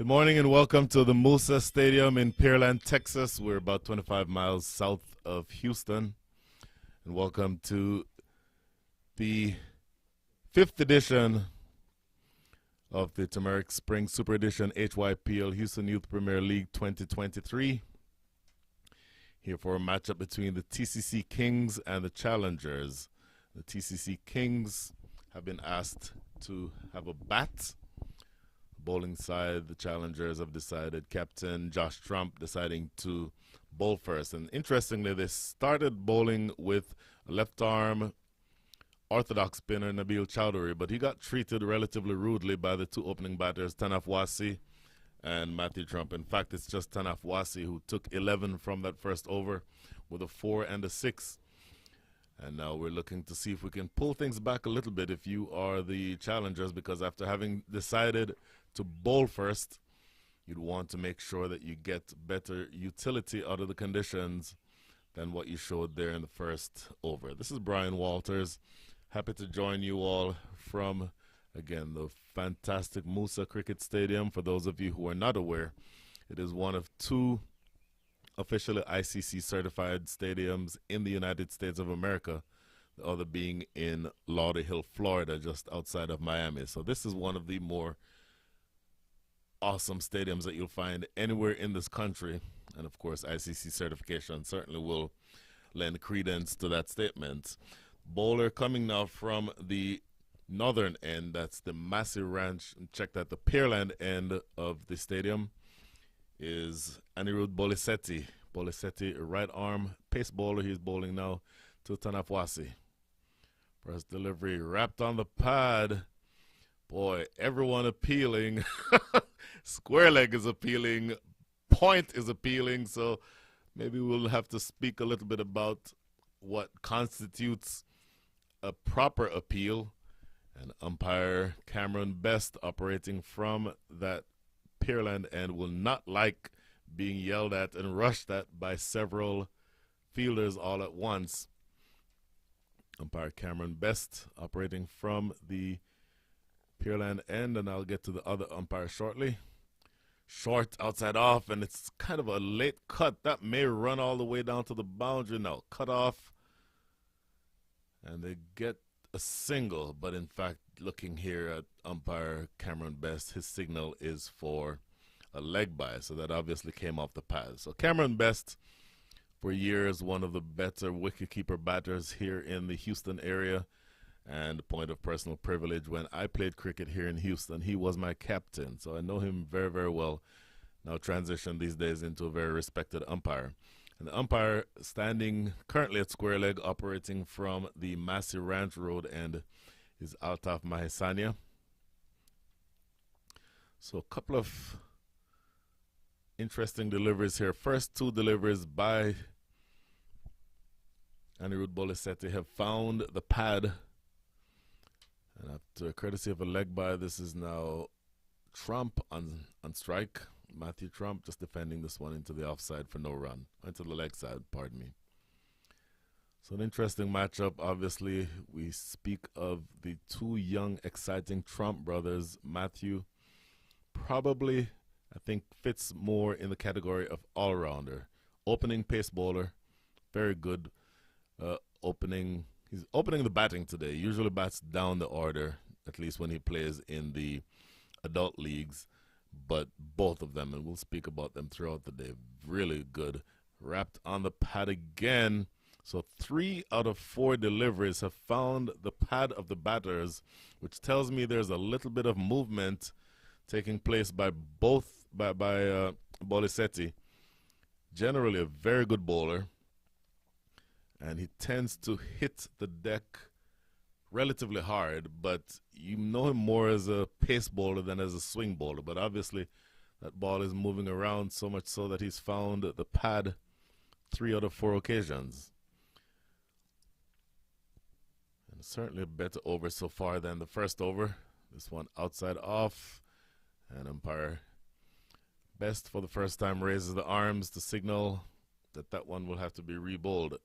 Good morning and welcome to the MOOSA Stadium in Pearland, Texas. We're about 25 miles south of Houston. And welcome to the 5th edition of the Turmeric Spring Super Edition HYPL Houston Youth Premier League 2023. Here for a matchup between the TCC Kings and the Challengers. The TCC Kings have been asked to have a bat. Bowling side, the Challengers have decided, Captain Josh Trump deciding to bowl first. And interestingly, they started bowling with a left arm orthodox spinner Nabil Chowdhury, but he got treated relatively rudely by the two opening batters, Tanaf Wasi and Matthew Trump. In fact, it's just Tanaf Wasi who took 11 from that first over with a 4 and a 6. And now we're looking to see if we can pull things back a little bit if you are the Challengers, because after having decided to bowl first, you'd want to make sure that you get better utility out of the conditions than what you showed there in the first over. This is Brian Walters. Happy to join you all from, again, the fantastic MOOSA Cricket Stadium. For those of you who are not aware, it is one of two officially ICC certified stadiums in the United States of America, the other being in Lauderhill, Florida, just outside of Miami. So this is one of the more awesome stadiums that you'll find anywhere in this country. And of course, ICC certification certainly will lend credence to that statement. Bowler coming now from the northern end, that's the Massey Ranch. Check that the Pearland end of the stadium is Anirudh Bolisetti. Bolisetti, right arm pace bowler. He's bowling now to Tanaf Wasi. First delivery wrapped on the pad. Boy, everyone appealing. Square leg is appealing. Point is appealing. So maybe we'll have to speak a little bit about what constitutes a proper appeal. And umpire Cameron Best, operating from that Pearland end, will not like being yelled at and rushed at by several fielders all at once. Umpire Cameron Best operating from the Pearland end, and I'll get to the other umpire shortly. Short outside off, and it's kind of a late cut. That may run all the way down to the boundary. No, cut off. And they get a single, but in fact, looking here at umpire Cameron Best, his signal is for a leg by, so that obviously came off the pad. So Cameron Best, for years, one of the better wicketkeeper batters here in the Houston area. And a point of personal privilege, when I played cricket here in Houston, he was my captain. So I know him very, very well. Now transitioned these days into a very respected umpire. And the umpire standing currently at square leg, operating from the Massey Ranch Road end, is Altaf Mahisania. So a couple of interesting deliveries here. First two deliveries by Anirudh Bolisetti have found the pad. And after courtesy of a leg by, this is now Trump on strike. Matthew Trump just defending this one into the offside for no run. Into the leg side, pardon me. So an interesting matchup. Obviously, we speak of the two young, exciting Trump brothers. Matthew probably, I think, fits more in the category of all-rounder. Opening pace bowler, very good opening. He's opening the batting today. Usually bats down the order, at least when he plays in the adult leagues. But both of them, and we'll speak about them throughout the day, really good. Wrapped on the pad again. So 3 out of 4 deliveries have found the pad of the batters, which tells me there's a little bit of movement taking place by Bolisetti. Generally a very good bowler. And he tends to hit the deck relatively hard, but you know him more as a pace bowler than as a swing bowler. But obviously, that ball is moving around so much so that he's found the pad 3 out of 4 occasions. And certainly a better over so far than the first over. This one outside off, and umpire Best for the first time raises the arms to signal that that one will have to be rebowled.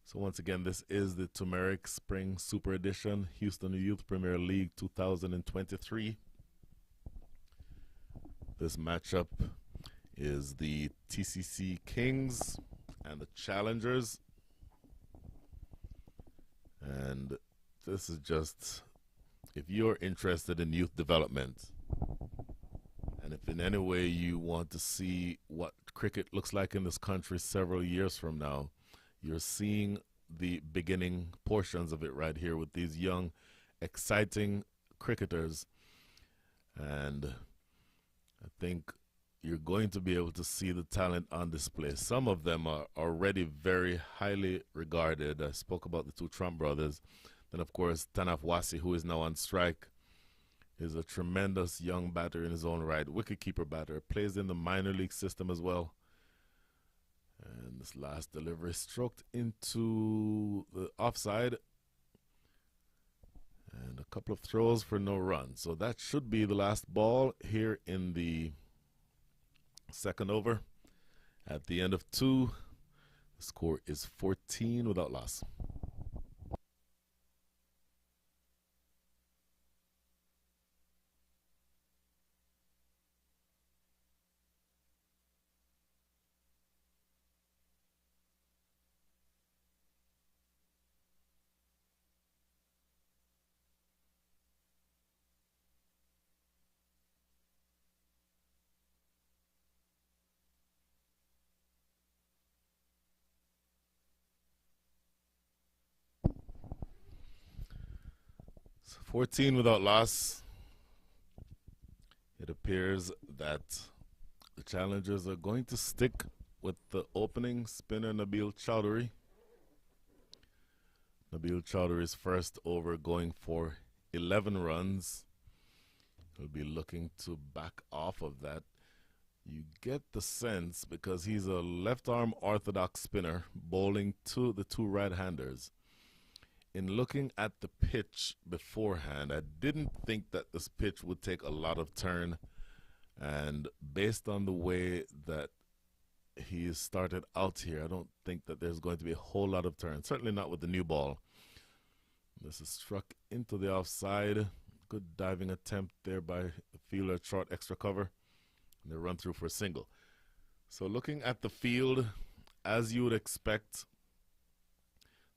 So once again, this is the Turmeric Spring Super Edition, Houston Youth Premier League 2023. This matchup is the TCC Kings and the Challengers. And this is just, if you're interested in youth development, and if in any way you want to see what cricket looks like in this country several years from now, you're seeing the beginning portions of it right here with these young, exciting cricketers. And I think you're going to be able to see the talent on display. Some of them are already very highly regarded. I spoke about the two Trump brothers. Then, of course, Tanaf Wasi, who is now on strike, is a tremendous young batter in his own right. Wicketkeeper batter. Plays in the minor league system as well. And this last delivery stroked into the offside. And a couple of throws for no run. So that should be the last ball here in the second over. At the end of 2, the score is 14 without loss. So 14 without loss. It appears that the Challengers are going to stick with the opening spinner, Nabil Chowdhury. Nabil Chowdhury's first over going for 11 runs. He'll be looking to back off of that. You get the sense, because he's a left-arm orthodox spinner bowling to the two right-handers. In looking at the pitch beforehand, I didn't think that this pitch would take a lot of turn. And based on the way that he started out here, I don't think that there's going to be a whole lot of turn. Certainly not with the new ball. This is struck into the offside. Good diving attempt there by the fielder, short extra cover. And they run through for a single. So looking at the field, as you would expect,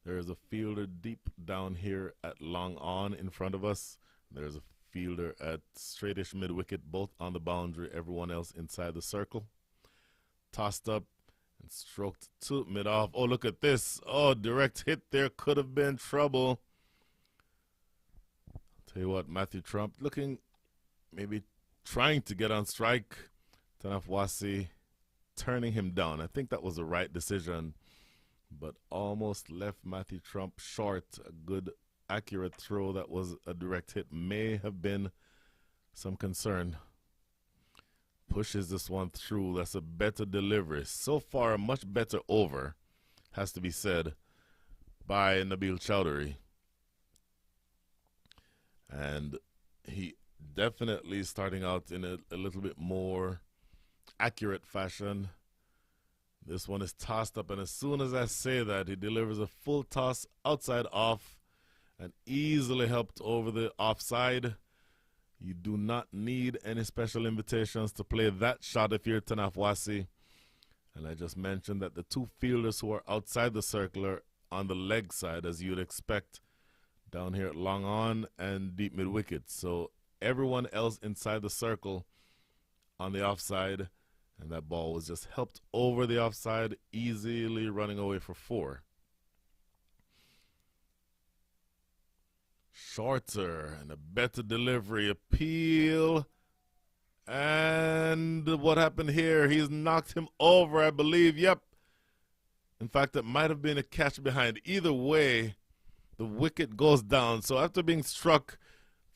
there is a fielder deep down here at long on in front of us. There's a fielder at straightish mid-wicket, both on the boundary, everyone else inside the circle. Tossed up and stroked to mid-off. Oh, look at this. Oh, direct hit there. Could have been trouble. Tell you what, Matthew Trump looking, maybe trying to get on strike. Tanaf Wasi turning him down. I think that was the right decision, but almost left Matthew Trump short. A good, accurate throw that was a direct hit may have been some concern. Pushes this one through. That's a better delivery. So far, a much better over, has to be said, by Nabil Chowdhury. And he definitely starting out in a little bit more accurate fashion. This one is tossed up, and as soon as I say that, he delivers a full toss outside off and easily helped over the offside. You do not need any special invitations to play that shot if you're Tanaf Wasi. And I just mentioned that the two fielders who are outside the circle are on the leg side, as you'd expect, down here at long on and deep mid wicket. So everyone else inside the circle on the offside, and that ball was just helped over the offside, easily running away for 4. Shorter and a better delivery. Appeal. And what happened here? He's knocked him over, I believe. Yep. In fact, it might have been a catch behind. Either way, the wicket goes down. So after being struck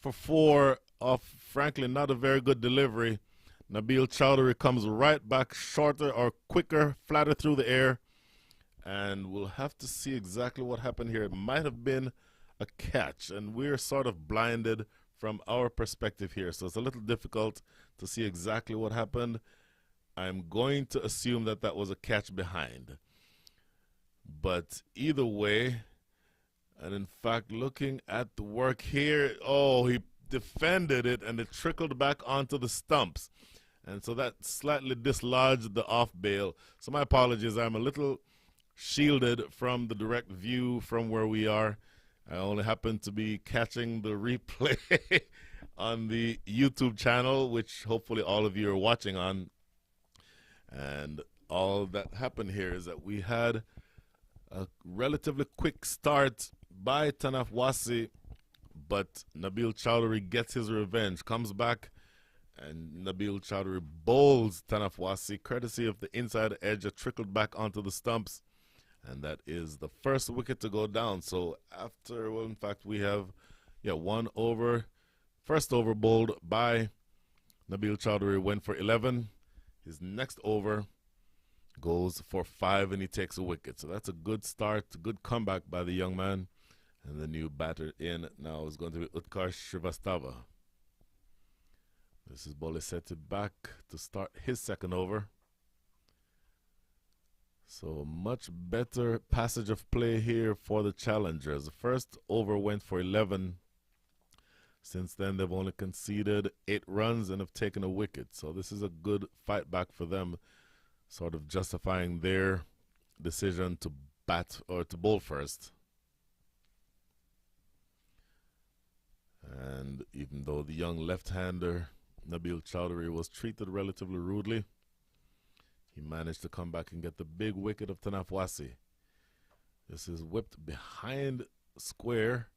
for 4 off, frankly, not a very good delivery, Nabil Chowdhury comes right back, shorter or quicker, flatter through the air. And we'll have to see exactly what happened here. It might have been a catch, and we're sort of blinded from our perspective here. So it's a little difficult to see exactly what happened. I'm going to assume that that was a catch behind. But either way, and in fact, looking at the work here, oh, he defended it, and it trickled back onto the stumps. And so that slightly dislodged the off bail. So my apologies, I'm a little shielded from the direct view from where we are. I only happen to be catching the replay on the YouTube channel, which hopefully all of you are watching on. And all that happened here is that we had a relatively quick start by Tanafwasi, but Nabil Chowdhury gets his revenge, comes back, and Nabil Chowdhury bowls Tanafwasi, courtesy of the inside edge that trickled back onto the stumps. And that is the first wicket to go down. So after, well, in fact, we have, one over. First over bowled by Nabil Chowdhury went for 11. His next over goes for 5 and he takes a wicket. So that's a good start, a good comeback by the young man. And the new batter in now is going to be Utkarsh Srivastava. This is Boliseti back to start his second over. So much better passage of play here for the challengers. The first over went for 11. Since then, they've only conceded 8 runs and have taken a wicket. So this is a good fight back for them, sort of justifying their decision to bat or to bowl first. And even though the young left-hander Nabil Chowdhury was treated relatively rudely, he managed to come back and get the big wicket of Tanafwasi. This is whipped behind square.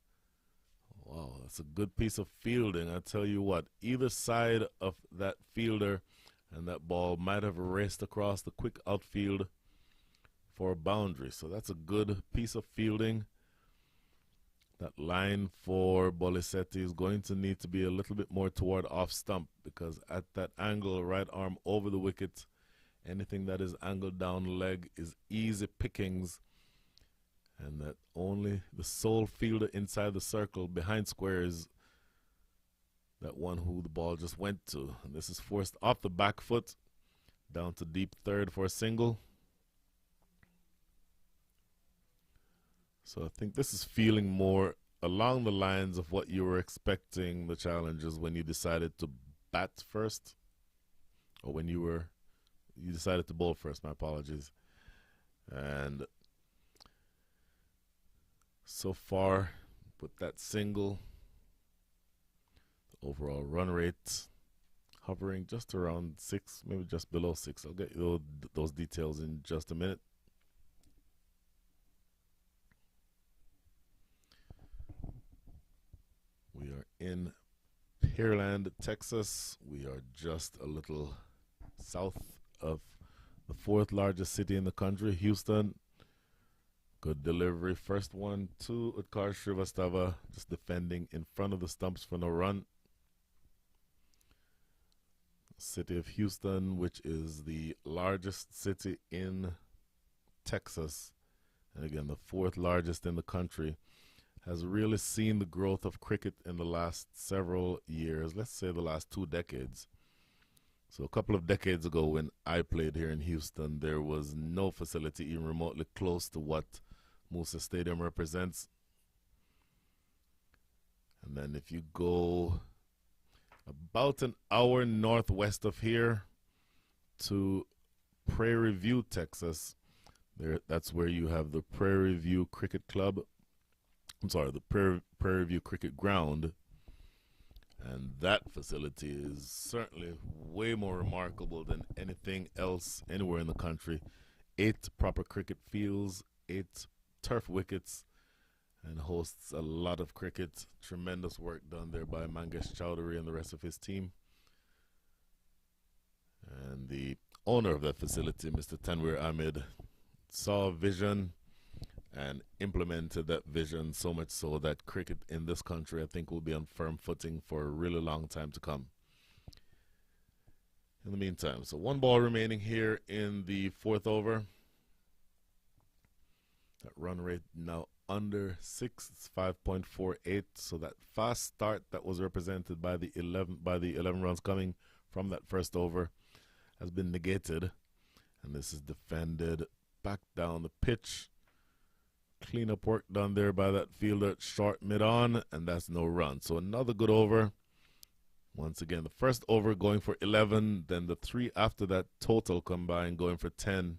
Wow, that's a good piece of fielding. I tell you what, either side of that fielder and that ball might have raced across the quick outfield for a boundary. So that's a good piece of fielding. That line for Boliseti is going to need to be a little bit more toward off stump, because at that angle, right arm over the wicket, anything that is angled down leg is easy pickings, and that only the sole fielder inside the circle behind square is that one who the ball just went to. And this is forced off the back foot down to deep third for a single. So I think this is feeling more along the lines of what you were expecting the challengers when you decided to bat first, or when you decided to bowl first, my apologies. And so far, with that single, the overall run rate hovering just around 6, maybe just below 6. I'll get you those details in just a minute. We are in Pearland, Texas. We are just a little south of the 4th largest city in the country, Houston. Good delivery. First one to Utkarsh Srivastava, just defending in front of the stumps for no run. City of Houston, which is the largest city in Texas, and again the 4th largest in the country, has really seen the growth of cricket in the last several years, let's say the last 2 decades. So a couple of decades ago when I played here in Houston, there was no facility even remotely close to what MOOSA Stadium represents. And then if you go about an hour northwest of here to Prairie View, Texas, that's where you have the Prairie View Cricket Club. I'm sorry, the Prairie View Cricket Ground. And that facility is certainly way more remarkable than anything else anywhere in the country. 8 proper cricket fields, 8 turf wickets, and hosts a lot of cricket. Tremendous work done there by Mangesh Chowdhury and the rest of his team. And the owner of that facility, Mr. Tanwir Ahmed, saw a vision and implemented that vision, so much so that cricket in this country, I think, will be on firm footing for a really long time to come. In the meantime, so 1 ball remaining here in the 4th over. That run rate now under 6, it's 5.48. So that fast start that was represented by the 11 runs coming from that first over has been negated, and this is defended back down the pitch. Cleanup work done there by that fielder, short mid-on, and that's no run. So another good over. Once again, the first over going for 11, then the 3 after that total combined going for 10.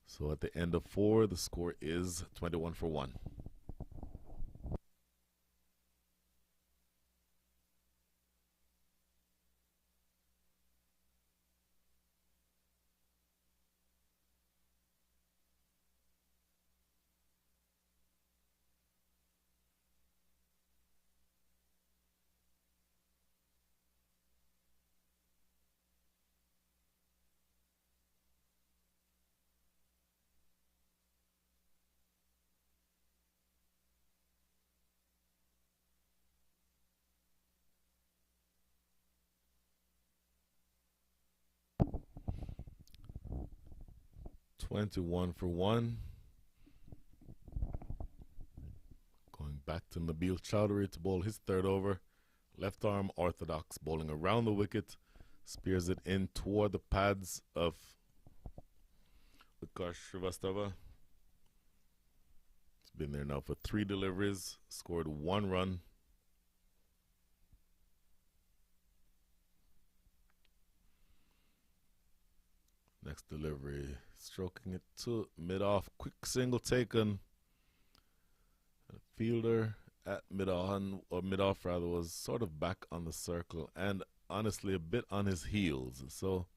So at the end of 4, the score is 21 for 1. $21 for 1. Going back to Nabil Chowdhury to bowl his third over. Left arm orthodox, bowling around the wicket. Spears it in toward the pads of Utkarsh Srivastava. He's been there now for 3 deliveries. Scored 1 run. Next delivery, stroking it to mid-off. Quick single taken. A fielder at mid-on, or mid-off rather, was sort of back on the circle and honestly a bit on his heels. So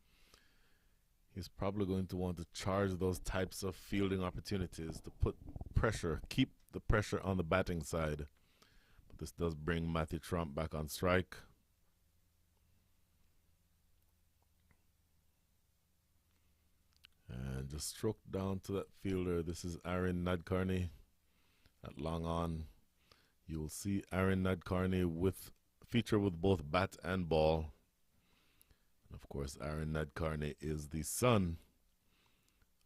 he's probably going to want to charge those types of fielding opportunities to put pressure, keep the pressure on the batting side. But this does bring Matthew Trump back on strike. And just stroked down to that fielder. This is Aaron Nadkarni at long on. You'll see Aaron Nadkarni with feature with both bat and ball. And of course, Aaron Nadkarni is the son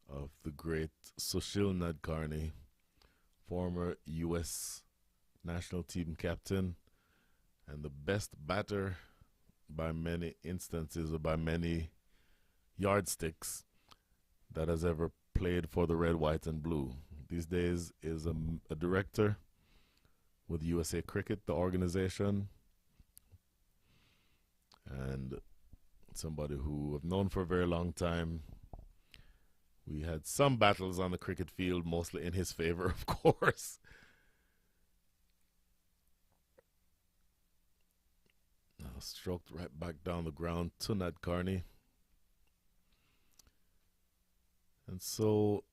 of the great Sushil Nadkarni, former U.S. national team captain and the best batter by many instances or by many yardsticks that has ever played for the red, white, and blue. These days is a director with USA Cricket, the organization, and somebody who I've known for a very long time. We had some battles on the cricket field, mostly in his favor, of course. Now stroked right back down the ground to Nadkarni. And so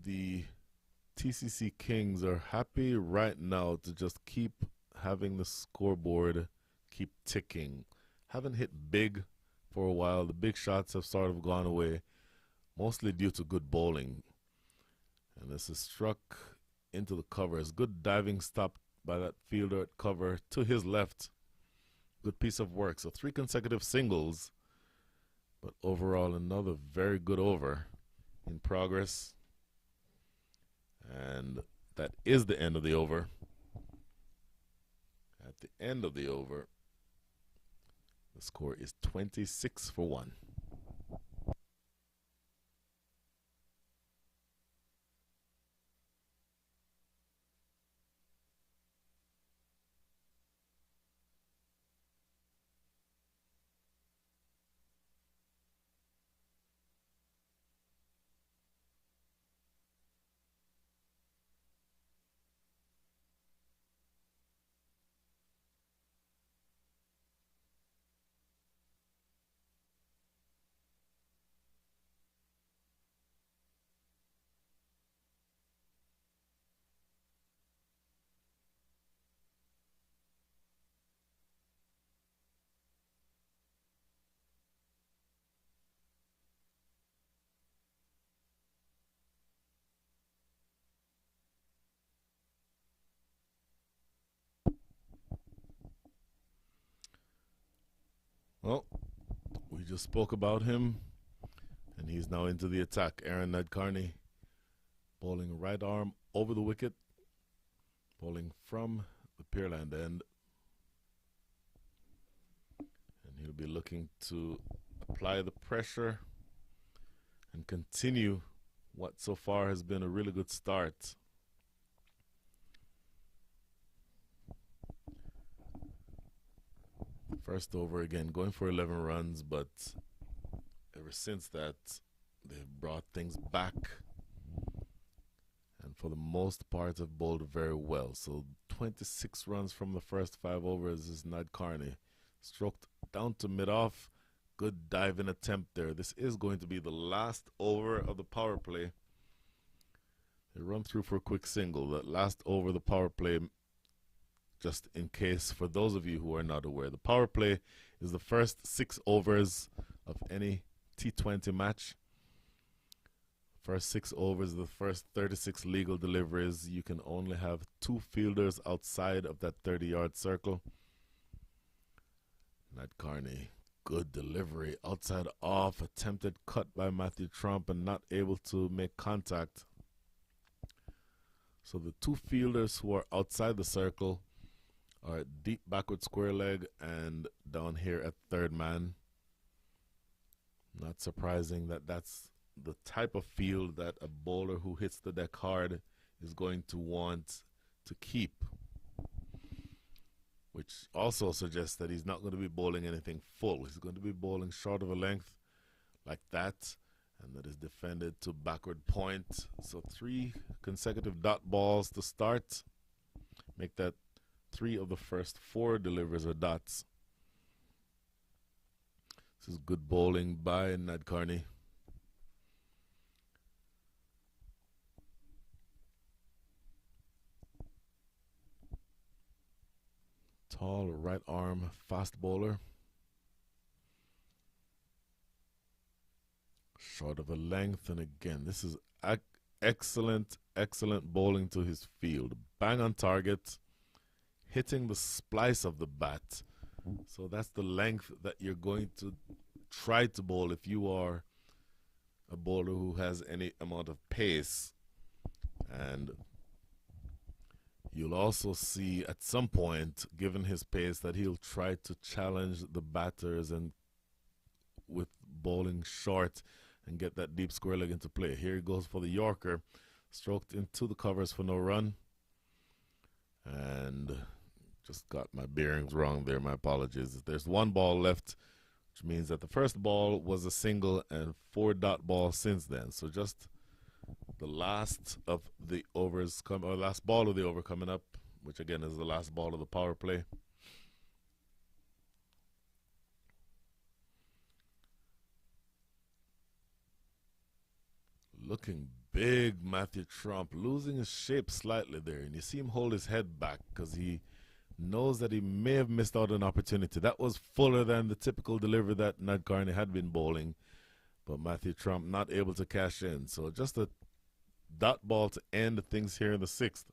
the TCC Kings are happy right now to just keep having the scoreboard keep ticking. Haven't hit big for a while. The big shots have sort of gone away, mostly due to good bowling. And this is struck into the cover. It's good diving stop by that fielder at cover to his left. Good piece of work. So 3 consecutive singles. But overall, another very good over in progress. And that is the end of the over. At the end of the over, the score is 26 for 1. Well, we just spoke about him, and he's now into the attack. Aaron Nadkarni bowling right arm over the wicket, bowling from the Pearland end. And he'll be looking to apply the pressure and continue what so far has been a really good start. First over again, going for 11 runs, but ever since that, they've brought things back. And for the most part, have bowled very well. So 26 runs from the first 5 overs is Nad Carney. Stroked down to mid-off. Good diving attempt there. This is going to be the last over of the power play. They run through for a quick single. That last over of the power play, just in case, for those of you who are not aware, the power play is the first 6 overs of any T20 match. First 6 overs, the first 36 legal deliveries. You can only have 2 fielders outside of that 30-yard circle. Nad Carney, good delivery. Outside off, attempted cut by Matthew Trump and not able to make contact. So the 2 fielders who are outside the circle are at deep backward square leg and down here at third man. Not surprising that that's the type of field that a bowler who hits the deck hard is going to want to keep, which also suggests that he's not going to be bowling anything full. He's going to be bowling short of a length like that, and that is defended to backward point. So 3 consecutive dot balls to start. Make that 3 of the first 4 delivers are dots. This is good bowling by Nad Carney. Tall right arm fast bowler. Short of a length, and again, this is excellent bowling to his field. Bang on target, hitting the splice of the bat. So that's the length that you're going to try to bowl if you are a bowler who has any amount of pace. And you'll also see at some point, given his pace, that he'll try to challenge the batters and with bowling short and get that deep square leg into play. Here he goes for the Yorker, stroked into the covers for no run. And just got my bearings wrong there, my apologies. There's 1 ball left, which means that the first ball was a single and 4 dot balls since then. So just the last of the overs or last ball of the over coming up, which again is the last ball of the power play. Looking big, Matthew Trump, losing his shape slightly there, and you see him hold his head back because he knows that he may have missed out an opportunity. That was fuller than the typical delivery that Nad Carney had been bowling, but Matthew Trump not able to cash in. So just a dot ball to end things here in the 6th.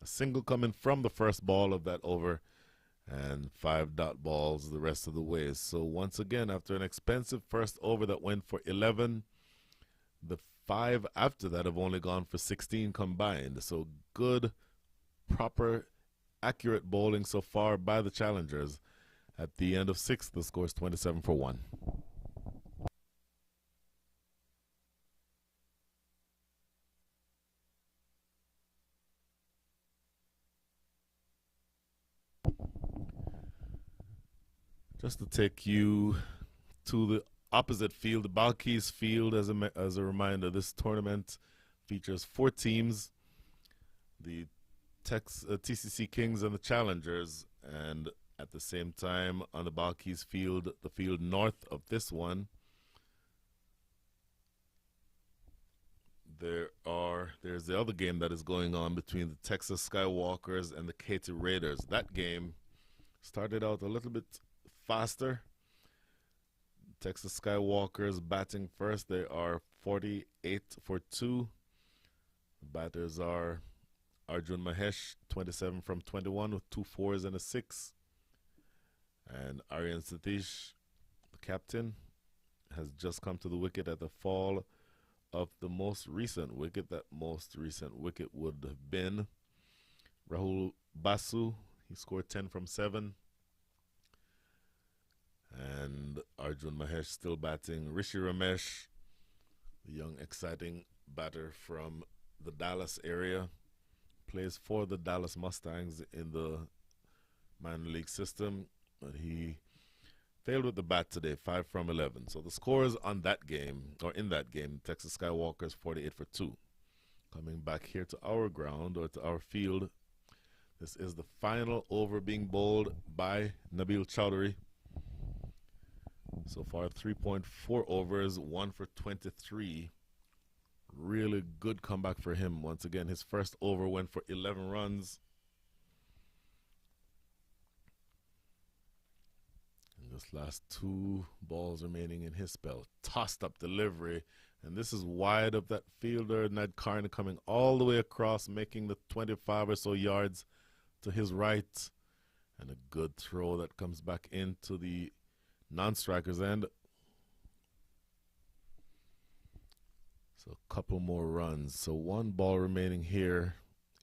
A single coming from the first ball of that over, and 5 dot balls the rest of the way. So once again, after an expensive first over that went for 11, the 5 after that have only gone for 16 combined. So good, proper, accurate bowling so far by the challengers. At the end of 6th, the score is 27 for 1. Just to take you to the opposite field, the Balkis field, as a reminder, this tournament features 4 teams, the TCC Kings and the Challengers, and at the same time on the Balkis field, the field north of this one, there's the other game that is going on between the Texas Skywalkers and the Katy Raiders. That game started out a little bit faster. Texas Skywalkers batting first. They are 48 for 2. The batters are Arjun Mahesh, 27 from 21 with 2 4s and a 6. And Aryan Satish, the captain, has just come to the wicket at the fall of the most recent wicket. That most recent wicket would have been Rahul Basu. He scored 10 from 7. And Arjun Mahesh still batting. Rishi Ramesh, the young, exciting batter from the Dallas area, plays for the Dallas Mustangs in the minor league system. But he failed with the bat today, 5 from 11. So the scores on that game, or in that game, Texas Skywalkers 48 for 2. Coming back here to our ground, or to our field, this is the final over being bowled by Nabil Chowdhury. So far, 3.4 overs, 1 for 23. Really good comeback for him. Once again, his first over went for 11 runs. And this last 2 balls remaining in his spell. Tossed up delivery. And this is wide of that fielder, Ned Carney, coming all the way across, making the 25 or so yards to his right. And a good throw that comes back into the non-strikers end. So a couple more runs. So 1 ball remaining here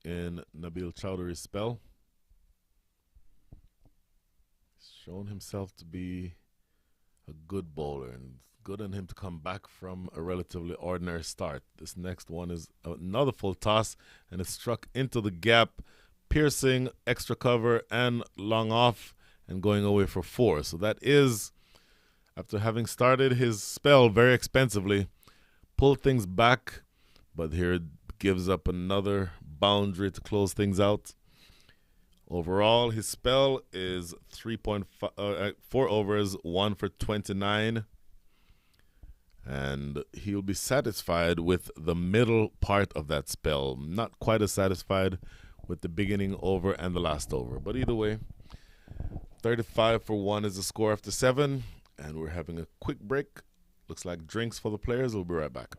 in Nabil Chowdhury's spell. He's shown himself to be a good bowler, and good on him to come back from a relatively ordinary start. This next one is another full toss, and it's struck into the gap, piercing, extra cover, and long off, and going away for 4. So that is, after having started his spell very expensively, pulled things back, but here it gives up another boundary to close things out. Overall, his spell is 4 overs, 1 for 29. And he'll be satisfied with the middle part of that spell. Not quite as satisfied with the beginning over and the last over. But either way, 35 for 1 is the score after 7. And we're having a quick break. Looks like drinks for the players. We'll be right back.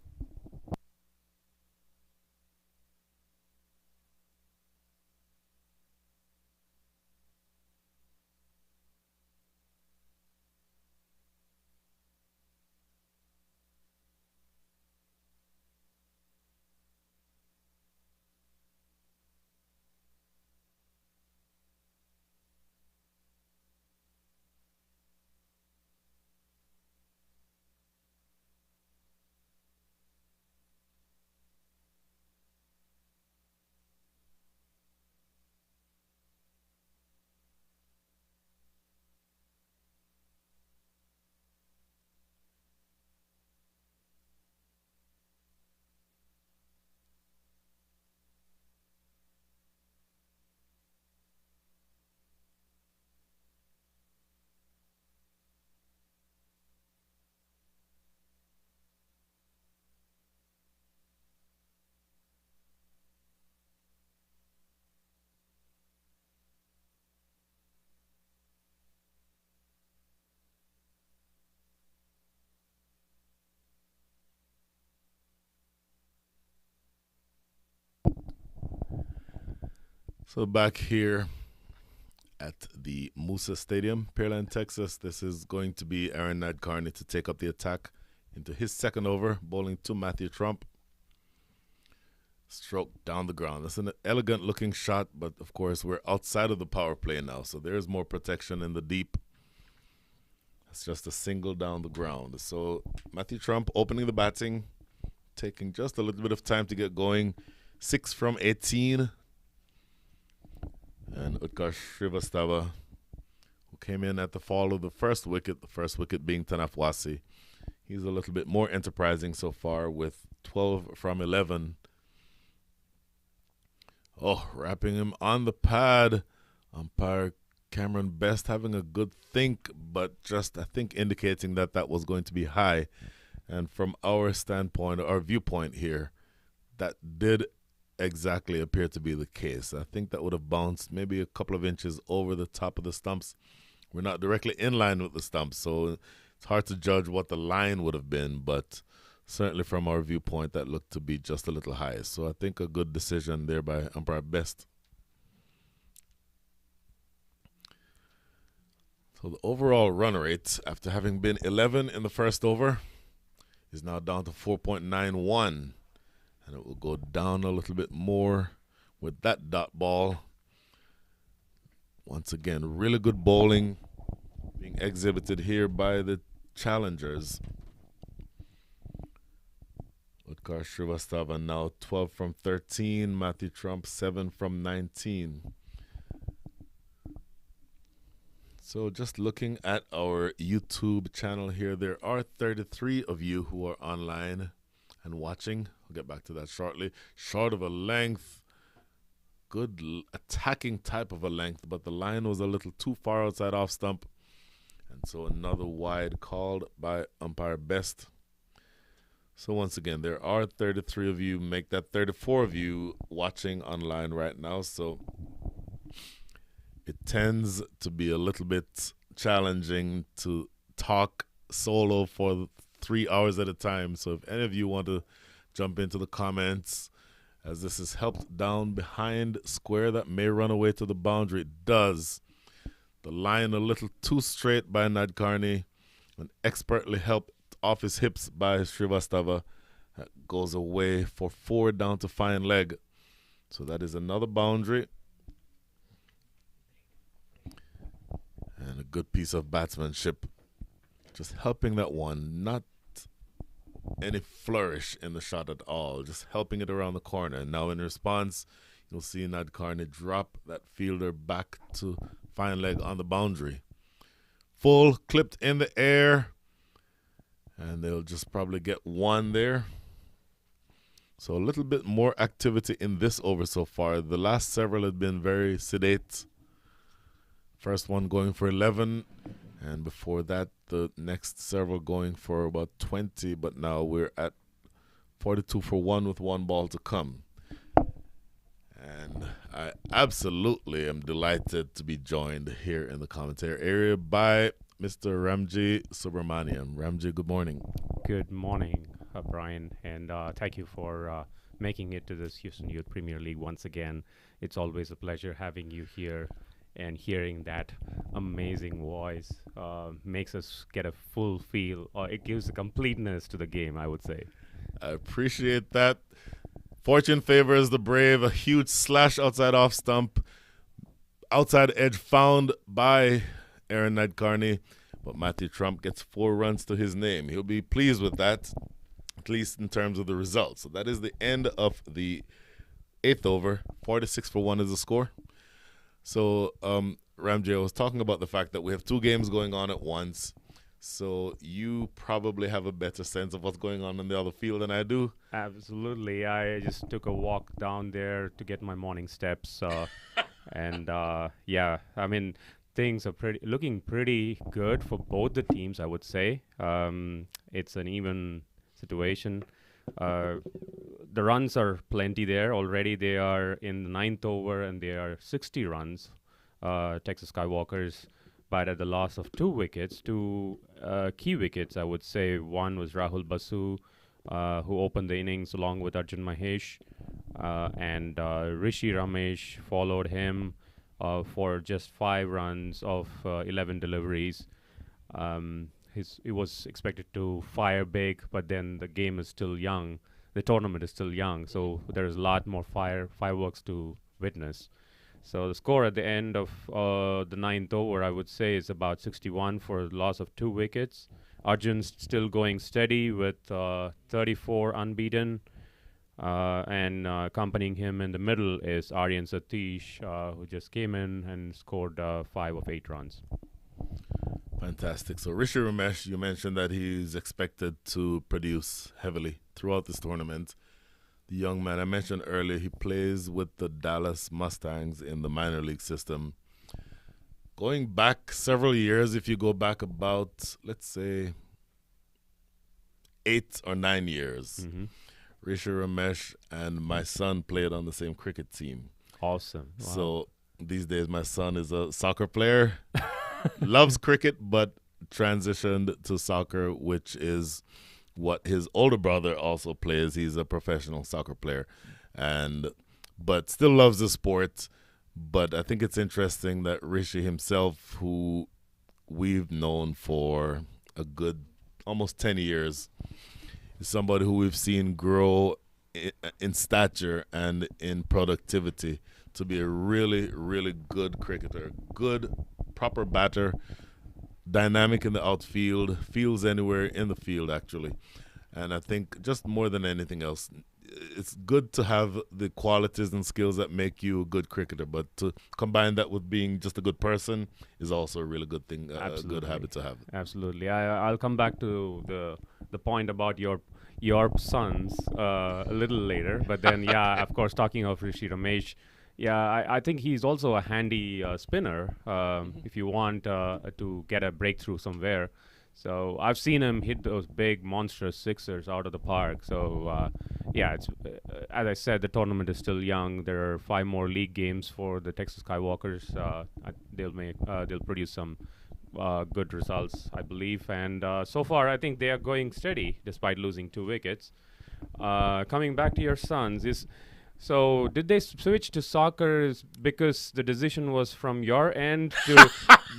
So back here at the MOOSA Stadium, Pearland, Texas, this is going to be Aaron Nadkarni to take up the attack into his second over, bowling to Matthew Trump. Stroke down the ground. That's an elegant looking shot, but of course we're outside of the power play now, so there's more protection in the deep. It's just a single down the ground. So Matthew Trump opening the batting, taking just a little bit of time to get going. 6 from 18. And Utkarsh Shrivastava, who came in at the fall of the first wicket being Tanafwasi. He's a little bit more enterprising so far with 12 from 11. Oh, wrapping him on the pad. Umpire Cameron Best having a good think, but just, I think, indicating that that was going to be high. And from our standpoint, our viewpoint here, that did exactly appear to be the case. I think that would have bounced maybe a couple of inches over the top of the stumps. We're not directly in line with the stumps, so it's hard to judge what the line would have been, but certainly from our viewpoint, that looked to be just a little high. So I think a good decision there by umpire Best. So the overall run rate, after having been 11 in the first over, is now down to 4.91. And it will go down a little bit more with that dot ball. Once again, really good bowling being exhibited here by the challengers. Utkarsh Shrivastava now 12 from 13. Matthew Trump 7 from 19. So just looking at our YouTube channel here, there are 33 of you who are online and watching. I'll get back to that shortly. Short of a length, good attacking type of a length, but the line was a little too far outside off stump. And so another wide called by umpire Best. So once again, there are 33 of you. Make that 34 of you watching online right now. So it tends to be a little bit challenging to talk solo for 3 hours at a time. So if any of you want to jump into the comments, as this is helped down behind square that may run away to the boundary. It does. The line a little too straight by Nadkarni, and expertly helped off his hips by Srivastava. That goes away for 4 down to fine leg. So that is another boundary. And a good piece of batsmanship. Just helping that one. Not any flourish in the shot at all. Just helping it around the corner. And now in response, you'll see Nadkarni drop that fielder back to fine leg on the boundary. Full, clipped in the air. And they'll just probably get 1 there. So a little bit more activity in this over so far. The last several had been very sedate. First one going for 11, and before that, the next several going for about 20, but now we're at 42 for 1 with 1 ball to come. And I absolutely am delighted to be joined here in the commentary area by Mr. Ramji Subramaniam. Ramji, good morning. Good morning, Brian, and thank you for making it to this Houston Youth Premier League once again. It's always a pleasure having you here. And hearing that amazing voice makes us get a full feel, or it gives a completeness to the game, I would say. I appreciate that. Fortune favors the brave. A huge slash outside off stump. Outside edge found by Aaron Nadkarni. But Matthew Trump gets 4 runs to his name. He'll be pleased with that, at least in terms of the results. So that is the end of the 8th over. 46 for 1 is the score. So, Ramji, I was talking about the fact that we have 2 games going on at once. So you probably have a better sense of what's going on in the other field than I do. Absolutely. I just took a walk down there to get my morning steps. And, yeah, I mean, things are looking pretty good for both the teams, I would say. It's an even situation. The runs are plenty there already. They are in the 9th over and they are 60 runs, Texas Skywalkers, but at the loss of 2 wickets, 2 key wickets, I would say. One was Rahul Basu, who opened the innings along with Arjun Mahesh, and Rishi Ramesh followed him for just 5 runs of 11 deliveries. He was expected to fire big, but then the game is still young. The tournament is still young, so there is a lot more fireworks to witness. So the score at the end of the 9th over, I would say, is about 61 for the loss of 2 wickets. Arjun's still going steady with 34 unbeaten. And accompanying him in the middle is Aryan Satish, who just came in and scored 5 of 8 runs. Fantastic. So Rishi Ramesh, you mentioned that he's expected to produce heavily throughout this tournament. The young man I mentioned earlier, he plays with the Dallas Mustangs in the minor league system. Going back several years, if you go back about, let's say, 8 or 9 years, Rishi Ramesh and my son played on the same cricket team. Awesome. Wow. So these days my son is a soccer player. Loves cricket, but transitioned to soccer, which is what his older brother also plays. He's a professional soccer player, but still loves the sport. But I think it's interesting that Rishi himself, who we've known for a good almost 10 years, is somebody who we've seen grow in stature and in productivity to be a really, really good cricketer, good, proper batter, dynamic in the outfield, fields anywhere in the field, actually. And I think just more than anything else, it's good to have the qualities and skills that make you a good cricketer, but to combine that with being just a good person is also a really good thing, a good habit to have. Absolutely. I'll come back to the point about your sons a little later. But then, yeah, of course, talking of Rishi Ramesh, yeah, I think he's also a handy spinner if you want to get a breakthrough somewhere. So I've seen him hit those big monstrous sixers out of the park. So yeah, it's as I said, the tournament is still young. There are 5 more league games for the Texas Skywalkers. They'll produce some good results, I believe. And so far, I think they are going steady despite losing 2 wickets. Coming back to your sons, did they switch to soccer because the decision was from your end to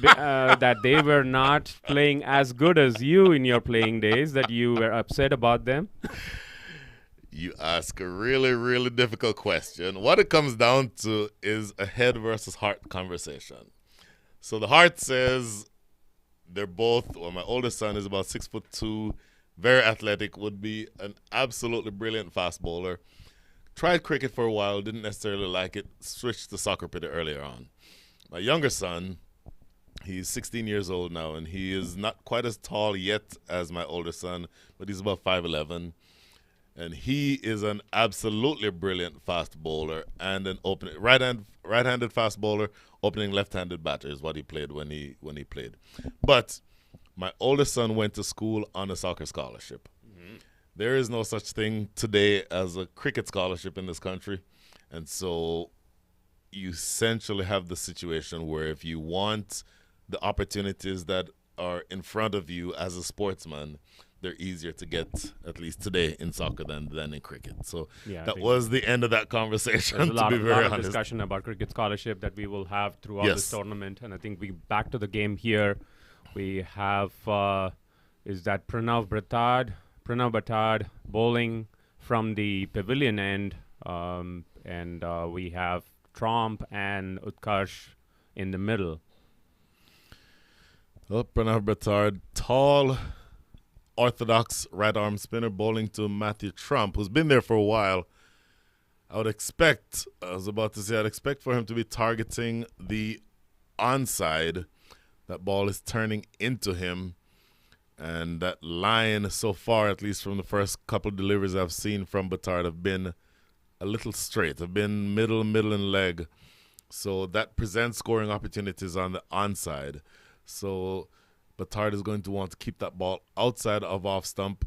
that they were not playing as good as you in your playing days, that you were upset about them? You ask a really, really difficult question. What it comes down to is a head versus heart conversation. So the heart says they're both, well, my oldest son is about 6'2", very athletic, would be an absolutely brilliant fast bowler. Tried cricket for a while, didn't necessarily like it, switched to soccer pretty earlier on. My younger son, he's 16 years old now, and he is not quite as tall yet as my older son, but he's about 5'11". And he is an absolutely brilliant fast bowler and an opening right-handed fast bowler, opening left-handed batter is what he played when he played. But my oldest son went to school on a soccer scholarship. There is no such thing today as a cricket scholarship in this country. And so you essentially have the situation where if you want the opportunities that are in front of you as a sportsman, they're easier to get, at least today, in soccer than in cricket. So Yeah, that was the end of that conversation, there's a lot, to be very of honest. discussion about cricket scholarship that we will have throughout Yes. this tournament. And I think we back to the game here. We have, is that Pranav Batard bowling from the pavilion end. And we have Tromp and Utkarsh in the middle. Well, Pranav Batard, tall, orthodox right-arm spinner bowling to Matthew Trump, who's been there for a while. I'd expect for him to be targeting the onside. That ball is turning into him. And that line so far, at least from the first couple deliveries I've seen from Batard, have been a little straight, have been middle, and leg. So that presents scoring opportunities on the onside. So Batard is going to want to keep that ball outside of off stump.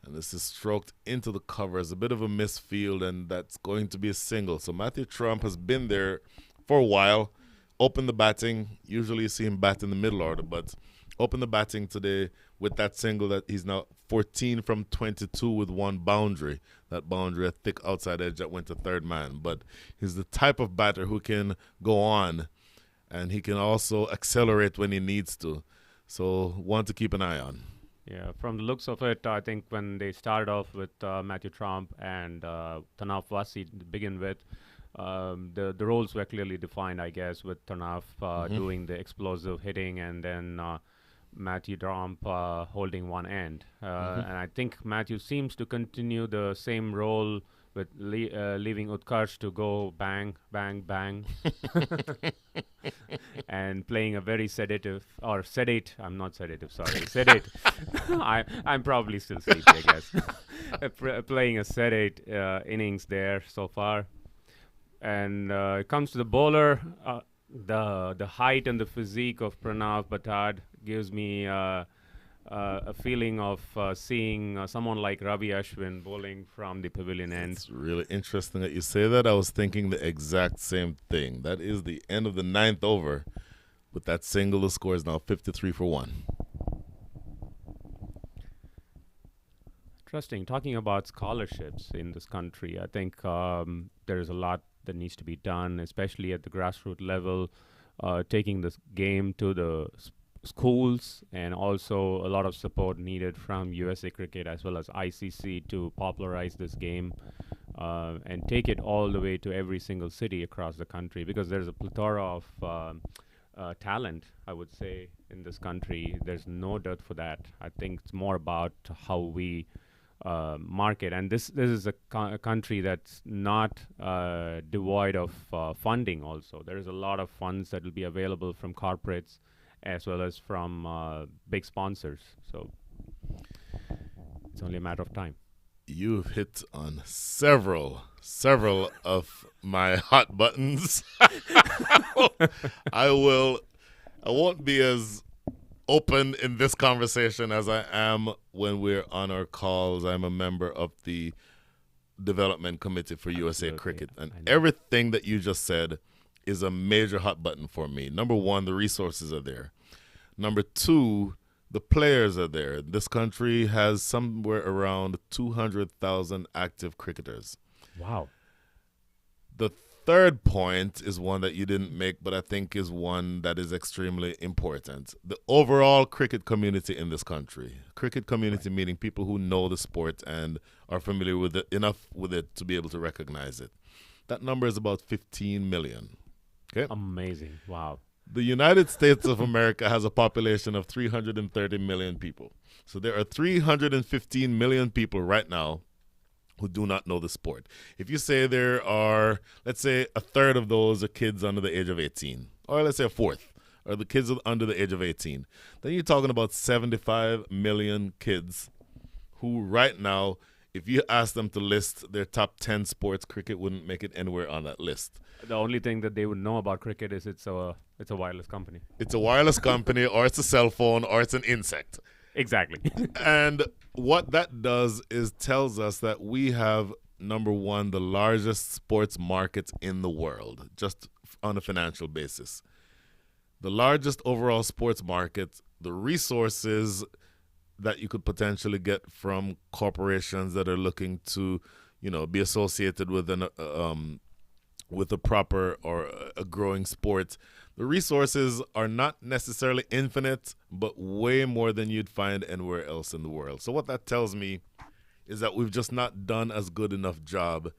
And this is stroked into the cover as a bit of a misfield, and that's going to be a single. So Matthew Trump has been there for a while. Opened the batting. Usually you see him bat in the middle order, but opened the batting today with that single that he's now 14 from 22 with 1 boundary. That boundary, a thick outside edge that went to third man. But he's the type of batter who can go on, and he can also accelerate when he needs to. So one to keep an eye on. Yeah, from the looks of it, I think when they started off with Matthew Trump and Tanaf Wasi to begin with, the roles were clearly defined, I guess, with Tanaf doing the explosive hitting and then Matthew Trump holding one end. And I think Matthew seems to continue the same role with leaving Utkarsh to go bang, bang, bang. And playing a very sedate. I'm probably still sleepy, I guess. Playing a sedate innings there so far. And it comes to the bowler. The height and the physique of Pranav Batard gives me a feeling of seeing someone like Ravi Ashwin bowling from the pavilion end. It's really interesting that you say that. I was thinking the exact same thing. That is the end of the 9th over. With that single, the score is now 53 for 1. Interesting. Talking about scholarships in this country, I think there's a lot that needs to be done, especially at the grassroots level, taking this game to the schools, and also a lot of support needed from USA Cricket as well as ICC to popularize this game and take it all the way to every single city across the country, because there's a plethora of talent, I would say, in this country. There's no doubt for that. I think it's more about how we market. And this is a country that's not devoid of funding. Also, there is a lot of funds that will be available from corporates as well as from big sponsors. So it's only a matter of time. You've hit on several of my hot buttons. I won't be as open in this conversation as I am when we're on our calls. I'm a member of the development committee for USA Cricket, and everything that you just said is a major hot button for me. Number one, the resources are there. Number two, the players are there. This country has somewhere around 200,000 active cricketers. Wow. The third point is one that you didn't make, but I think is one that is extremely important. The overall cricket community in this country. Cricket community meaning people who know the sport and are familiar with it enough with it to be able to recognize it. That number is about 15 million. Okay? Amazing. Wow. The United States of America has a population of 330 million people. So there are 315 million people right now who do not know the sport. If you say there are, let's say, a third of those are kids under the age of 18, or let's say a fourth are the kids under the age of 18, then you're talking about 75 million kids who right now, if you ask them to list their top 10 sports, cricket wouldn't make it anywhere on that list. The only thing that they would know about cricket is it's a wireless company. It's a wireless company, or it's a cell phone, or it's an insect. Exactly. And what that does is tells us that we have, number one, the largest sports market in the world, just on a financial basis. The largest overall sports market, the resources that you could potentially get from corporations that are looking to, be associated with with a proper or a growing sport. The resources are not necessarily infinite, but way more than you'd find anywhere else in the world. So what that tells me is that we've just not done as good enough job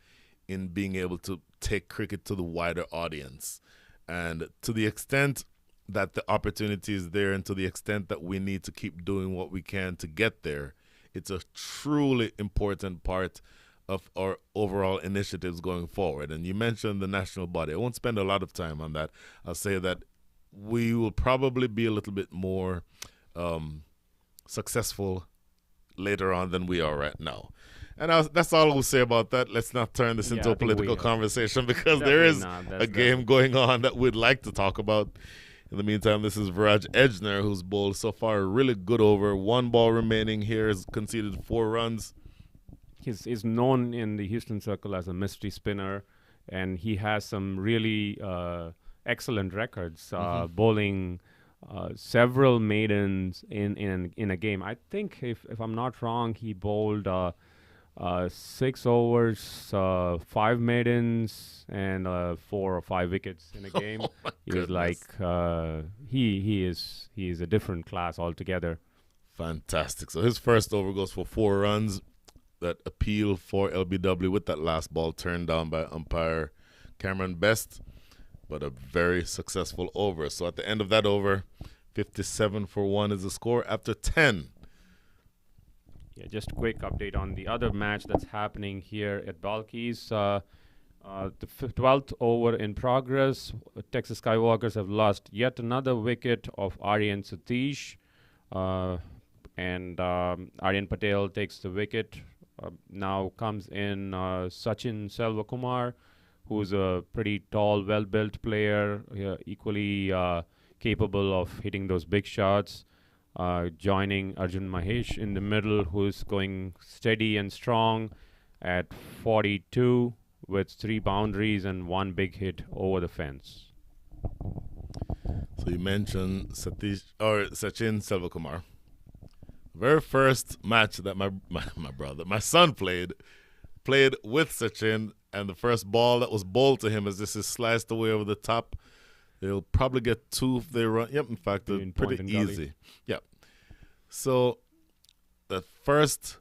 in being able to take cricket to the wider audience. And to the extent that the opportunity is there, and to the extent that we need to keep doing what we can to get there, it's a truly important part of our overall initiatives going forward. And you mentioned the national body. I won't spend a lot of time on that. I'll say that we will probably be a little bit more successful later on than we are right now. And that's all we'll say about that. Let's not turn this into a political conversation, because there is a game going on that we'd like to talk about. In the meantime, this is Viraj Ejner, who's bowled so far a really good over. 1 ball remaining here, has conceded 4 runs. He's known in the Houston circle as a mystery spinner, and he has some really excellent records, bowling several maidens in a game. I think, if I'm not wrong, he bowled 6 overs, 5 maidens, and 4 or 5 wickets in a game. He was like he is a different class altogether. Fantastic. So his first over goes for 4 runs. That appeal for LBW with that last ball turned down by umpire Cameron Best, but a very successful over. So at the end of that over, 57 for 1 is the score after 10. Yeah, just a quick update on the other match that's happening here at Balkis. The 12th over in progress. Texas Skywalkers have lost yet another wicket of Aryan Satish, and Aryan Patel takes the wicket. Now comes in Sachin Selvakumar, who's a pretty tall, well-built player, equally capable of hitting those big shots. Joining Arjun Mahesh in the middle, who's going steady and strong at 42 with 3 boundaries and 1 big hit over the fence. So you mentioned Sachin Selvakumar. Very first match that my son played with Sachin, and the first ball that was bowled to him as this is sliced away over the top. They'll probably get 2 if they run. Yep, in fact, pretty easy. Yep. So the first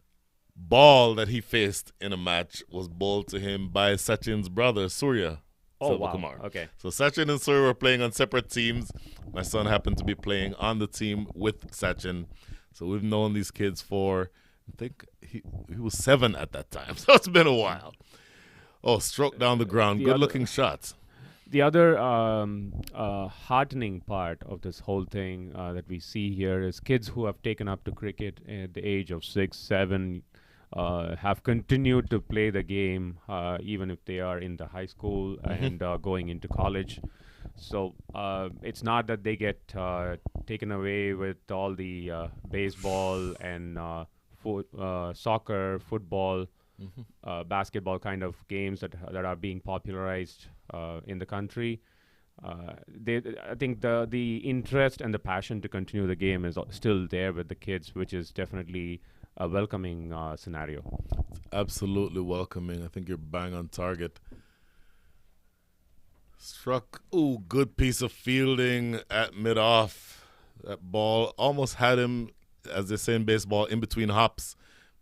ball that he faced in a match was bowled to him by Sachin's brother, Surya Selvakumar. Wow. Okay. So Sachin and Surya were playing on separate teams. My son happened to be playing on the team with Sachin. So we've known these kids for I think he was 7 at that time, so it's been a while. Oh, stroke down the ground. Good looking shots. The other heartening part of this whole thing that we see here is kids who have taken up to cricket at the age of 6, 7, have continued to play the game even if they are in the high school and going into college. So it's not that they get taken away with all the baseball and soccer, football, basketball kind of games that are being popularized in the country. I think the interest and the passion to continue the game is still there with the kids, which is definitely a welcoming scenario. It's absolutely welcoming. I think you're bang on target. Struck, good piece of fielding at mid-off. That ball almost had him, as they say in baseball, in between hops,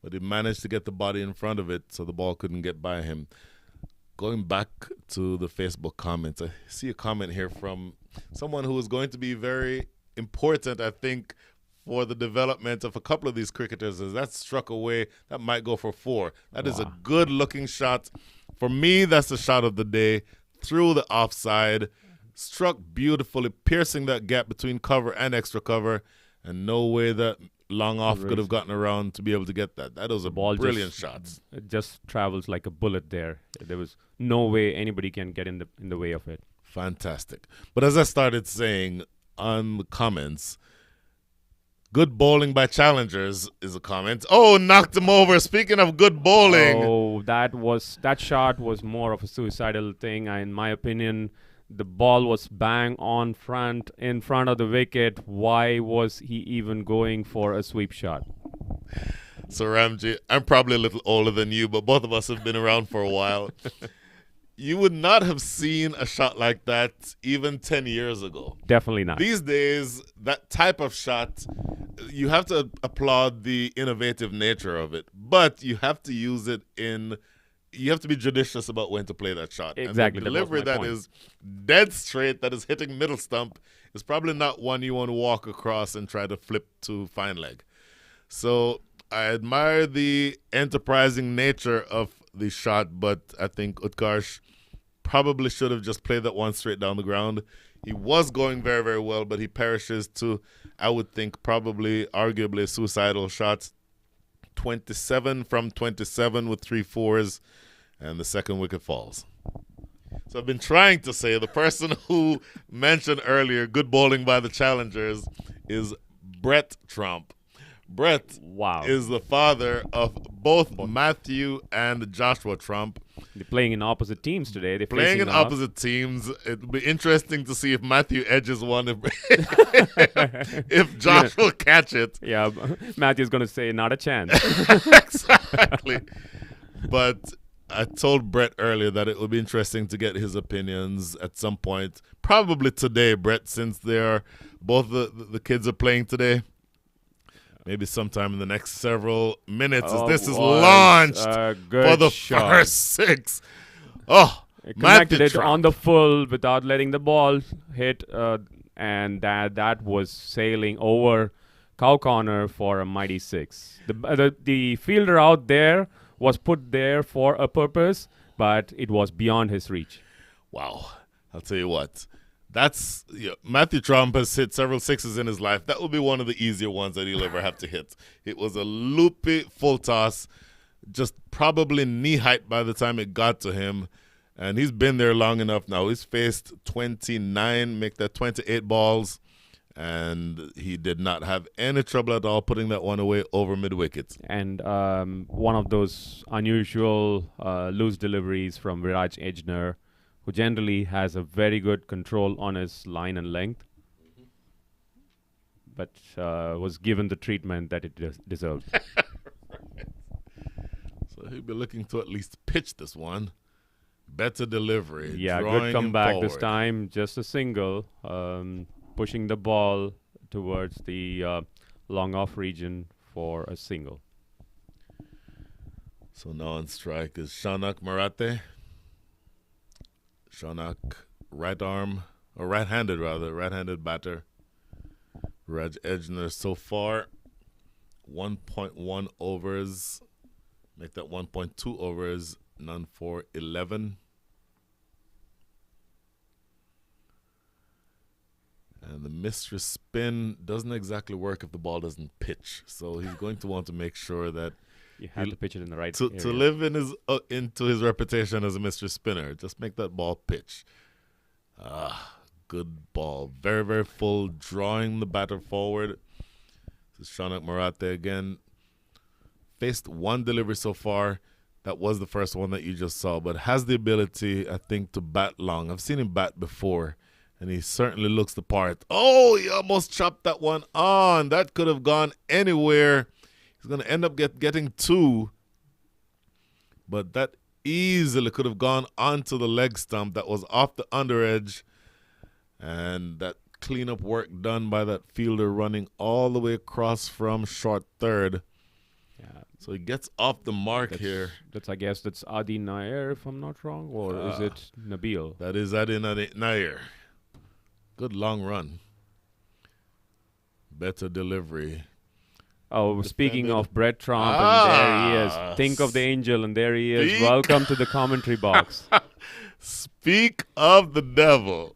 but he managed to get the body in front of it so the ball couldn't get by him. Going back to the Facebook comments, I see a comment here from someone who is going to be very important, I think, for the development of a couple of these cricketers. As that struck away, that might go for 4. That is a good-looking shot. For me, that's the shot of the day. Through the offside, struck beautifully, piercing that gap between cover and extra cover, and no way that long off could have gotten around to be able to get that. That was a brilliant shot. It just travels like a bullet there. There was no way anybody can get in the way of it. Fantastic. But as I started saying on the comments, good bowling by challengers is a comment. Oh, knocked him over. Speaking of good bowling. Oh, that shot was more of a suicidal thing. In my opinion, the ball was bang on in front of the wicket. Why was he even going for a sweep shot? So, Ramji, I'm probably a little older than you, but both of us have been around for a while. You would not have seen a shot like that even 10 years ago. Definitely not. These days, that type of shot, you have to applaud the innovative nature of it, but you have to use it you have to be judicious about when to play that shot. Exactly. And the delivery that is dead straight, that is hitting middle stump, is probably not one you want to walk across and try to flip to fine leg. So I admire the enterprising nature of the shot, but I think Utkarsh probably should have just played that one straight down the ground. He was going very, very well, but he perishes to, I would think, probably arguably a suicidal shot. 27 from 27 with 3 fours, and the second wicket falls. So I've been trying to say the person who mentioned earlier good bowling by the challengers is Brett Trump. Brett is the father of both Matthew and Joshua Trump. They're playing in opposite teams today. They're playing in opposite teams. It'll be interesting to see if Matthew edges one, if Josh will catch it. Yeah, Matthew's going to say, not a chance. Exactly. But I told Brett earlier that it would be interesting to get his opinions at some point. Probably today, Brett, since both the kids are playing today. Maybe sometime in the next several minutes as this is launched for the first 6. Oh, it connected it on the full without letting the ball hit, and that was sailing over cow corner for a mighty 6. The fielder out there was put there for a purpose, but it was beyond his reach. Wow. I'll tell you what. Matthew Trump has hit several 6s in his life. That will be one of the easier ones that he'll ever have to hit. It was a loopy full toss, just probably knee height by the time it got to him. And he's been there long enough now. He's faced 29, make that 28 balls. And he did not have any trouble at all putting that one away over mid-wickets. And one of those unusual loose deliveries from Viraj Ejner, who generally has a very good control on his line and length, but was given the treatment that it deserved. Right. So he'll be looking to at least pitch this one. Better delivery. Yeah, good comeback this time. Just a single, pushing the ball towards the long off region for a single. So now on strike is Shanak Marathe. Shanak, right-handed batter. Viraj Ejner so far 1.1 overs. Make that 1.2 overs. None for 11. And the mistress spin doesn't exactly work if the ball doesn't pitch. So he's going to want to make sure that You have to pitch it in the right to area. live in his into his reputation as a mistress spinner. Just make that ball pitch. Good ball. Very, very full. Drawing the batter forward. This is Shaunak Marate again. Faced one delivery so far. That was the first one that you just saw. But has the ability, I think, to bat long. I've seen him bat before. And he certainly looks the part. Oh, he almost chopped that one on. That could have gone anywhere. He's going to end up getting 2. But that easily could have gone onto the leg stump. That was off the under edge. And that cleanup work done by that fielder running all the way across from short third. Yeah. So he gets off the mark here. I guess that's Adi Nair, if I'm not wrong. Or is it Nabil? That is Adi Nair. Good long run. Better delivery. Oh, speaking of Brett Trump, and there he is. Think of the angel, and there he is. Welcome to the commentary box. Speak of the devil.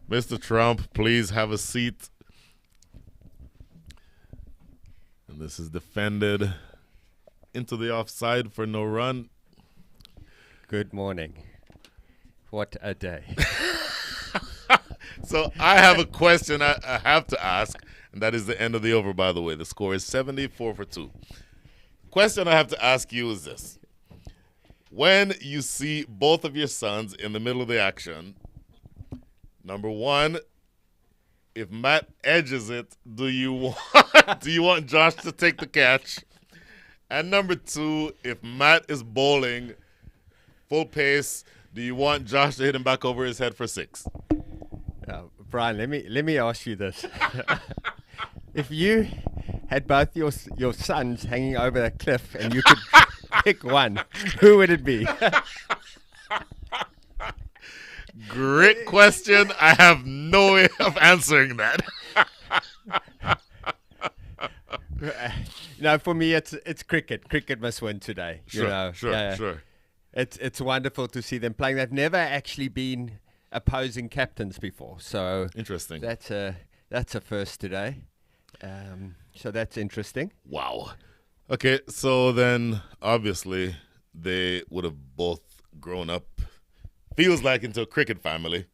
Mr. Trump, please have a seat. And this is defended into the offside for no run. Good morning. What a day. So I have a question I have to ask, and that is the end of the over, by the way. The score is 74 for 2. Question I have to ask you is this. When you see both of your sons in the middle of the action, number one, if Matt edges it, do you want Josh to take the catch? And number 2, if Matt is bowling full pace, do you want Josh to hit him back over his head for 6? Brian, let me ask you this. If you had both your sons hanging over a cliff and you could pick one, who would it be? Great question. I have no way of answering that. No, for me it's cricket. Cricket must win today. Sure. It's wonderful to see them playing. They've never actually been opposing captains before, so Interesting. That's a first today. So that's interesting. Wow. Okay, so then obviously they would have both grown up, feels like, into a cricket family.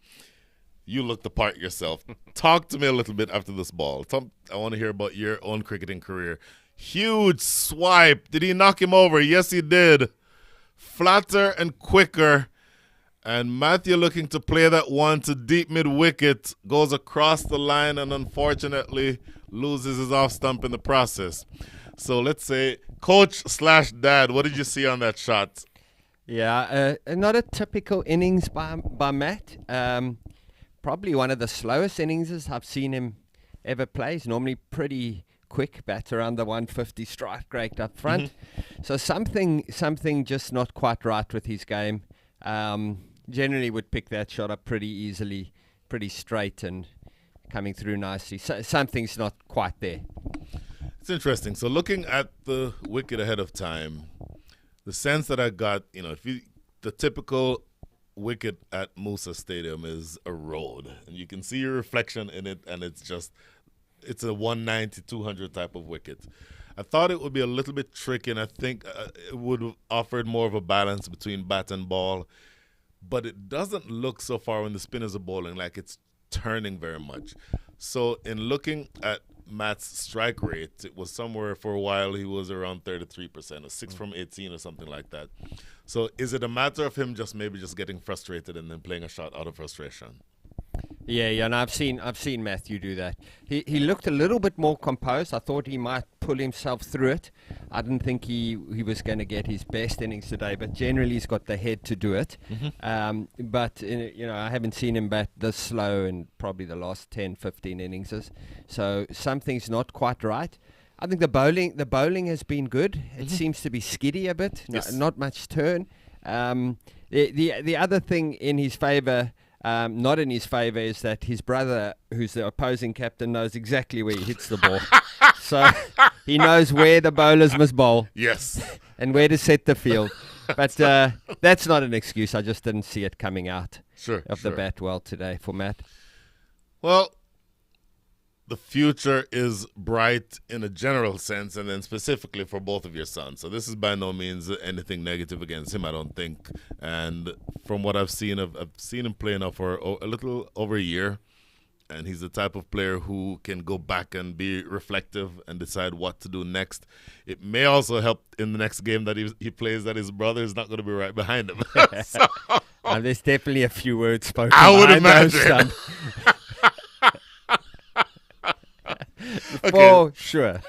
You look the part yourself. Talk to me a little bit after this ball. I want to hear about your own cricketing career. Huge swipe. Did he knock him over? Yes, he did. Flatter and quicker. And Matthew, looking to play that one to deep mid-wicket, goes across the line and unfortunately loses his off stump in the process. So let's say, coach/dad, what did you see on that shot? Yeah, not a typical innings by Matt. Probably one of the slowest innings I've seen him ever play. He's normally pretty quick, bat around the 150, strike rate up front. So something just not quite right with his game. Generally would pick that shot up pretty easily, pretty straight and coming through nicely. So something's not quite there. It's interesting. So looking at the wicket ahead of time, the sense that I got, the typical wicket at MOOSA Stadium is a road, and you can see your reflection in it, and it's a 190, 200 type of wicket. I thought it would be a little bit tricky, and I think it would have offered more of a balance between bat and ball, but it doesn't look so far when the spinners are bowling like it's turning very much. So in looking at Matt's strike rate, it was somewhere for a while he was around 33%, a 6 from 18 or something like that. So is it a matter of him just getting frustrated and then playing a shot out of frustration? Yeah, and I've seen Matthew do that. He looked a little bit more composed. I thought he might pull himself through it. I didn't think he was going to get his best innings today, but generally he's got the head to do it. But I haven't seen him bat this slow in probably the last 10, 15 innings. So something's not quite right. I think the bowling has been good. It seems to be skiddy a bit, Yes. not much turn. The other thing in his favour. Not in his favour is that his brother, who's the opposing captain, knows exactly where he hits the ball. So He knows where the bowlers must bowl Yes. and where to set the field. But that's not an excuse. I just didn't see it coming out Sure. of the bat well today for Matt. Well, the future is bright in a general sense, and then specifically for both of your sons. So this is by no means anything negative against him, I don't think. And from what I've seen him play now for a little over a year, and he's the type of player who can go back and be reflective and decide what to do next. It may also help in the next game that he plays that his brother is not going to be right behind him. So, There's definitely a few words spoken. I would behind those imagine. For sure.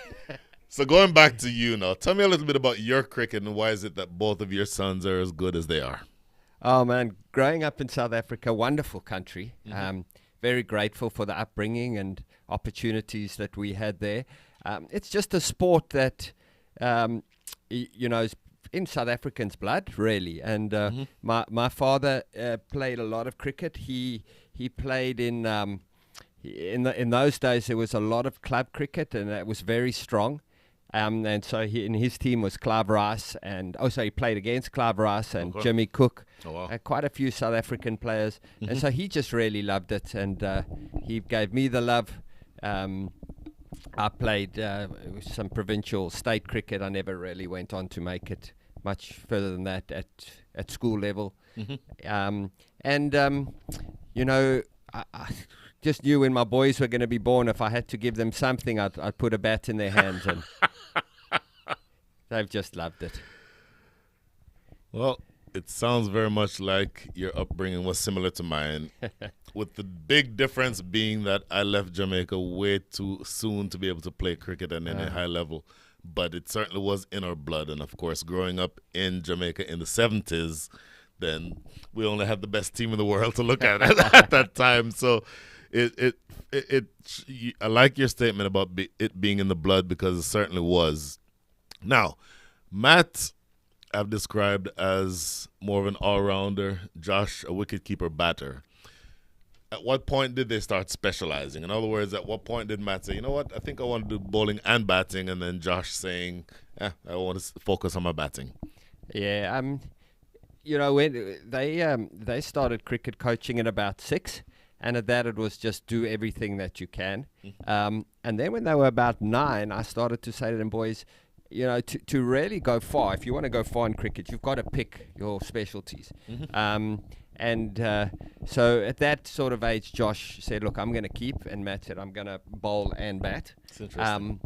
So going back to you now, tell me a little bit about your cricket and why is it that both of your sons are as good as they are? Oh, man, growing up in South Africa, wonderful country. Mm-hmm. Very grateful for the upbringing and opportunities that we had there. It's just a sport that, is in South Africans' blood, really. And my father played a lot of cricket. He played in those days. There was a lot of club cricket, and it was very strong. And so in his team was Clive Rice, and also he played against Clive Rice and Jimmy Cook. Oh, wow. Quite a few South African players. And so he just really loved it, and he gave me the love. I played some provincial state cricket. I never really went on to make it much further than that at school level. I just knew when my boys were going to be born, if I had to give them something, I'd put a bat in their hands, and they've just loved it. Well, it sounds very much like your upbringing was similar to mine, with the big difference being that I left Jamaica way too soon to be able to play cricket at any high level. But it certainly was in our blood. And, of course, growing up in Jamaica in the 70s, then we only had the best team in the world to look at at that time. So I like your statement about it being in the blood, because it certainly was. Now, Matt, I've described as more of an all-rounder, Josh, a wicket-keeper batter. At what point did they start specializing? In other words, at what point did Matt say, you know what, I think I want to do bowling and batting, and then Josh saying, I want to focus on my batting? Yeah, when they started cricket coaching at about 6, and at that it was just do everything that you can. And then when they were about 9, I started to say to them, boys, to really go far, if you want to go far in cricket, you've got to pick your specialties. So at that sort of age, Josh said, look, I'm going to keep, and Matt said, I'm going to bowl and bat. That's interesting.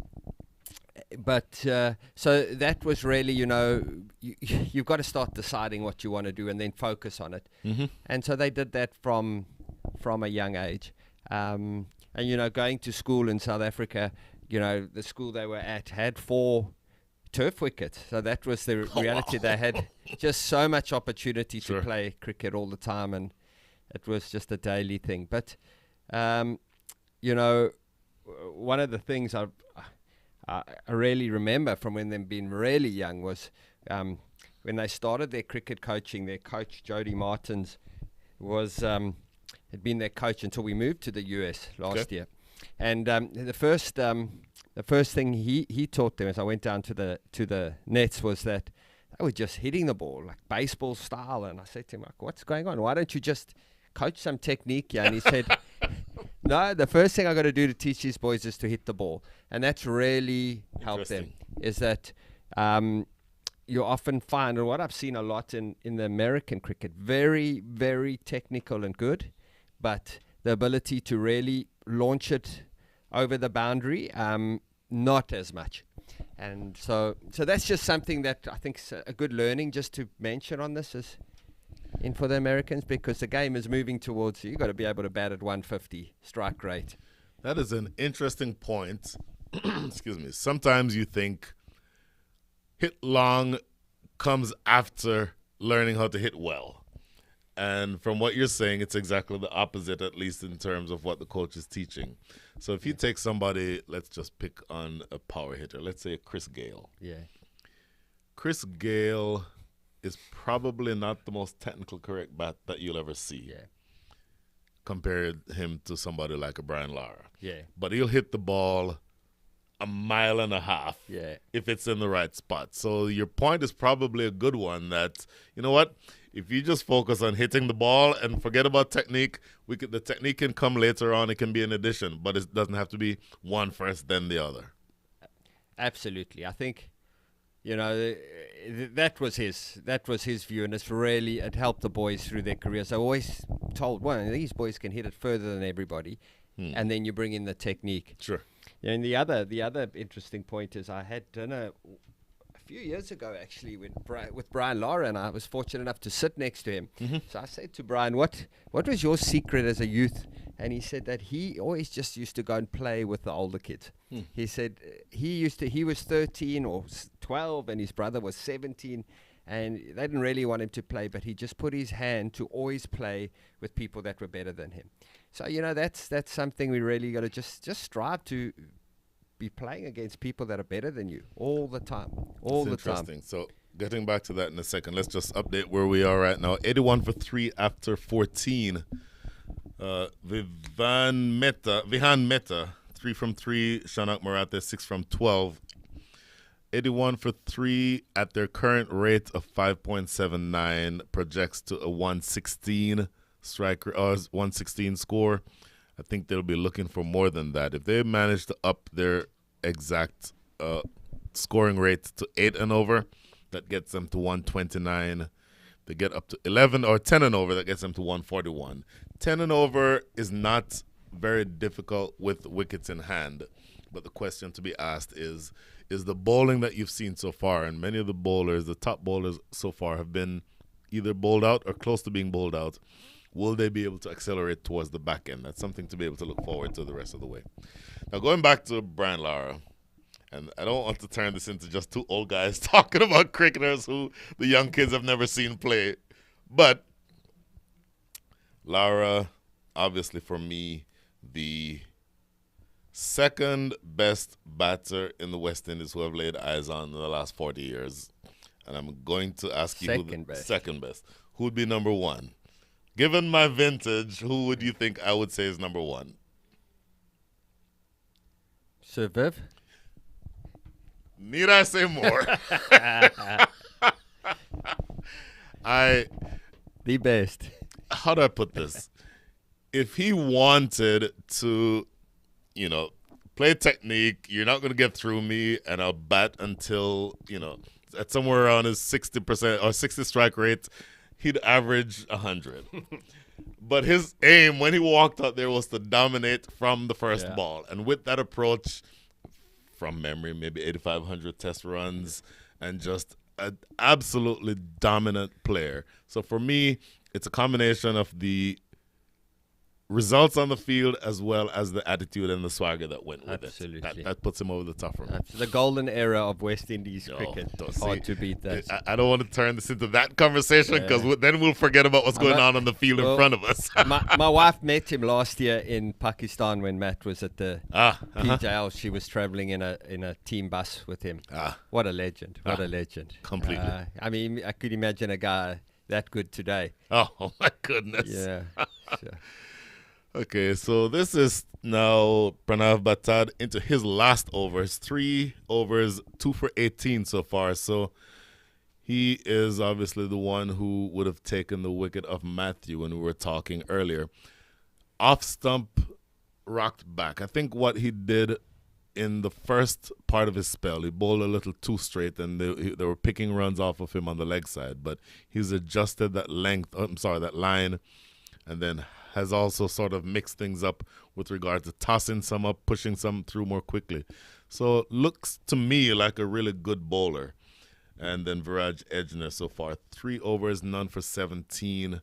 So that was really, you've got to start deciding what you want to do and then focus on it. And so they did that from a young age. And, going to school in South Africa, the school they were at had 4 turf wickets. So that was the reality. They had just so much opportunity to play cricket all the time, and it was just a daily thing. But, one of the things I really remember from when they've been really young was when they started their cricket coaching. Their coach, Jody Martins, had been their coach until we moved to the US last year. And the first thing he taught them as I went down to the nets was that they were just hitting the ball like baseball style. And I said to him, like, what's going on? Why don't you just coach some technique here? And he said, no, the first thing I got to do to teach these boys is to hit the ball. And that's really helped them, is that you often find, and what I've seen a lot in the American cricket, very, very technical and good, but the ability to really launch it over the boundary, not as much. And so that's just something that I think is a good learning just to mention on this is for the Americans, because the game is moving towards you've got to be able to bat at 150 strike rate. That is an interesting point. Excuse me. Sometimes you think hit long comes after learning how to hit well. And from what you're saying, it's exactly the opposite, at least in terms of what the coach is teaching. So if you take somebody, let's just pick on a power hitter. Let's say Chris Gale. Yeah. Chris Gale is probably not the most technical correct bat that you'll ever see. Yeah. Compare him to somebody like a Brian Lara. Yeah. But he'll hit the ball a mile and a half Yeah. if it's in the right spot. So your point is probably a good one that, you know what, if you just focus on hitting the ball and forget about technique, the technique can come later on. It can be an addition, but it doesn't have to be one first, then the other. Absolutely. I think, that was his view, and it helped the boys through their careers. I always told these boys can hit it further than everybody, and then you bring in the technique. Sure. And the other interesting point is I had dinner a few years ago actually with Brian Lara, and I was fortunate enough to sit next to him. So I said to Brian, what was your secret as a youth? And he said that he always just used to go and play with the older kids. He said he was 13 or 12 and his brother was 17, and they didn't really want him to play, but he just put his hand to always play with people that were better than him. So that's something we really got to just strive to be playing against people that are better than you all the time. Interesting. So getting back to that in a second, let's just update where we are right now. 81 for 3 after 14. Vihan Mehta, 3 from 3. Shanak Marathe, 6 from 12. 81 for 3 at their current rate of 5.79 projects to a 116 striker, 116 score. I think they'll be looking for more than that. If they manage to up their exact scoring rate to 8 and over, that gets them to 129. They get up to 11 or 10 and over, that gets them to 141. 10 and over is not very difficult with wickets in hand. But the question to be asked is the bowling that you've seen so far, and many of the bowlers, the top bowlers so far, have been either bowled out or close to being bowled out, will they be able to accelerate towards the back end? That's something to be able to look forward to the rest of the way. Now, going back to Brian Lara, and I don't want to turn this into just two old guys talking about cricketers who the young kids have never seen play, but Lara, obviously for me, the second best batter in the West Indies who I've laid eyes on in the last 40 years. And I'm going to ask you second best. Who would be number one? Given my vintage, who would you think I would say is number one? Sir Viv? Need I say more? The best. How do I put this? If he wanted to, play technique, you're not going to get through me, and I'll bat until, at somewhere around his 60% or 60 strike rate, he'd average 100. But his aim when he walked out there was to dominate from the first ball. And with that approach, from memory, maybe 8,500 test runs, and just an absolutely dominant player. So for me, it's a combination of the results on the field as well as the attitude and the swagger that went with it. That puts him over the top for me. The golden era of West Indies cricket. Hard to beat that. I don't want to turn this into that conversation because then we'll forget about what's going on the field in front of us. my wife met him last year in Pakistan when Matt was at the PJL. She was traveling in a team bus with him. What a legend. What a legend. Completely. I could imagine a guy that good today. Oh my goodness. Yeah. Okay, so this is now Pranav Batad into his last overs. 3 overs, 2 for 18 so far. So he is obviously the one who would have taken the wicket of Matthew when we were talking earlier. Off stump, rocked back. I think what he did in the first part of his spell, he bowled a little too straight, and they were picking runs off of him on the leg side. But he's adjusted that line, and then has also sort of mixed things up with regard to tossing some up, pushing some through more quickly. So looks to me like a really good bowler. And then Viraj Edgener so far, 3 overs, none for 17.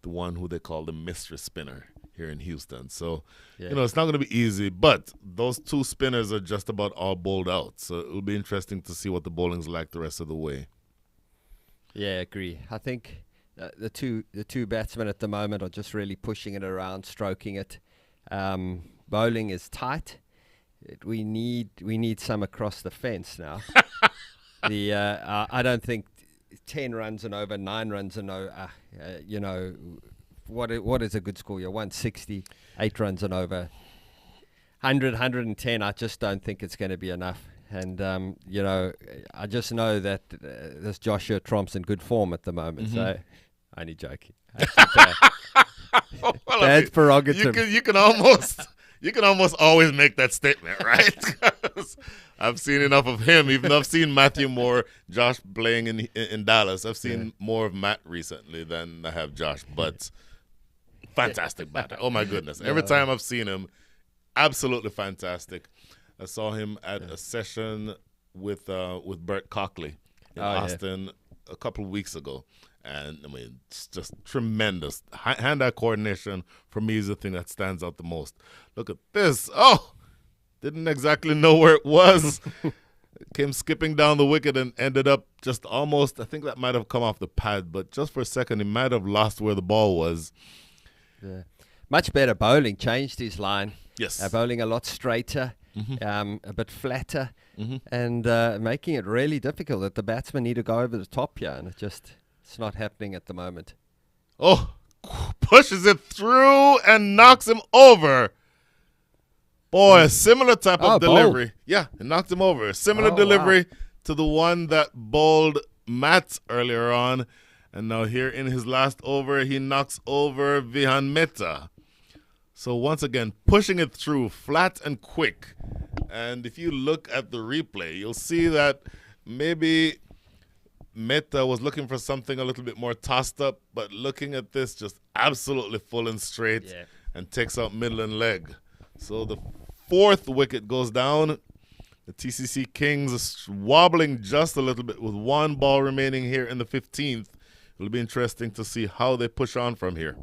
The one who they call the mystery spinner here in Houston. So, it's not going to be easy, but those 2 spinners are just about all bowled out. So it'll be interesting to see what the bowling's like the rest of the way. Yeah, I agree. I think the two batsmen at the moment are just really pushing it around, stroking it. Bowling is tight. We need some across the fence now. I don't think 10 runs and over, 9 runs and over. What is a good score? You're 160, 8 runs and over. 100, 110, I just don't think it's going to be enough. And, I just know that this Joshua Trump's in good form at the moment. So, only joking. Well, That's prerogative. You can almost always make that statement, right? 'Cause I've seen enough of him. Even though I've seen Matthew more, Josh playing in Dallas. I've seen more of Matt recently than I have Josh. But fantastic batter. Oh my goodness! Every time I've seen him, absolutely fantastic. I saw him at a session with Bert Cockley in Austin a couple of weeks ago. And, I mean, it's just tremendous. Hand-eye coordination, for me, is the thing that stands out the most. Look at this. Oh, didn't exactly know where it was. Came skipping down the wicket and ended up just almost, I think that might have come off the pad, but just for a second, he might have lost where the ball was. Yeah. Much better bowling, changed his line. Yes. Bowling a lot straighter, a bit flatter, and making it really difficult that the batsmen need to go over the top here, and it's not happening at the moment. Oh, pushes it through and knocks him over. Boy, a similar type of delivery. Bowled. Yeah, it knocked him over. A similar delivery to the one that bowled Matt earlier on. And now here in his last over, he knocks over Vihan Mehta. So once again, pushing it through flat and quick. And if you look at the replay, you'll see that maybe Mehta was looking for something a little bit more tossed up, but looking at this, just absolutely full and straight and takes out middle and leg. So the fourth wicket goes down. The TCC Kings is wobbling just a little bit with one ball remaining here in the 15th. It'll be interesting to see how they push on from here.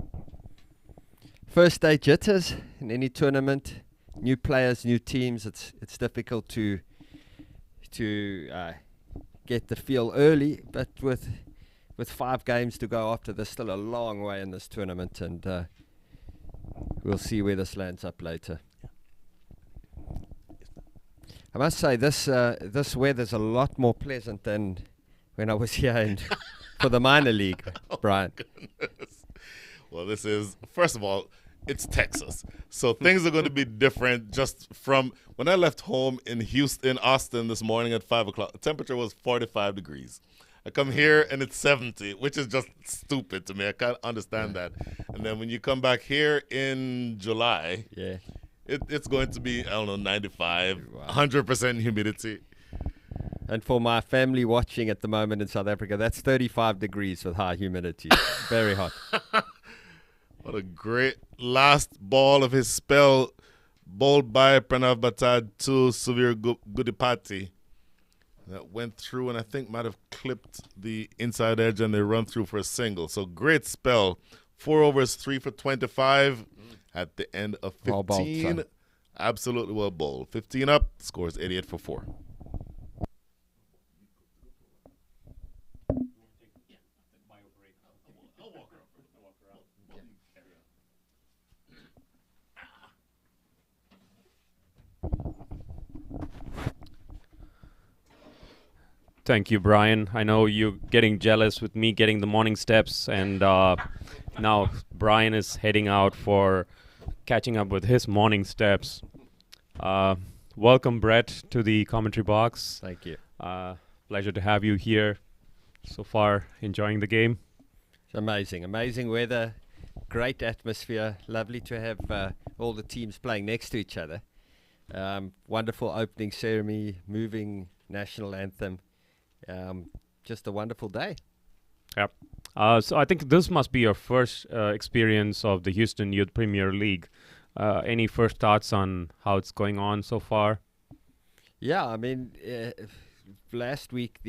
First day jitters in any tournament, new players, new teams. It's difficult to get the feel early, but with 5 games to go after, there's still a long way in this tournament, and we'll see where this lands up later. I must say this weather's a lot more pleasant than when I was here for the minor league, Brian. Goodness. Well, this is, first of all, it's Texas. So things are going to be different just from when I left home in Austin this morning at 5 o'clock. The temperature was 45 degrees. I come here and it's 70, which is just stupid to me. I can't understand that. And then when you come back here in July, it's going to be, 95, 100% humidity. And for my family watching at the moment in South Africa, that's 35 degrees with high humidity. Very hot. What a great last ball of his spell, bowled by Pranav Batad to Suvir Gudipati. That went through and I think might have clipped the inside edge and they run through for a single. So great spell. 4 overs, 3 for 25 at the end of 15. Well bowled, Absolutely well bowled. 15 up, scores 88 for 4. Thank you, Brian. I know you're getting jealous with me getting the morning steps, and now Brian is heading out for catching up with his morning steps. Welcome, Brett, to the commentary box. Thank you. Pleasure to have you here. So far, enjoying the game? It's amazing. Amazing weather, great atmosphere. Lovely to have all the teams playing next to each other. Wonderful opening ceremony, moving national anthem. Just a wonderful day. Yep. So I think this must be your first experience of the Houston Youth Premier League. Any first thoughts on how it's going on so far? Yeah, I mean, last week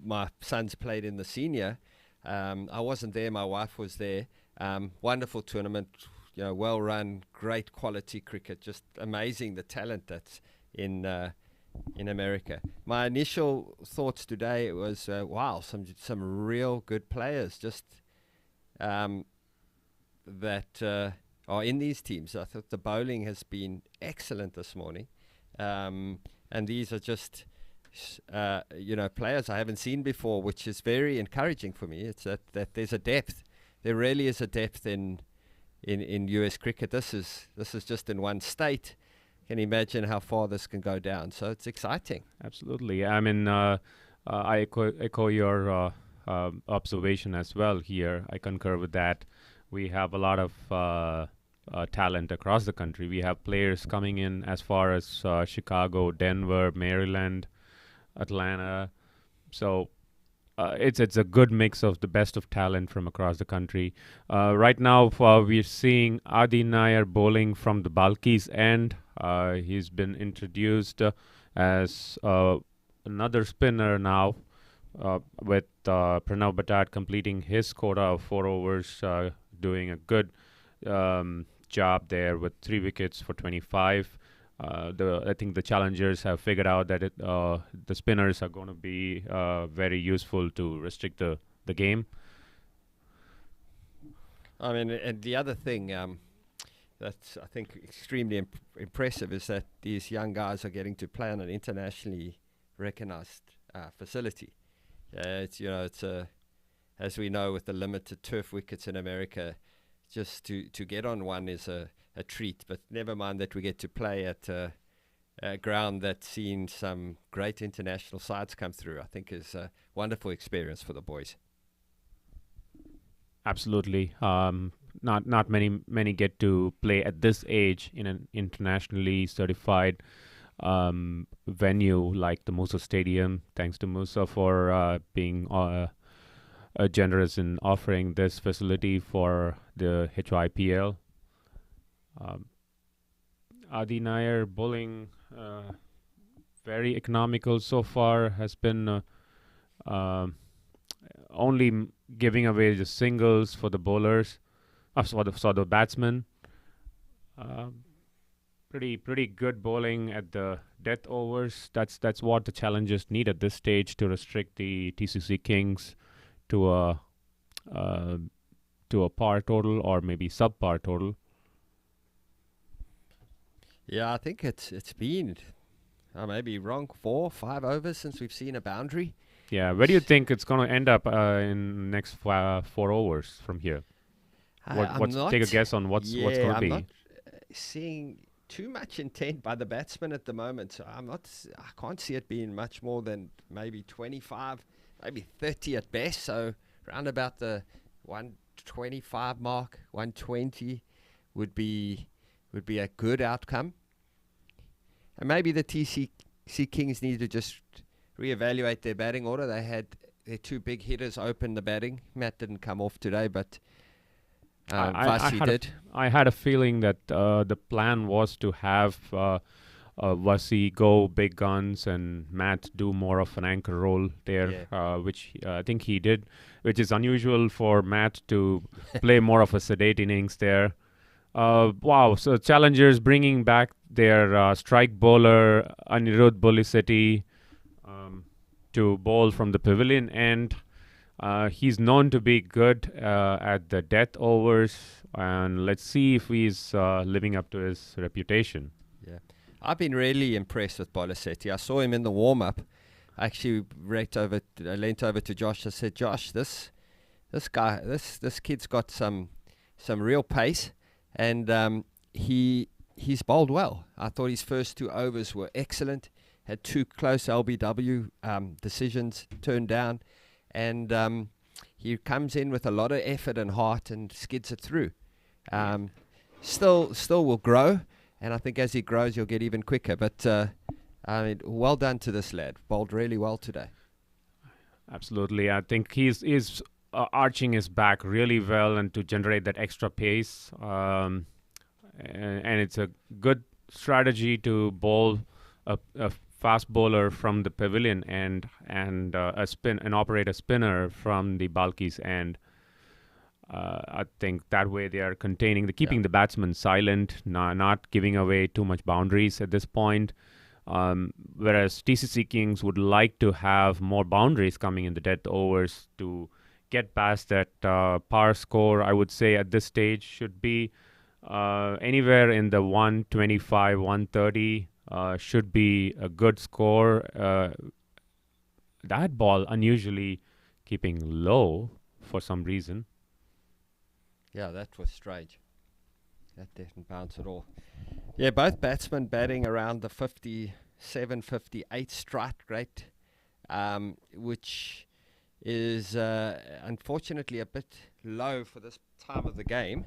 my sons played in the senior. I wasn't there. My wife was there. Wonderful tournament. Well run, great quality cricket. Just amazing the talent that's in America. My initial thoughts today was, wow, some real good players just that are in these teams. I thought the bowling has been excellent this morning, and these are just players I haven't seen before, which is very encouraging for me. It's that there's a depth. There really is a depth in in US cricket. This is just in one state. Can you imagine how far this can go down? So it's exciting. Absolutely. I mean, I echo your observation as well here. I concur with that. We have a lot of talent across the country. We have players coming in as far as Chicago, Denver, Maryland, Atlanta. So it's a good mix of the best of talent from across the country. Right now, we're seeing Adi Nair bowling from the Balkis end. He's been introduced as another spinner now, with Pranav Batat completing his quota of 4 overs, doing a good job there with 3 wickets for 25. I think the challengers have figured out that the spinners are going to be very useful to restrict the game. I mean, and the other thing that's, I think, extremely impressive is that these young guys are getting to play on an internationally recognized facility. It's as we know, with the limited turf wickets in America, just to get on one is a treat. But never mind that we get to play at a ground that's seen some great international sides come through. I think is a wonderful experience for the boys. Absolutely. Not many get to play at this age in an internationally certified venue like the MOOSA Stadium. Thanks to MOOSA for being generous in offering this facility for the HYPL. Adi Nair bowling very economical so far, has been only giving away the singles for the bowlers, for the batsmen. Pretty good bowling at the death overs. That's what the challengers need at this stage to restrict the TCC Kings to a par total or maybe sub-par total. Yeah, I think it's been, I may be wrong, 4 or 5 overs since we've seen a boundary. Yeah, where do you think it's going to end up in next 4 overs from here? Take a guess on what's going to be. I'm not seeing too much intent by the batsman at the moment. So I can't see it being much more than maybe 25, maybe 30 at best. So around about the 125 mark, 120 would be a good outcome. And maybe the TCC Kings need to just reevaluate their batting order. They had their 2 big hitters open the batting. Matt didn't come off today, but Vasi did. I had a feeling that the plan was to have Vasi go big guns and Matt do more of an anchor role there, which I think he did, which is unusual for Matt to play more of a sedate innings there. Wow, so challengers bringing back their strike bowler Anirudh Boliseti to bowl from the pavilion end. He's known to be good at the death overs, and let's see if he's living up to his reputation. Yeah, I've been really impressed with Boliseti. I saw him in the warm-up. I actually leant over to Josh. I said, Josh, this kid's got some real pace, and he's bowled well. I thought his first 2 overs were excellent. Had 2 close LBW decisions turned down. And he comes in with a lot of effort and heart and skids it through. Still will grow, and I think as he grows, he'll get even quicker. But I mean, well done to this lad. Bowled really well today. Absolutely. I think he's arching his back really well and to generate that extra pace. And it's a good strategy to bowl a fast bowler from the pavilion end and operate a spinner from the Balkis end. I think that way they are keeping the batsman silent, not giving away too much boundaries at this point. Whereas TCC Kings would like to have more boundaries coming in the death overs to get past that par score. I would say at this stage should be anywhere in the 125, 130. Should be a good score. That ball unusually keeping low for some reason. Yeah, that was strange. That didn't bounce at all. Yeah, both batsmen batting around the 57, 58 strike rate, which is unfortunately a bit low for this time of the game.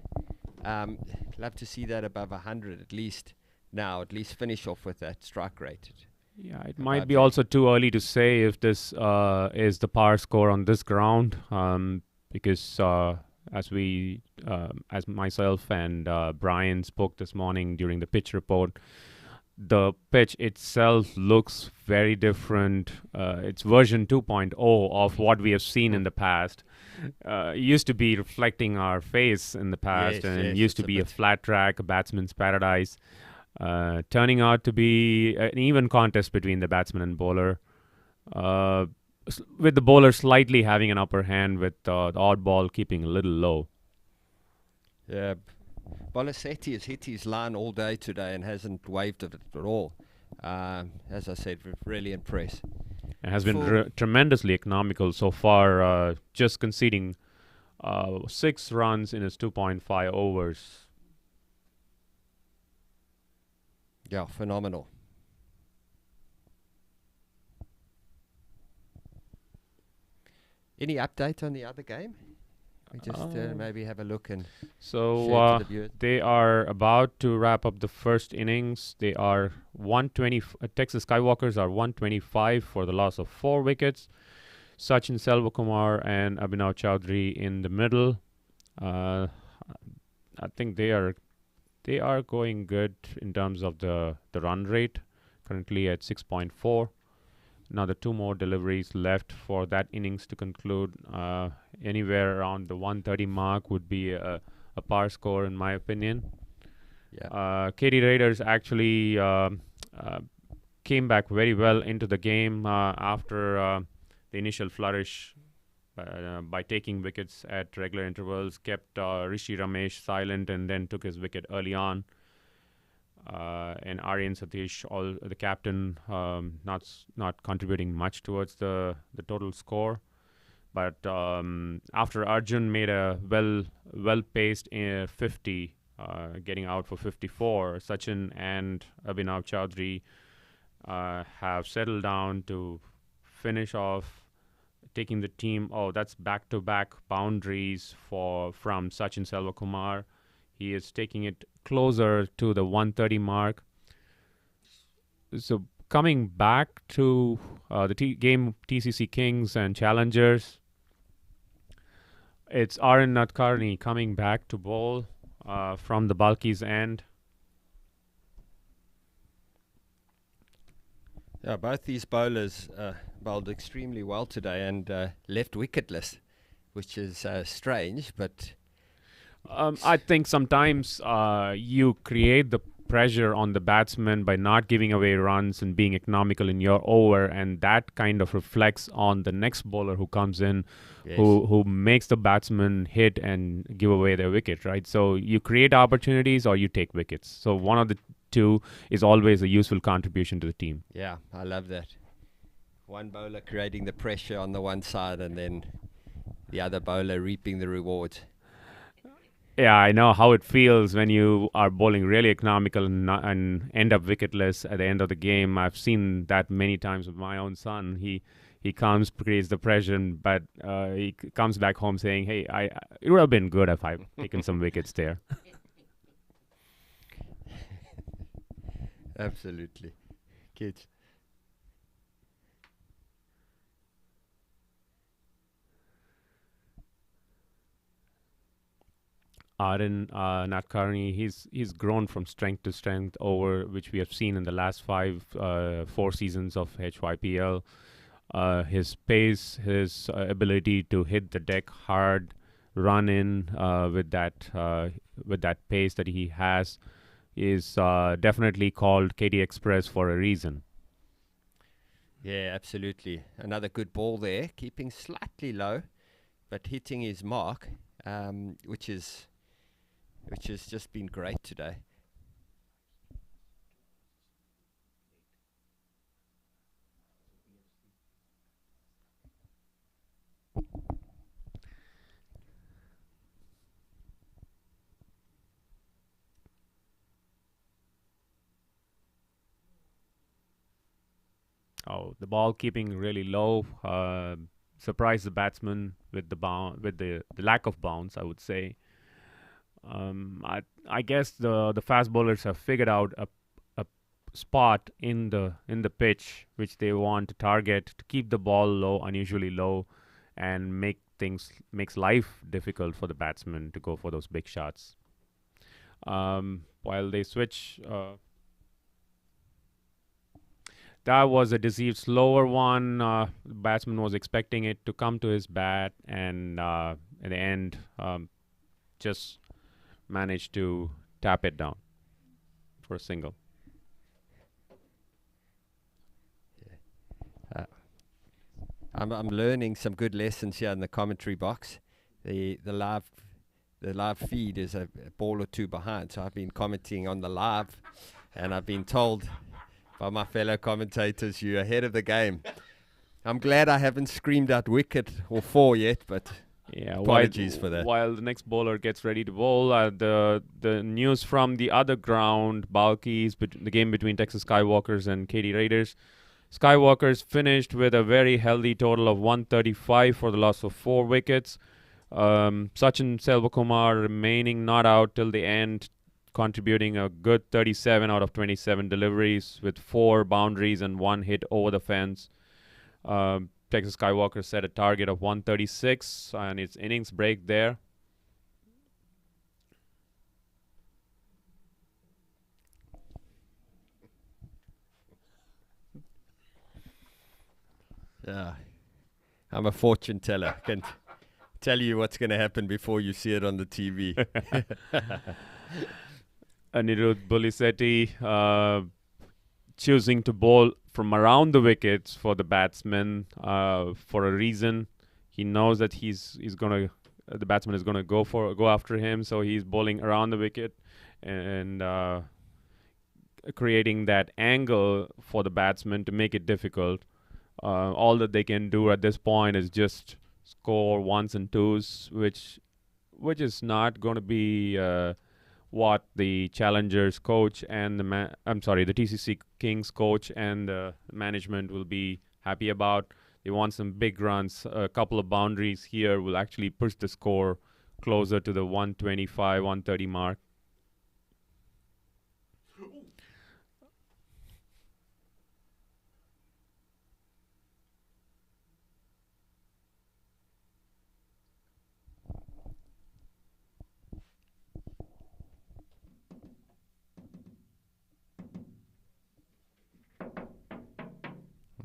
Love to see that above 100 at least now, at least finish off with that strike rate. Yeah, it might be also too early to say if this is the par score on this ground, because as myself and Brian spoke this morning during the pitch report, the pitch itself looks very different. It's version 2.0 of what we have seen in the past. It used to be reflecting our face in the past, and used to be a flat track, a batsman's paradise. Turning out to be an even contest between the batsman and bowler, with the bowler slightly having an upper hand, with the odd ball keeping a little low. Yeah, Bolasetti has hit his line all day today and hasn't waved at it at all. As I said, really impressed. It has been tremendously economical so far, just conceding 6 runs in his 2.5 overs. Yeah, phenomenal. Any update on the other game? We just maybe have a look and so they are about to wrap up the first innings. They are 120. Texas Skywalkers are 125 for the loss of 4 wickets. Sachin Selvakumar and Abhinav Chaudhary in the middle. I think they are going good in terms of the run rate, currently at 6.4. Now the 2 more deliveries left for that innings to conclude. Anywhere around the 130 mark would be a par score, in my opinion. Yeah. KD Raiders actually came back very well into the game after the initial flourish by taking wickets at regular intervals, kept Rishi Ramesh silent, and then took his wicket early on. And Aryan Satish, the captain, not contributing much towards the total score. But after Arjun made a well-paced 50, getting out for 54, Sachin and Abhinav Chaudhary have settled down to finish off, taking the team. That's back-to-back boundaries from Sachin Selvakumar. He is taking it closer to the 130 mark. So coming back to the game, TCC Kings and Challengers, it's Aaron Nadkarni coming back to bowl from the Balkis' end. Yeah, both these bowlers bowled extremely well today and left wicketless, which is strange, but... I think sometimes you create the pressure on the batsman by not giving away runs and being economical in your over, and that kind of reflects on the next bowler who comes in, yes, who makes the batsman hit and give away their wicket, right? So you create opportunities or you take wickets. So one of the two is always a useful contribution to the team. Yeah, I love that. One bowler creating the pressure on the one side and then the other bowler reaping the rewards. Yeah, I know how it feels when you are bowling really economical and end up wicketless at the end of the game. I've seen that many times with my own son. He comes, creates the pressure, but he comes back home saying, "Hey, it would have been good if I'd taken some wickets there." Absolutely, kids. Aaron Nadkarni, he's grown from strength to strength over which we have seen in the last 4 seasons of HYPL. His pace, his ability to hit the deck hard, run in with that pace that he has, is definitely called KD Express for a reason. Yeah, absolutely. Another good ball there, keeping slightly low, but hitting his mark, which has just been great today. The ball keeping really low surprised the batsman with the lack of bounce, I would say. I guess the fast bowlers have figured out a spot in the pitch which they want to target to keep the ball low, unusually low, and makes life difficult for the batsman to go for those big shots. While they switch, that was a deceived slower one. The batsman was expecting it to come to his bat, and in the end, just managed to tap it down for a single. I'm learning some good lessons here in the commentary box. The live feed is a ball or two behind, so I've been commenting on the live, and I've been told by my fellow commentators, you're ahead of the game. I'm glad I haven't screamed out wicket or 4 yet, but yeah, apologies for that. While the next bowler gets ready to bowl, the news from the other ground, Balkis, the game between Texas Skywalkers and KD Raiders. Skywalkers finished with a very healthy total of 135 for the loss of 4 wickets. Sachin Selvakumar remaining not out till the end, contributing a good 37 out of 27 deliveries with 4 boundaries and 1 hit over the fence. Texas Skywalker set a target of 136 and its innings break there. Yeah, I'm a fortune teller. Can tell you what's going to happen before you see it on the TV. Anirudh Bulisetti choosing to bowl from around the wickets for the batsman for a reason. He knows that the batsman is gonna go after him, so he's bowling around the wicket and creating that angle for the batsman to make it difficult. All that they can do at this point is just score 1s and 2s, which is not going to be what the challengers coach and the TCC Kings coach and the management will be happy about. They want some big runs. A couple of boundaries here will actually push the score closer to the 125, 130 mark.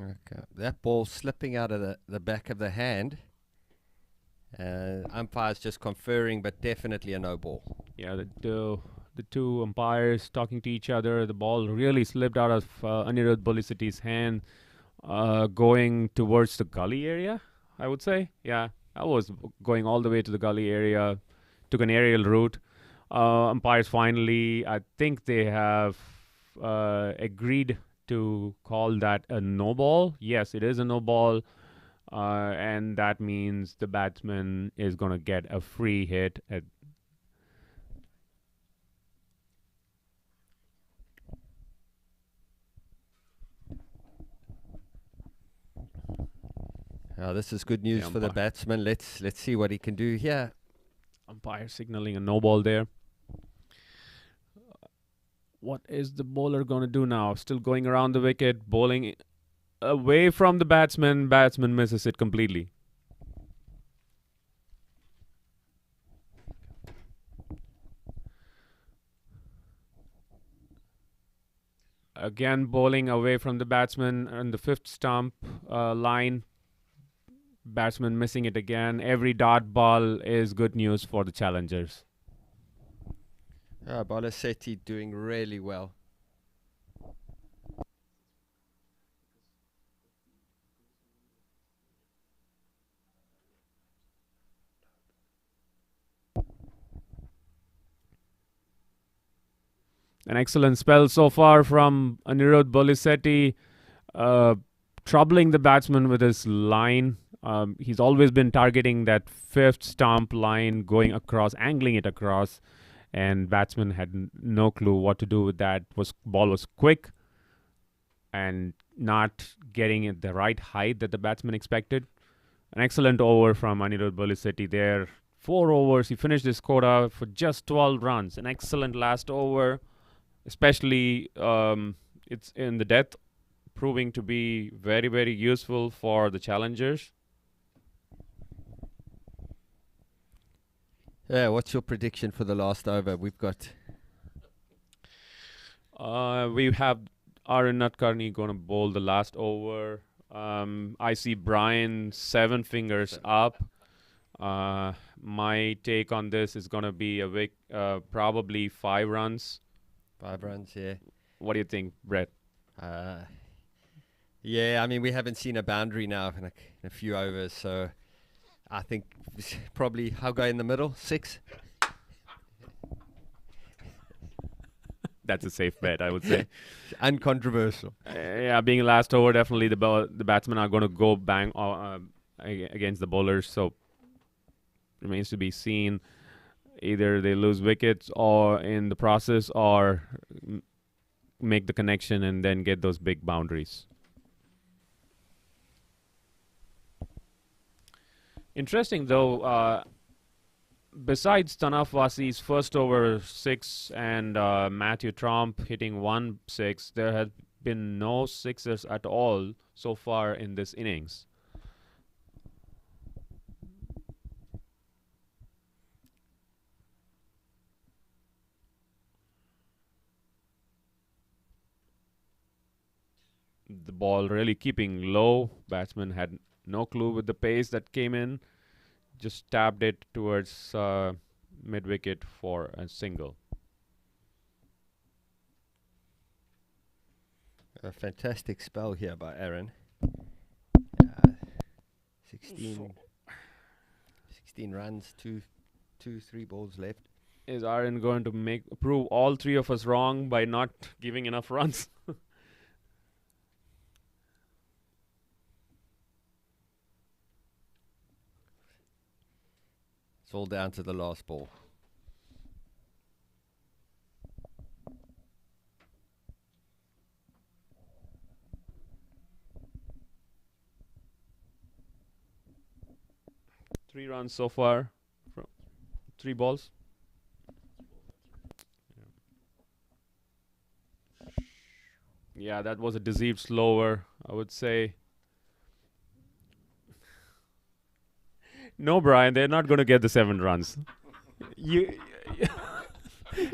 Okay. That ball slipping out of the back of the hand. Umpires just conferring, but definitely a no ball. Yeah, the two umpires talking to each other. The ball really slipped out of Anirudh Bulisetti's hand, going towards the gully area, I would say. Yeah, I was going all the way to the gully area, took an aerial route. Umpires finally, I think they have agreed to call that a no ball. Yes, it is a no ball. And that means the batsman is going to get a free hit. This is good news for the batsman. Let's see what he can do here. Umpire signaling a no ball there. What is the bowler going to do now? Still going around the wicket, bowling away from the batsman. Batsman misses it completely. Again, bowling away from the batsman on the 5th stump line. Batsman missing it again. Every dot ball is good news for the challengers. Bulisetti doing really well. An excellent spell so far from Anirudh Bulisetti, troubling the batsman with his line. He's always been targeting that 5th stump line, going across, angling it across, and batsman had no clue what to do with that. Ball was quick and not getting at the right height that the batsman expected. An excellent over from Anirudh Boliseti there. 4 overs. He finished his quota for just 12 runs. An excellent last over, especially it's in the death, proving to be very, very useful for the challengers. Yeah, what's your prediction for the last over? We've got... We have Arun Nadkarni going to bowl the last over. I see Brian 7 fingers up. My take on this is going to be probably 5 runs. 5 runs, yeah. What do you think, Brett? Yeah, I mean, we haven't seen a boundary now in a few overs, so I think probably I'll go in the middle, 6. That's a safe bet, I would say. Uncontroversial. Yeah, being last over, definitely the batsmen are going to go bang against the bowlers, so remains to be seen. Either they lose wickets or in the process, or make the connection and then get those big boundaries. Interesting though, besides Tanafwasi's first over 6 and Matthew Tromp hitting 1 6, there have been no sixers at all so far in this innings. The ball really keeping low. Batsman had no clue with the pace that came in. Just tapped it towards mid-wicket for a single. A fantastic spell here by Aaron. 16 runs, 3 balls left. Is Aaron going to prove all 3 of us wrong by not giving enough runs? It's all down to the last ball. Three runs so far from 3 balls. Yeah, that was a deceived slower, I would say. No, Brian, they're not going to get the 7 runs.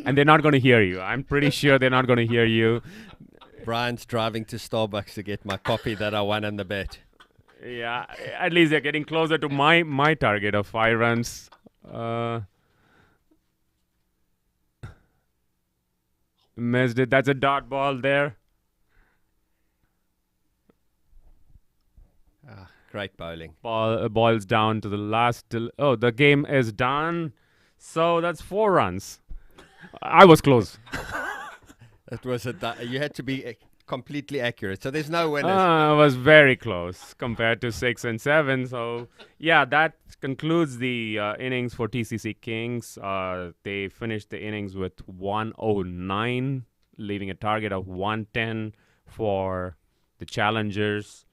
And they're not going to hear you. I'm pretty sure they're not going to hear you. Brian's driving to Starbucks to get my coffee that I won in the bet. Yeah, at least they're getting closer to my target of 5 runs. Missed it. That's a dot ball there. Great bowling. Boils down to the last. The game is done. So that's 4 runs. I was close. It was you had to be completely accurate. So there's no winners. I was very close compared to 6 and 7. So yeah, that concludes the innings for TCC Kings. They finished the innings with 109, leaving a target of 110 for the challengers.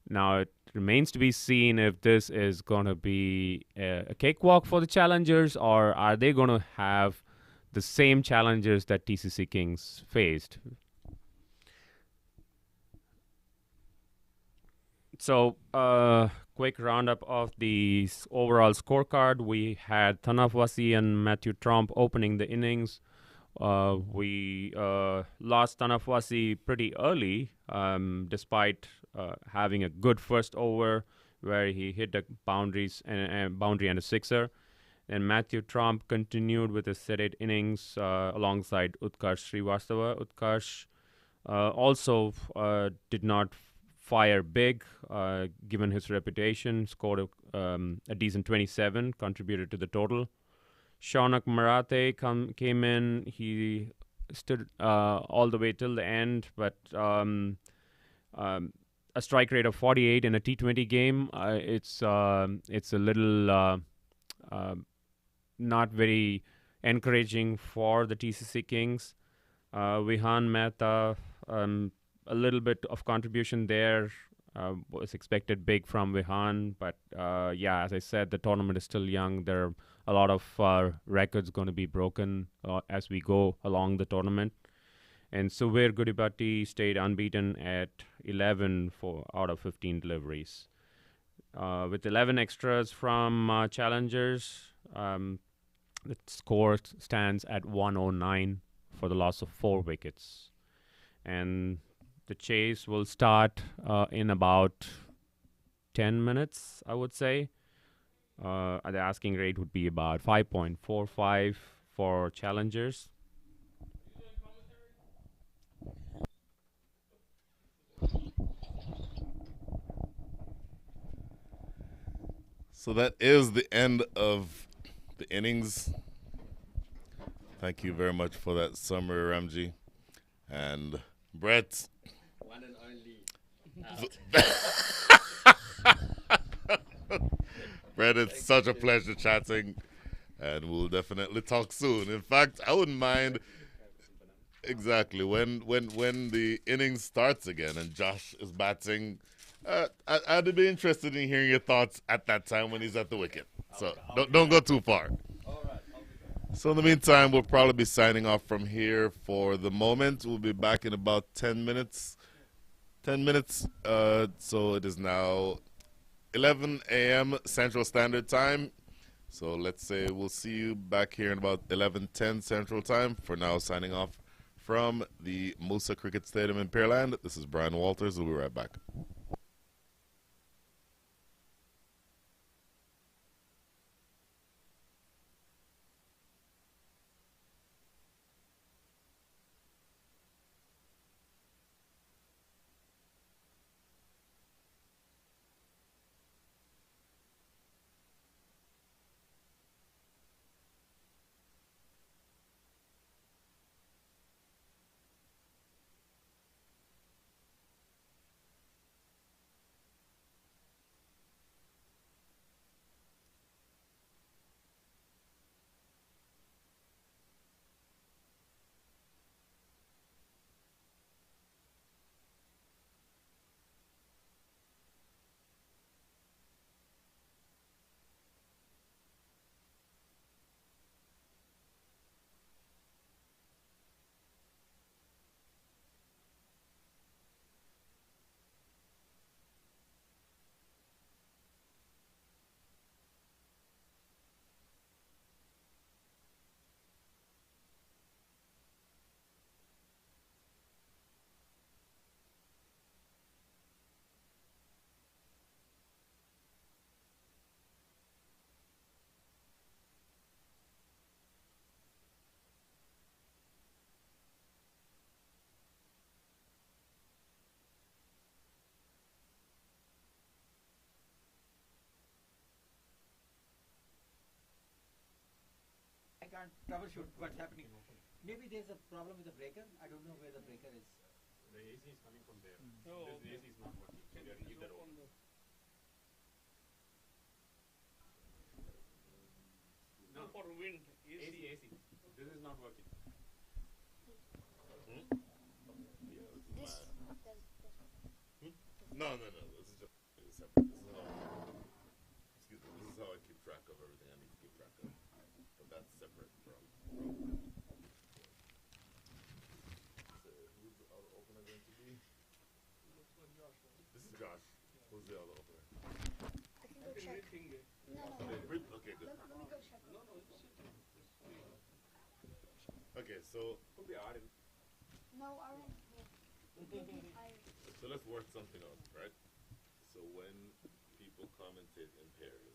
Now it remains to be seen if this is going to be a cakewalk for the challengers, or are they going to have the same challengers that TCC Kings faced. So, quick roundup of the overall scorecard. We had Tanafwasi and Matthew Tromp opening the innings. We lost Tanafwasi pretty early, despite having a good first over where he hit the boundary and a sixer. And Matthew Tromp continued with a steady innings alongside Utkarsh Srivastava. Utkarsh also did not fire big, given his reputation, scored a decent 27, contributed to the total. Shaunak Marathe came in. He stood all the way till the end, but a strike rate of 48 in a T20 game, it's a little not very encouraging for the TCC Kings. Vihan Mehta a little bit of contribution there. Was expected big from Vihan, but yeah, as I said, the tournament is still young. There are a lot of records going to be broken as we go along the tournament. And Suvir Gudipati stayed unbeaten at 11 out of 15 deliveries. With 11 extras from challengers, the score stands at 109 for the loss of 4 wickets. And the chase will start in about 10 minutes, I would say. The asking rate would be about 5.45 for challengers. So that is the end of the innings. Thank you very much for that summary, Ramji. And Brett. One and only. Brett, it's such a pleasure chatting. And we'll definitely talk soon. In fact, I wouldn't mind exactly when the innings starts again and Josh is batting. I'd be interested in hearing your thoughts at that time when he's at the wicket. So don't go too far. So in the meantime, we'll probably be signing off from here for the moment. We'll be back in about 10 minutes. 10 minutes. So it is now 11 a.m. Central Standard Time. So let's say we'll see you back here in about 11:10 Central Time. For now, signing off from the MOOSA Cricket Stadium in Pearland. This is Brian Walters. We'll be right back. I can't troubleshoot what's happening. Maybe there's a problem with the breaker. I don't know where the breaker is. The AC is coming from there. No, the AC is not working. So you have to keep that open. No, for wind. AC. This is not working. No. This is just separate. This is how I keep track of everything I need to keep track of. But that's separate from. So who's the other opener going to be? This is Josh. Who's the other opener? I can go check. No. Okay, good. Let me go check. Okay, so Could be Arden. No, Aaron. so let's work something out, right? So when people commentate in pairs,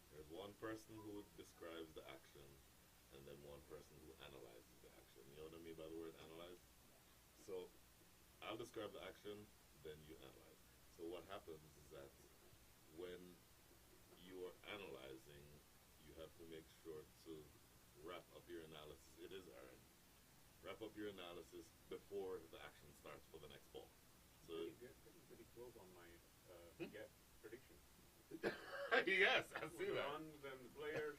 there's one person who describes the action, and then one person who analyzes the action. You know what I mean by the word analyze? So I'll describe the action, then you analyze. So what happens is that when you are analyzing, you have to make sure to wrap up your analysis. It is Aaron. Wrap up your analysis before the action starts for the next ball. So Pretty close on my prediction. yes, I see that. Runs and players.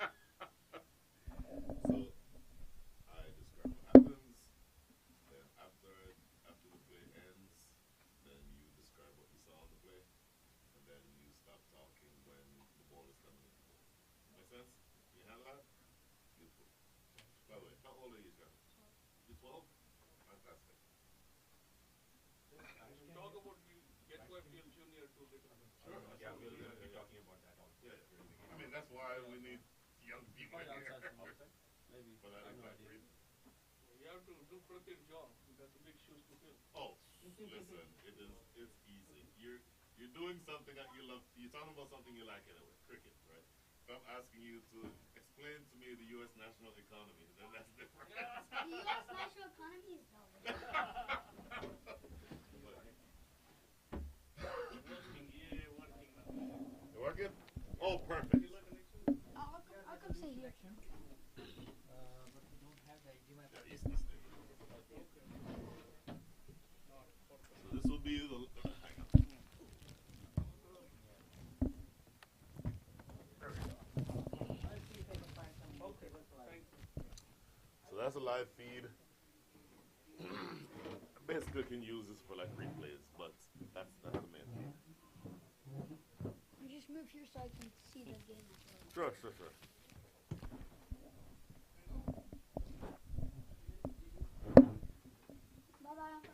So I describe what happens. Then after the play ends, then you stop talking when the ball is coming in. Make sense? You handle that? Beautiful. By the way, how old are you, John? You're 12? Fantastic. Talk about the HYPL junior to little bit. Sure. Yeah, we'll be talking about that also. Yeah. I mean, that's why we need young people here. Maybe. For that impact reason. You have to do Pratir's job. That's a big shoes to fill. Oh, listen, it's easy. You're doing something that you love. You're talking about something you like anyway, cricket, right? If I'm asking you to explain to me the U.S. national economy, then that's different. The U.S. national economy is dollars. Working now. You working? Oh, perfect. I'll come sit here. But we don't have the HDMI. So this will be the. Hang on. I'll see if I can find some more tables for us. So that's a live feed. Basically, can use this for like replays, but that's the main thing. You just move here so I can see the game as well. Sure. Bye-bye, Uncle.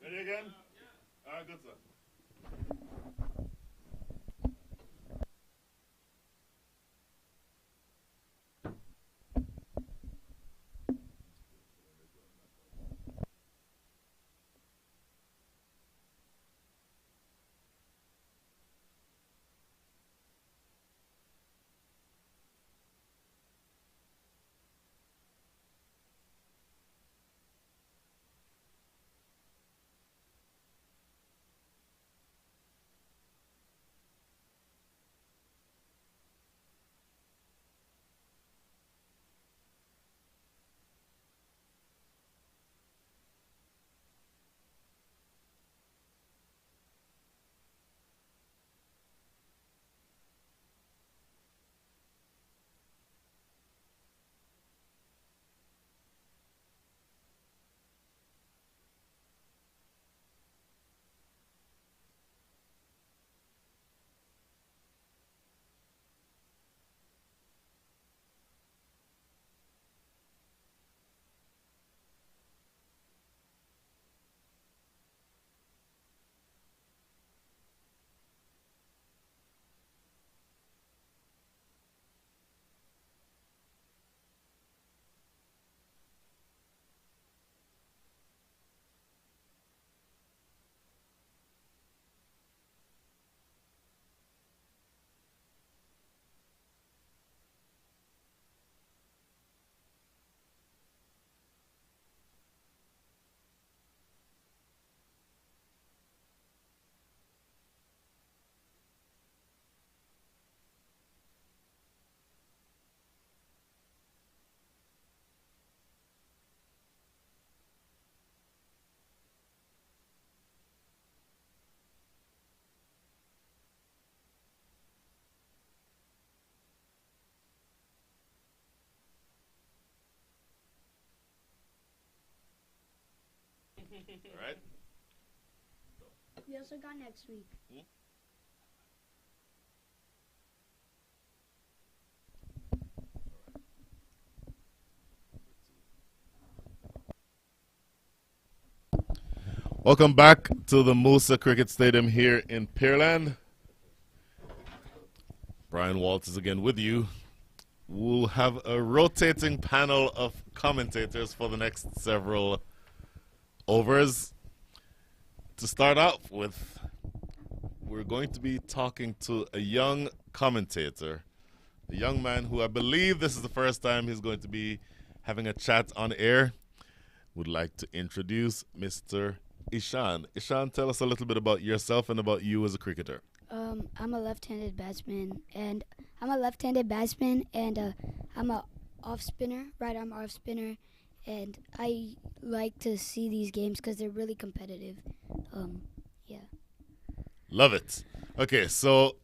Ready again? All right, good sir. All right. We also got next week. Welcome back to the MOOSA Cricket Stadium here in Pearland. Brian Waltz is again with you. We'll have a rotating panel of commentators for the next several overs. To start off with, we're going to be talking to a young commentator, a young man who I believe this is the first time he's going to be having a chat on air. Would like to introduce Mr. Ishan. Ishan, tell us a little bit about yourself and about you as a cricketer. I'm a left-handed batsman, and I'm a off spinner, right arm off spinner, and I like to see these games because they're really competitive. Yeah. Love it. Okay, so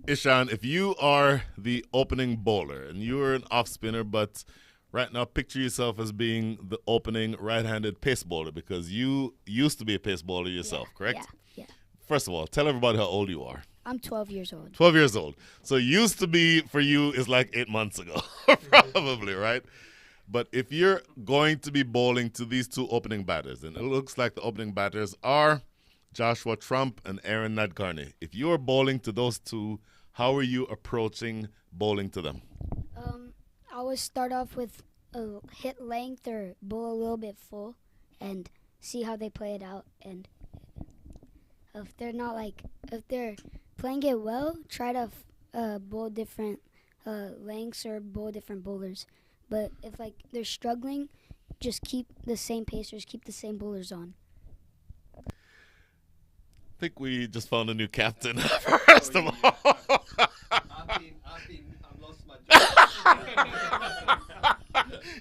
Ishan, if you are the opening bowler and you're an off spinner, but right now picture yourself as being the opening right-handed pace bowler because you used to be a pace bowler yourself, correct? Yeah. first of all, tell everybody how old you are. I'm 12 years old. 12 years old. So used to be for you is like 8 months ago, probably, right? But if you're going to be bowling to these two opening batters, and it looks like the opening batters are Joshua Trump and Aaron Nadkarni. If you're bowling to those two, how are you approaching bowling to them? I would start off with a hit length or bowl a little bit full and see how they play it out. And if they're playing it well, try to bowl different lengths or bowl different bowlers. But if they're struggling, just keep the same pacers, keep the same bowlers on. I think we just found a new captain, first of all. I've lost my job.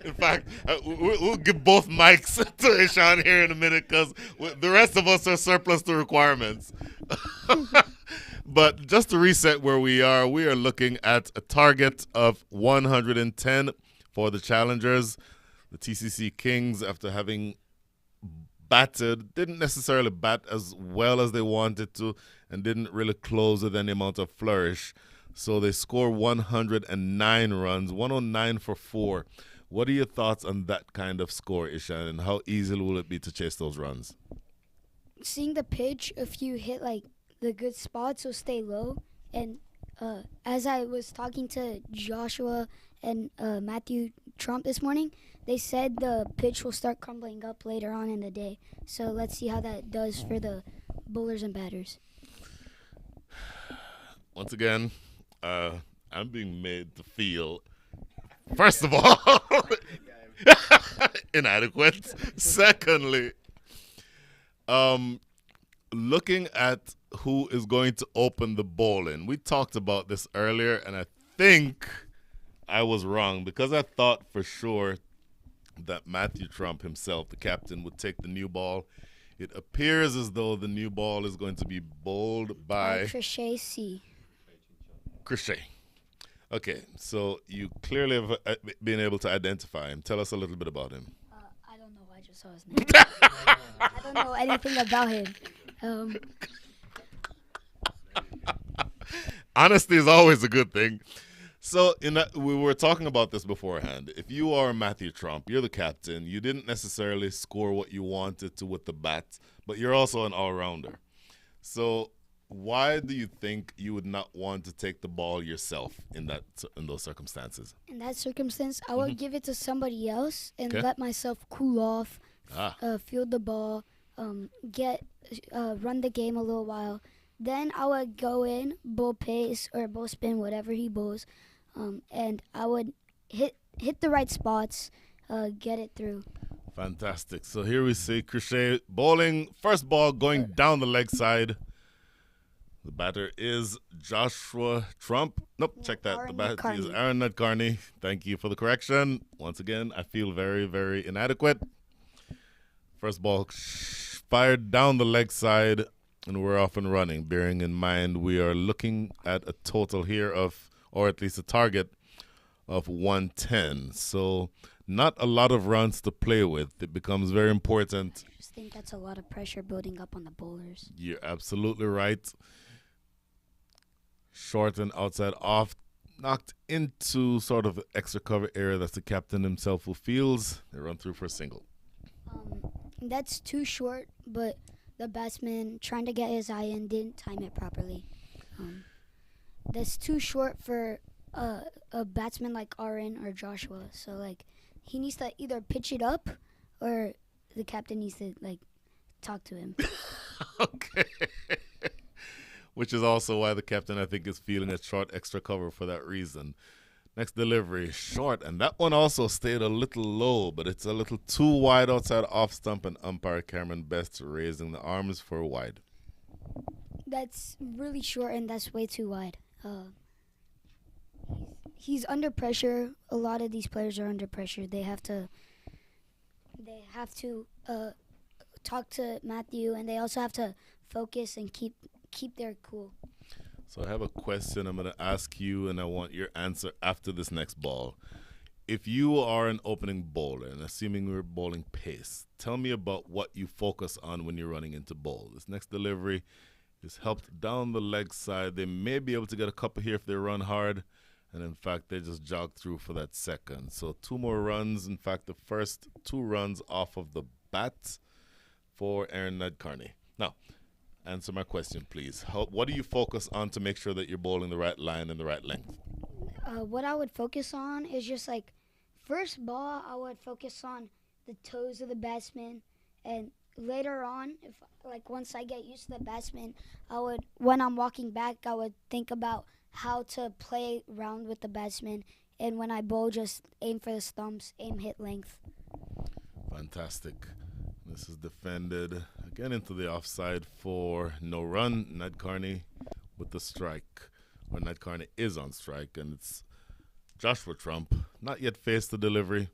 In fact, we'll give both mics to Ishan here in a minute because the rest of us are surplus to requirements. But just to reset where we are looking at a target of 110 for the challengers. The TCC Kings, after having batted, didn't necessarily bat as well as they wanted to and didn't really close with any amount of flourish. So they score 109 runs, 109 for 4. What are your thoughts on that kind of score, Ishan, and how easy will it be to chase those runs? Seeing the pitch, if you hit the good spots, will stay low. And as I was talking to Joshua and Matthew Trump this morning, they said the pitch will start crumbling up later on in the day. So let's see how that does for the bowlers and batters. Once again, I'm being made to feel, first of all, inadequate. Secondly, looking at who is going to open the bowling. We talked about this earlier, and I think I was wrong because I thought for sure that Matthew Trump himself, the captain, would take the new ball. It appears as though the new ball is going to be bowled by Crochet C. Crochet. Okay, so you clearly have been able to identify him. Tell us a little bit about him. I don't know. I just saw his name. I don't know anything about him. Honesty is always a good thing. So we were talking about this beforehand. If you are Matthew Trump, you're the captain. You didn't necessarily score what you wanted to with the bat, but you're also an all-rounder. So why do you think you would not want to take the ball yourself in those circumstances? In that circumstance, I would give it to somebody else and Okay. let myself cool off, field the ball, run the game a little while. Then I would go in, bowl pace or bowl spin, whatever he bowls, and I would hit the right spots, get it through. Fantastic. So here we see Crochet bowling. First ball going down the leg side. The batter is Joshua Trump. Nope, check that. Aaron The batter Nadkarni. is Aaron Nadkarni. Thank you for the correction. Once again, I feel very, very inadequate. First ball fired down the leg side, and we're off and running. Bearing in mind, we are looking at a total here of, or at least a target of 110. So not a lot of runs to play with. It becomes very important. I just think that's a lot of pressure building up on the bowlers. You're absolutely right. Short and outside off, knocked into sort of extra cover area that's the captain himself who feels. They run through for a single. That's too short, but the batsman trying to get his eye in didn't time it properly. That's too short for a batsman like Aaron or Joshua. So he needs to either pitch it up or the captain needs to talk to him. Okay. Which is also why the captain, I think, is feeling a short extra cover for that reason. Next delivery, short, and that one also stayed a little low, but it's a little too wide outside off stump, and umpire Cameron Best raising the arms for wide. That's really short, and that's way too wide. He's under pressure. A lot of these players are under pressure. They have to talk to Matthew, and they also have to focus and keep their cool. So I have a question I'm going to ask you, and I want your answer after this next ball. If you are an opening bowler, and assuming we're bowling pace, tell me about what you focus on when you're running into bowl. This next delivery is helped down the leg side. They may be able to get a couple here if they run hard. And in fact, they just jogged through for that second. So 2 more runs. In fact, the first 2 runs off of the bat for Aaron Nadkarni. Now, answer my question, please. What do you focus on to make sure that you're bowling the right line and the right length? What I would focus on is just like first ball, I would focus on the toes of the batsman, and later on, if like once I get used to the batsman, when I'm walking back, I would think about how to play around with the batsman, and when I bowl, just aim for the stumps, aim hit length. Fantastic. This is defended again into the offside for no run. Nadkarni with the strike, where Nadkarni is on strike, and it's Joshua Trump, not yet faced the delivery.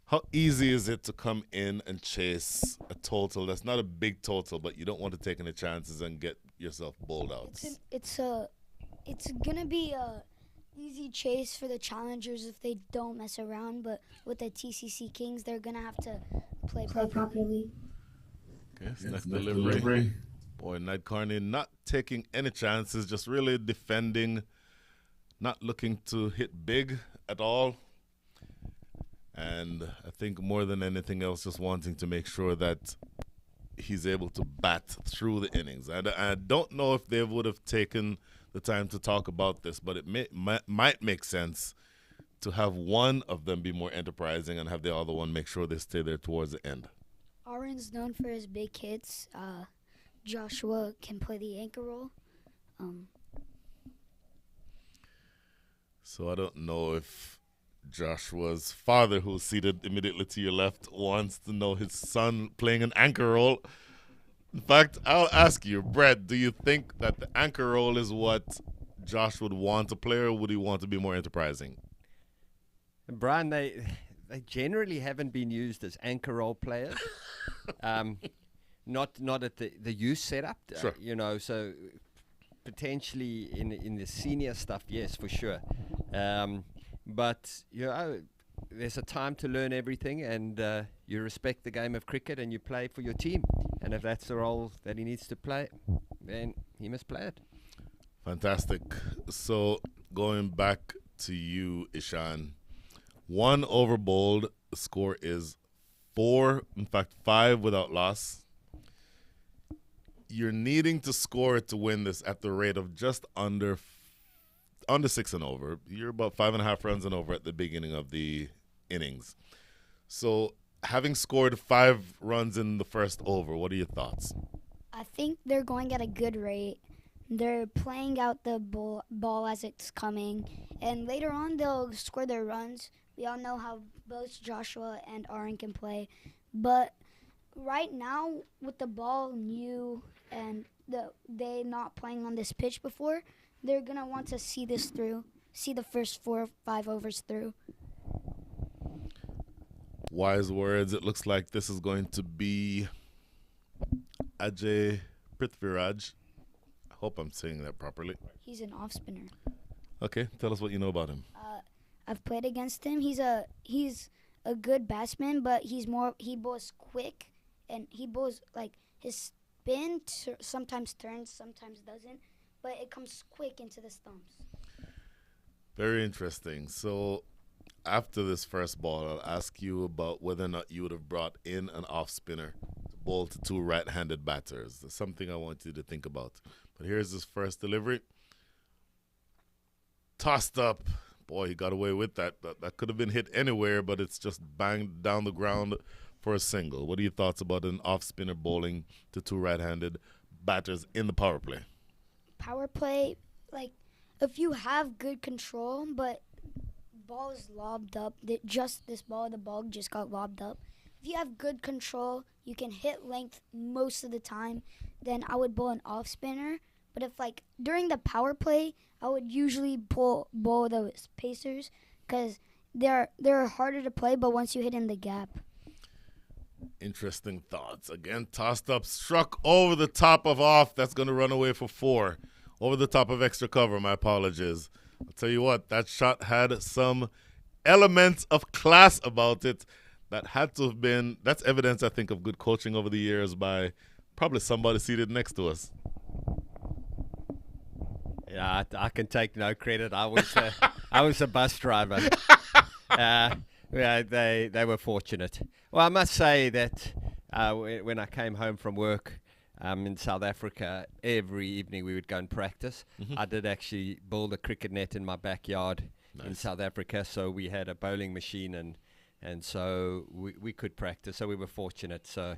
How easy is it to come in and chase a total that's not a big total, but you don't want to take any chances and get yourself bowled out? It's gonna be a easy chase for the challengers if they don't mess around, but with the TCC Kings, they're gonna have to play properly. Okay, so next delivery. Boy, Nadkarni not taking any chances, just really defending, not looking to hit big at all. And I think more than anything else, just wanting to make sure that he's able to bat through the innings. I don't know if they would have taken the time to talk about this, but it might make sense to have one of them be more enterprising and have the other one make sure they stay there towards the end. Aaron's known for his big hits. Joshua can play the anchor role. So I don't know if Joshua's father, who's seated immediately to your left, wants to know his son playing an anchor role. In fact, I'll ask you, Brett, do you think that the anchor role is what Josh would want to play, or would he want to be more enterprising? Brian, they generally haven't been used as anchor role players. Not at the youth setup. Sure. So potentially in the senior stuff, yes, for sure. But there's a time to learn everything, and you respect the game of cricket and you play for your team. And if that's the role that he needs to play, then he must play it. Fantastic. So going back to you, Ishan. 1 over bowled. The score is 4, in fact 5 without loss. You're needing to score to win this at the rate of just under 6 and over. You're about 5.5 runs and over at the beginning of the innings. So having scored 5 runs in the first over, what are your thoughts? I think they're going at a good rate. They're playing out the ball as it's coming, and later on they'll score their runs. We all know how both Joshua and Aaron can play, but right now with the ball new and they not playing on this pitch before, they're gonna want to see this through, see the first 4 or 5 overs through. Wise words. It looks like this is going to be Ajay Prithviraj. I hope I'm saying that properly. He's an off spinner. Okay, tell us what you know about him. I've played against him. He's a good batsman, but he bowls quick, and he bowls like his spin sometimes turns, sometimes doesn't, but it comes quick into the stumps. Very interesting. So after this first ball, I'll ask you about whether or not you would have brought in an off spinner to bowl to 2 right-handed batters. That's something I want you to think about. But here's his first delivery. Tossed up. Boy, he got away with that. That could have been hit anywhere, but it's just banged down the ground for a single. What are your thoughts about an off spinner bowling to 2 right-handed batters in the power play? Power play, like if you have good control, but ball is lobbed up, the ball just got lobbed up. If you have good control, you can hit length most of the time, then I would bowl an off spinner. But if like during the power play, I would usually bowl those pacers because they're harder to play, but once you hit in the gap. Interesting thoughts. Again, tossed up, struck over the top of off. That's going to run away for 4. Over the top of extra cover. My apologies. I'll tell you what, that shot had some elements of class about it. That had to have been, that's evidence, I think, of good coaching over the years by probably somebody seated next to us. Yeah, I can take no credit. I was a bus driver. Yeah, they were fortunate. Well, I must say that when I came home from work in South Africa, every evening we would go and practice. I did actually build a cricket net in my backyard in South Africa, so we had a bowling machine and so we could practice. So we were fortunate. So,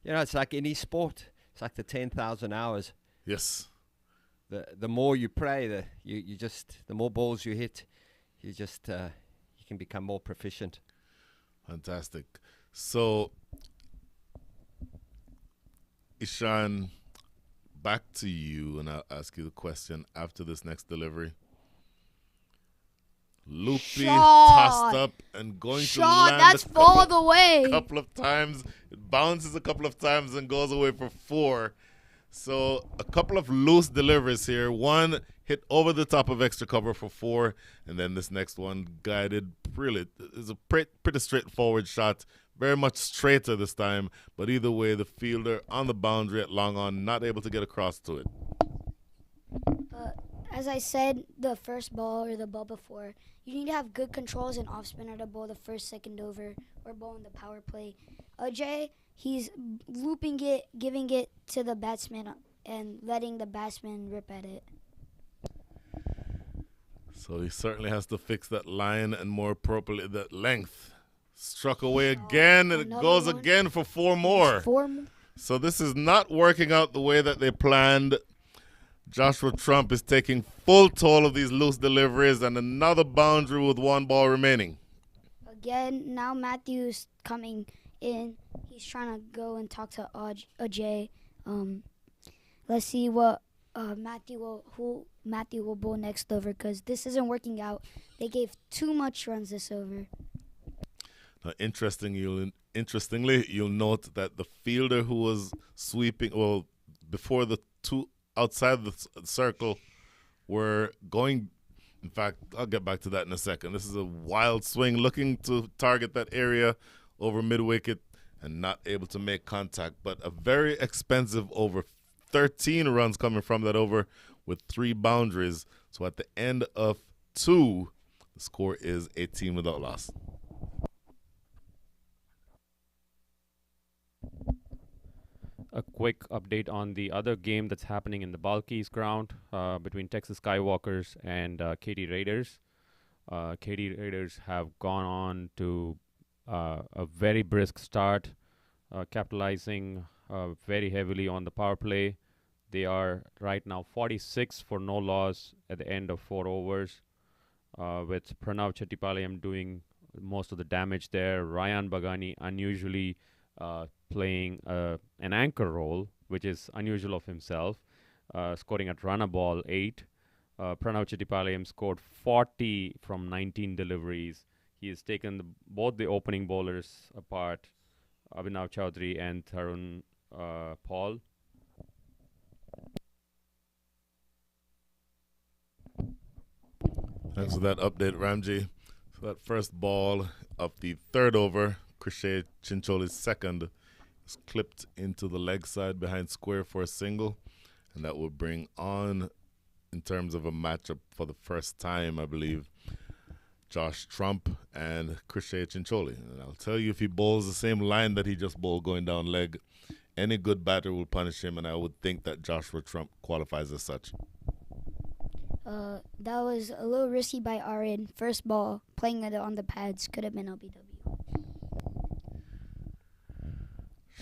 it's like any sport. It's like the 10,000 hours. Yes. The more you play, the more balls you hit, you can become more proficient. Fantastic. So, Ishan, back to you, and I'll ask you the question after this next delivery. Loopy, tossed up, and going to land that's all the a way. couple of times. It bounces a couple of times and goes away for 4. So a couple of loose deliveries here. One hit over the top of extra cover for 4, and then this next one guided really. It's a pretty straightforward shot. Very much straighter this time, but either way, the fielder on the boundary at long on, not able to get across to it. As I said, the first ball or the ball before, you need to have good controls and off spinner to bowl the first, second over or bowl in the power play. Ajay, he's looping it, giving it to the batsman and letting the batsman rip at it. So he certainly has to fix that line and more appropriately that length. Struck away again, and it goes again for 4 more. 4 more. So this is not working out the way that they planned. Joshua Trump is taking full toll of these loose deliveries, and another boundary with 1 ball remaining. Again, now Matthew's coming in. He's trying to go and talk to Ajay. Let's see what Matthew will bowl next over, because this isn't working out. They gave too much runs this over. Now, interestingly, you'll note that the fielder who was sweeping, before the 2 outside the circle were going. In fact, I'll get back to that in a second. This is a wild swing looking to target that area over mid-wicket and not able to make contact. But a very expensive over, 13 runs coming from that over with 3 boundaries. So at the end of 2, the score is 18 without loss. A quick update on the other game that's happening in the Balkis ground between Texas Skywalkers and Katy Raiders. Katy Raiders have gone on to a very brisk start, capitalizing very heavily on the power play. They are right now 46 for no loss at the end of 4 overs, with Pranav Chettipalayam doing most of the damage there. Ryan Bagani unusually playing an anchor role, which is unusual of himself, scoring at run a ball 8. Pranav Chettipalayam scored 40 from 19 deliveries. He has taken both the opening bowlers apart, Abhinav Chaudhary and Tarun Paul. Thanks for that update, Ramji. So that first ball of the 3rd over, Krishay Chincholi's second, is clipped into the leg side behind square for a single, and that will bring on, in terms of a matchup for the first time, I believe, Josh Trump and Krishay Chincholi. And I'll tell you, if he bowls the same line that he just bowled going down leg, any good batter will punish him, and I would think that Joshua Trump qualifies as such. That was a little risky by Arin. First ball, playing it on the pads, could have been LBW.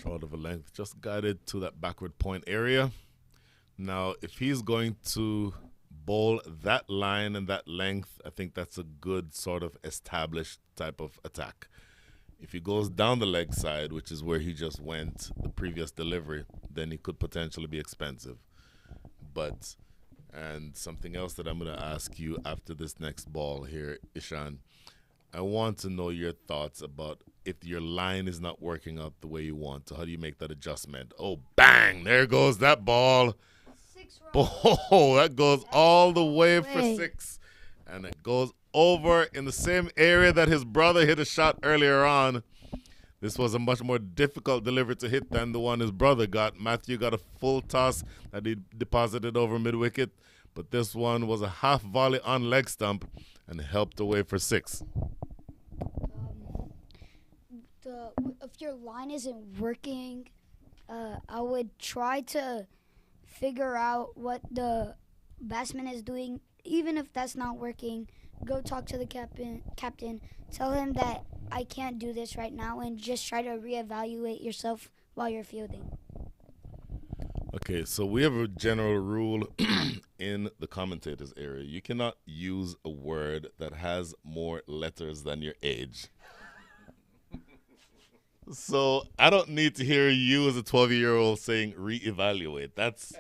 Short of a length, just guided to that backward point area. Now, if he's going to bowl that line and that length, I think that's a good sort of established type of attack. If he goes down the leg side, which is where he just went the previous delivery, then he could potentially be expensive. But, and something else that I'm going to ask you after this next ball here, Ishan, I want to know your thoughts about if your line is not working out the way you want to. How do you make that adjustment? Oh, bang! There goes that ball. 6 runs. Oh, that goes all the way for 6. And it goes over in the same area that his brother hit a shot earlier on. This was a much more difficult delivery to hit than the one his brother got. Matthew got a full toss that he deposited over mid-wicket, but this one was a half volley on leg stump and helped away for 6. If your line isn't working, I would try to figure out what the batsman is doing. Even if that's not working, go talk to the captain, tell him that I can't do this right now, and just try to reevaluate yourself while you're fielding. Okay, so we have a general rule in the commentators area. You cannot use a word that has more letters than your age. So I don't need to hear you as a 12-year-old saying reevaluate. That's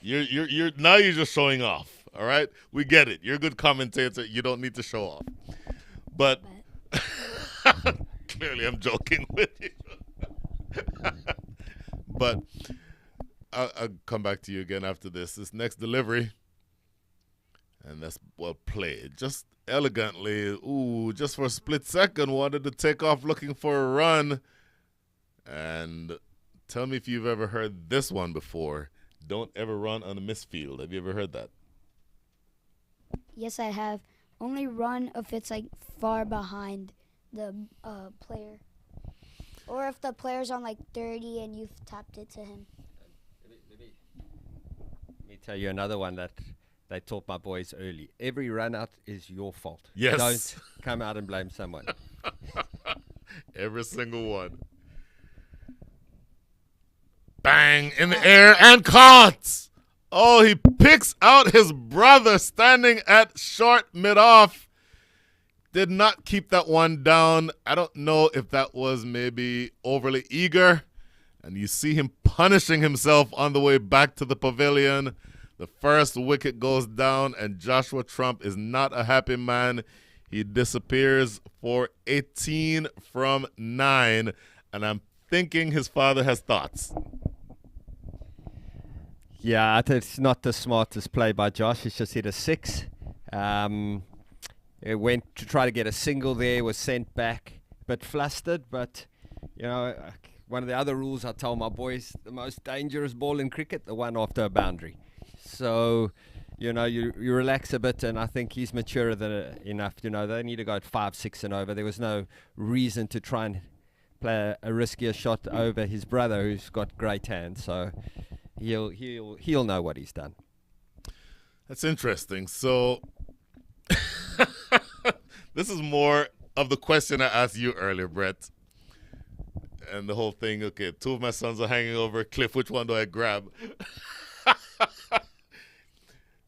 you're now you're just showing off. All right, we get it. You're a good commentator. You don't need to show off. But clearly, I'm joking with you. But I'll come back to you again after this. This next delivery, and that's well played, just elegantly. Ooh, just for a split second, wanted to take off looking for a run. And tell me if you've ever heard this one before. Don't ever run on a misfield. Have you ever heard that? Yes, I have. Only run if it's like far behind the player, or if the player's on like 30 and you've tapped it to him. Let me tell you another one that they taught my boys early. Every run out is your fault. Yes. Don't come out and blame someone. Every single one. Bang, in the air and caught. Oh, he picks out his brother standing at short mid-off. Did not keep that one down. I don't know if that was maybe overly eager. And you see him punishing himself on the way back to the pavilion. The first wicket goes down, and Joshua Trump is not a happy man. He disappears for 18 from 9. And I'm thinking his father has thoughts. Yeah, it's not the smartest play by Josh. He's just hit a 6. It went to try to get a single there, was sent back, a bit flustered. But, you know, one of the other rules I tell my boys, the most dangerous ball in cricket, the one after a boundary. So, you know, you relax a bit, and I think he's maturer than enough. You know, they need to go at 5, 6 and over. There was no reason to try and play a riskier shot over his brother, who's got great hands. So he'll know what he's done. That's interesting. So this is more of the question I asked you earlier, Brett. And the whole thing, okay, 2 of my sons are hanging over a cliff. Which one do I grab?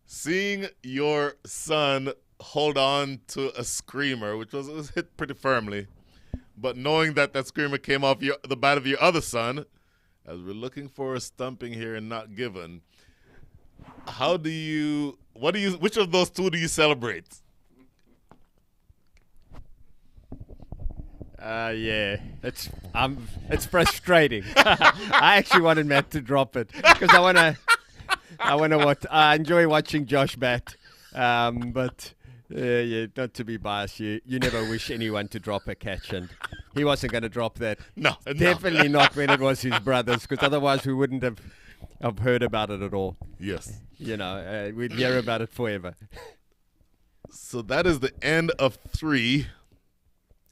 Seeing your son hold on to a screamer, which was hit pretty firmly, but knowing that that screamer came off the bat of your other son, as we're looking for a stumping here and not given, which of those 2 do you celebrate? Yeah, it's frustrating. I actually wanted Matt to drop it because I enjoy watching Josh bat, but yeah, not to be biased. You never wish anyone to drop a catch, and he wasn't going to drop that. No, definitely not when it was his brothers, because otherwise we wouldn't have heard about it at all. Yes. You know, we'd hear about it forever. So that is the end of 3.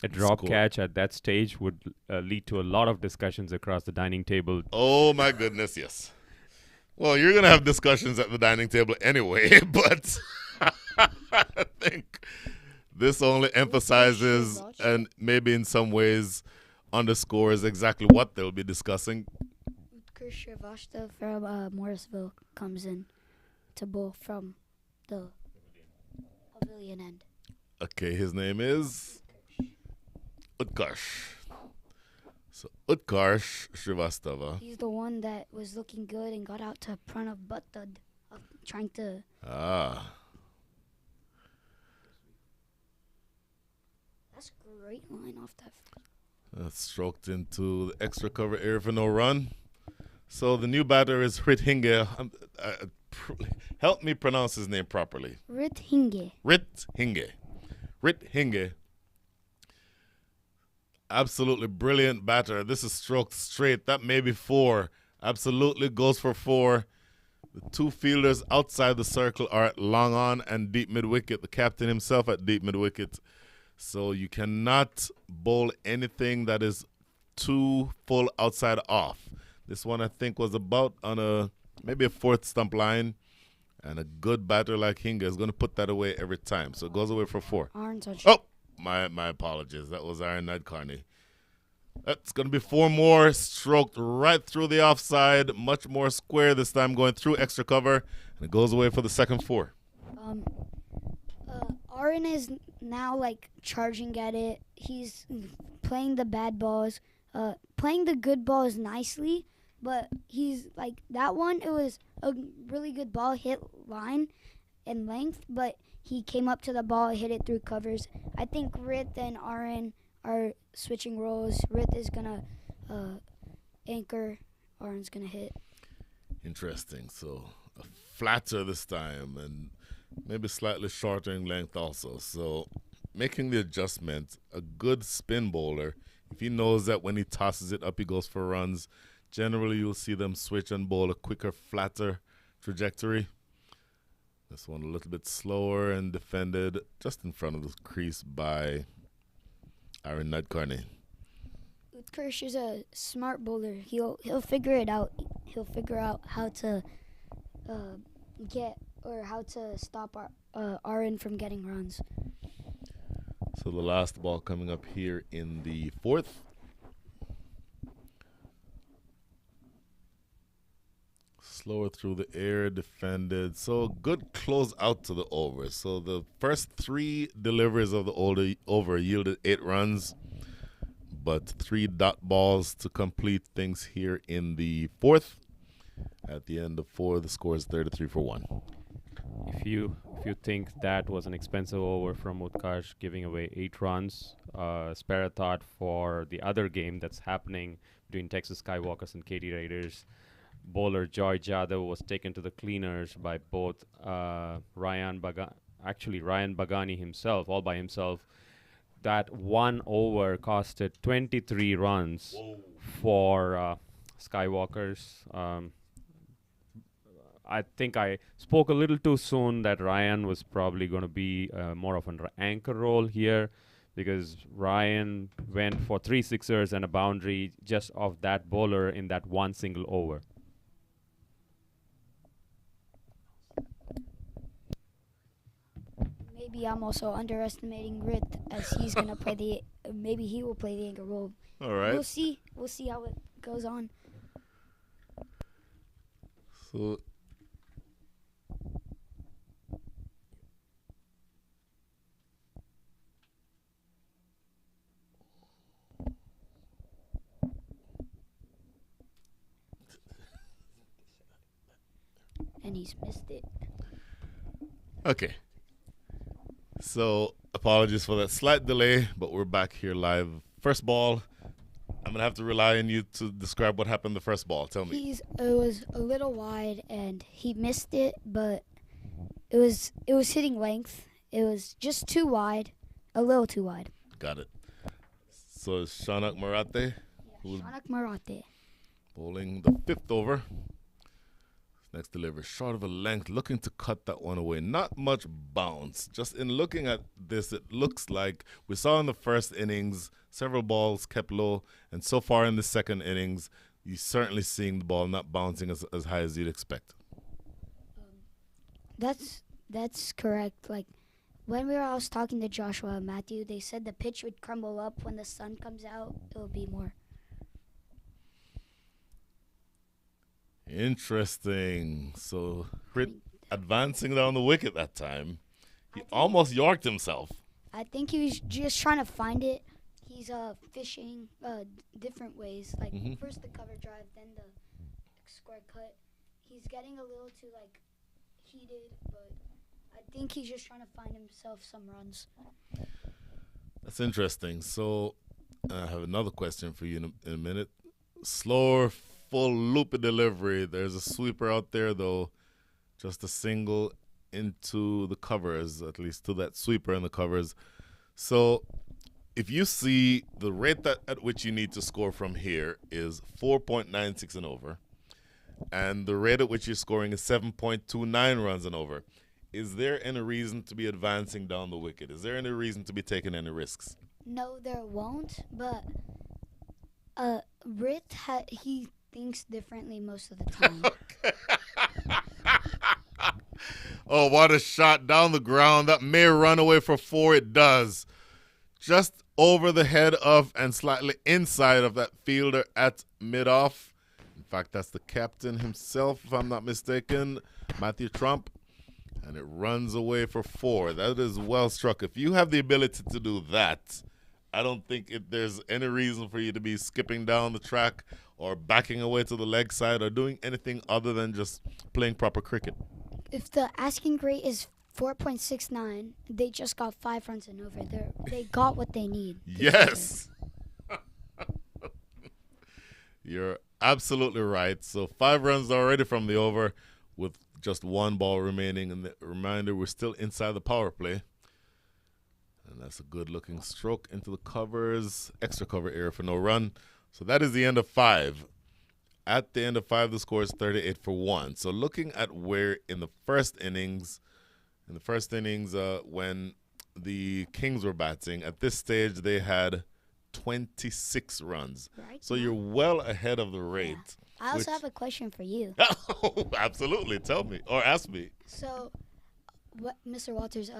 A drop Score. catch at that stage would lead to a lot of discussions across the dining table. Oh, my goodness, yes. Well, you're going to have discussions at the dining table anyway, but I think this only emphasizes and maybe in some ways underscores exactly what they'll be discussing. Utkarsh Shrivastava from Morrisville comes in to bowl from the pavilion end. Okay, his name is Utkarsh. So Utkarsh Shrivastava. He's the one that was looking good and got out to Pranav Buttad trying to... That's a great line off that. Stroked into the extra cover area for no run. So the new batter is Rithinge. Help me pronounce his name properly. Rithinge. Rithinge. Absolutely brilliant batter. This is stroked straight. That may be 4. Absolutely goes for 4. The two fielders outside the circle are at long on and deep mid wicket. The captain himself at deep mid wicket. So you cannot bowl anything that is too full outside off. This one I think was about on maybe a fourth stump line. And a good batter like Hinga is going to put that away every time. So it goes away for 4. Aaron touched. Oh, my apologies. That was Aaron Nadkarni. That's going to be 4 more, stroked right through the offside. Much more square this time, going through extra cover. And it goes away for the second 4. Aaron is now like charging at it. He's playing the bad balls, playing the good balls nicely. But he's like that one. It was a really good ball, hit line and length. But he came up to the ball, hit it through covers. I think Rith and Aaron are switching roles. Rith is gonna anchor. Aaron's gonna hit. Interesting. So a flatter this time, and maybe slightly shorter in length also. So making the adjustment, a good spin bowler. If he knows that when he tosses it up, he goes for runs. Generally, you'll see them switch and bowl a quicker, flatter trajectory. This one a little bit slower and defended just in front of the crease by Aaron Nadkarni. Utkarsh is a smart bowler. He'll figure it out. He'll figure out how to how to stop Aaron from getting runs. So the last ball coming up here in the 4th. Slower through the air, defended. So good close out to the over. So the first 3 deliveries of the over yielded 8 runs, but 3 dot balls to complete things here in the 4th. At the end of 4, the score is 33 for 1. If you think that was an expensive over from Utkarsh, giving away 8 runs, spare a thought for the other game that's happening between Texas Skywalkers and Katy Raiders. Bowler Joy Jadhav was taken to the cleaners by both Ryan Bagani himself, all by himself. That one over costed 23 runs for Skywalkers. I think I spoke a little too soon that Ryan was probably going to be more of an anchor role here, because Ryan went for 3 sixers and a boundary just off that bowler in that one single over. Maybe I'm also underestimating Rith, as he's gonna play maybe he will play the anchor role. All right. We'll see how it goes on. So And he's missed it. okay. So apologies for that slight delay, but we're back here live. First ball, I'm going to have to rely on you to describe what happened the first ball. Tell me. It was a little wide and he missed it, but it was hitting length. It was just too wide, a little too wide. Got it. So it's Shanak Marate who's Shanak Marate. bowling the 5th over. Next delivery, short of a length, looking to cut that one away. Not much bounce. Just in looking at this, it looks like we saw in the first innings, several balls kept low. And so far in the second innings, you're certainly seeing the ball not bouncing as high as you'd expect. That's correct. Like, when I was talking to Joshua and Matthew, they said the pitch would crumble up when the sun comes out. It would be more. Interesting. So, advancing down the wicket that time, he almost yorked himself. I think he was just trying to find it. He's fishing different ways. Like, first the cover drive, then the square cut. He's getting a little too, like, heated, but I think he's just trying to find himself some runs. That's interesting. So, I have another question for you in a minute. Slower, full loopy delivery. There's a sweeper out there, though. Just a single into the covers, at least to that sweeper in the covers. So, if you see the rate at which you need to score from here is 4.96 and over, and the rate at which you're scoring is 7.29 runs and over. Is there any reason to be advancing down the wicket? Is there any reason to be taking any risks? No, there won't. But Rit, he thinks differently most of the time. Oh, what a shot down the ground. That may run away for 4. It does. Just over the head of and slightly inside of that fielder at mid-off. In fact, that's the captain himself, if I'm not mistaken, Matthew Trump. And it runs away for 4. That is well struck. If you have the ability to do that, I don't think there's any reason for you to be skipping down the track or backing away to the leg side or doing anything other than just playing proper cricket. If the asking rate is 4.69, they just got 5 runs and over. They got what they need. Yes. You're absolutely right. So 5 runs already from the over with just 1 ball remaining. And the reminder, we're still inside the power play. And that's a good-looking stroke into the covers. Extra cover area for no run. So that is the end of 5. At the end of 5, the score is 38 for 1. So looking at where in the first innings, when the Kings were batting, at this stage they had 26 runs. Right. So you're well ahead of the rate. Yeah. I also have a question for you. Oh, absolutely. Tell me or ask me. So, Mr. Walters,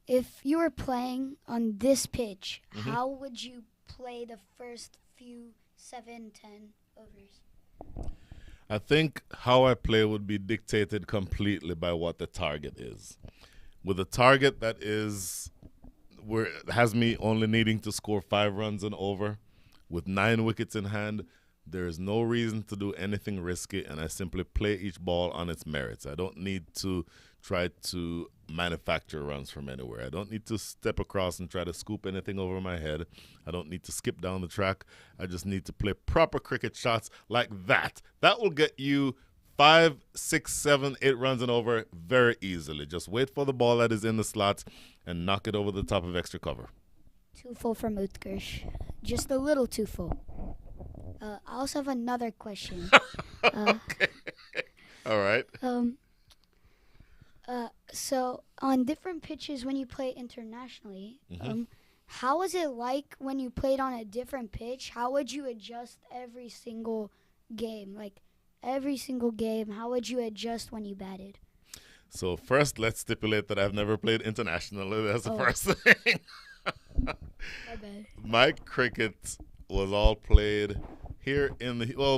if you were playing on this pitch, how would you play the first few 7, 10 overs? I think how I play would be dictated completely by what the target is. With a target that has me only needing to score 5 runs and over, with 9 wickets in hand, there is no reason to do anything risky, and I simply play each ball on its merits. I don't need to try to manufacture runs from anywhere. I don't need to step across and try to scoop anything over my head. I don't need to skip down the track. I just need to play proper cricket shots like that. That will get you 5, 6, 7, 8 runs and over very easily. Just wait for the ball that is in the slot and knock it over the top of extra cover. Too full from Utkarsh. Just a little too full. I also have another question. Okay. All right. So on different pitches when you play internationally, how was it like when you played on a different pitch? How would you adjust every single game? Like every single game, how would you adjust when you batted? So first, let's stipulate that I've never played internationally. That's the first thing. My bad. My cricket was all played here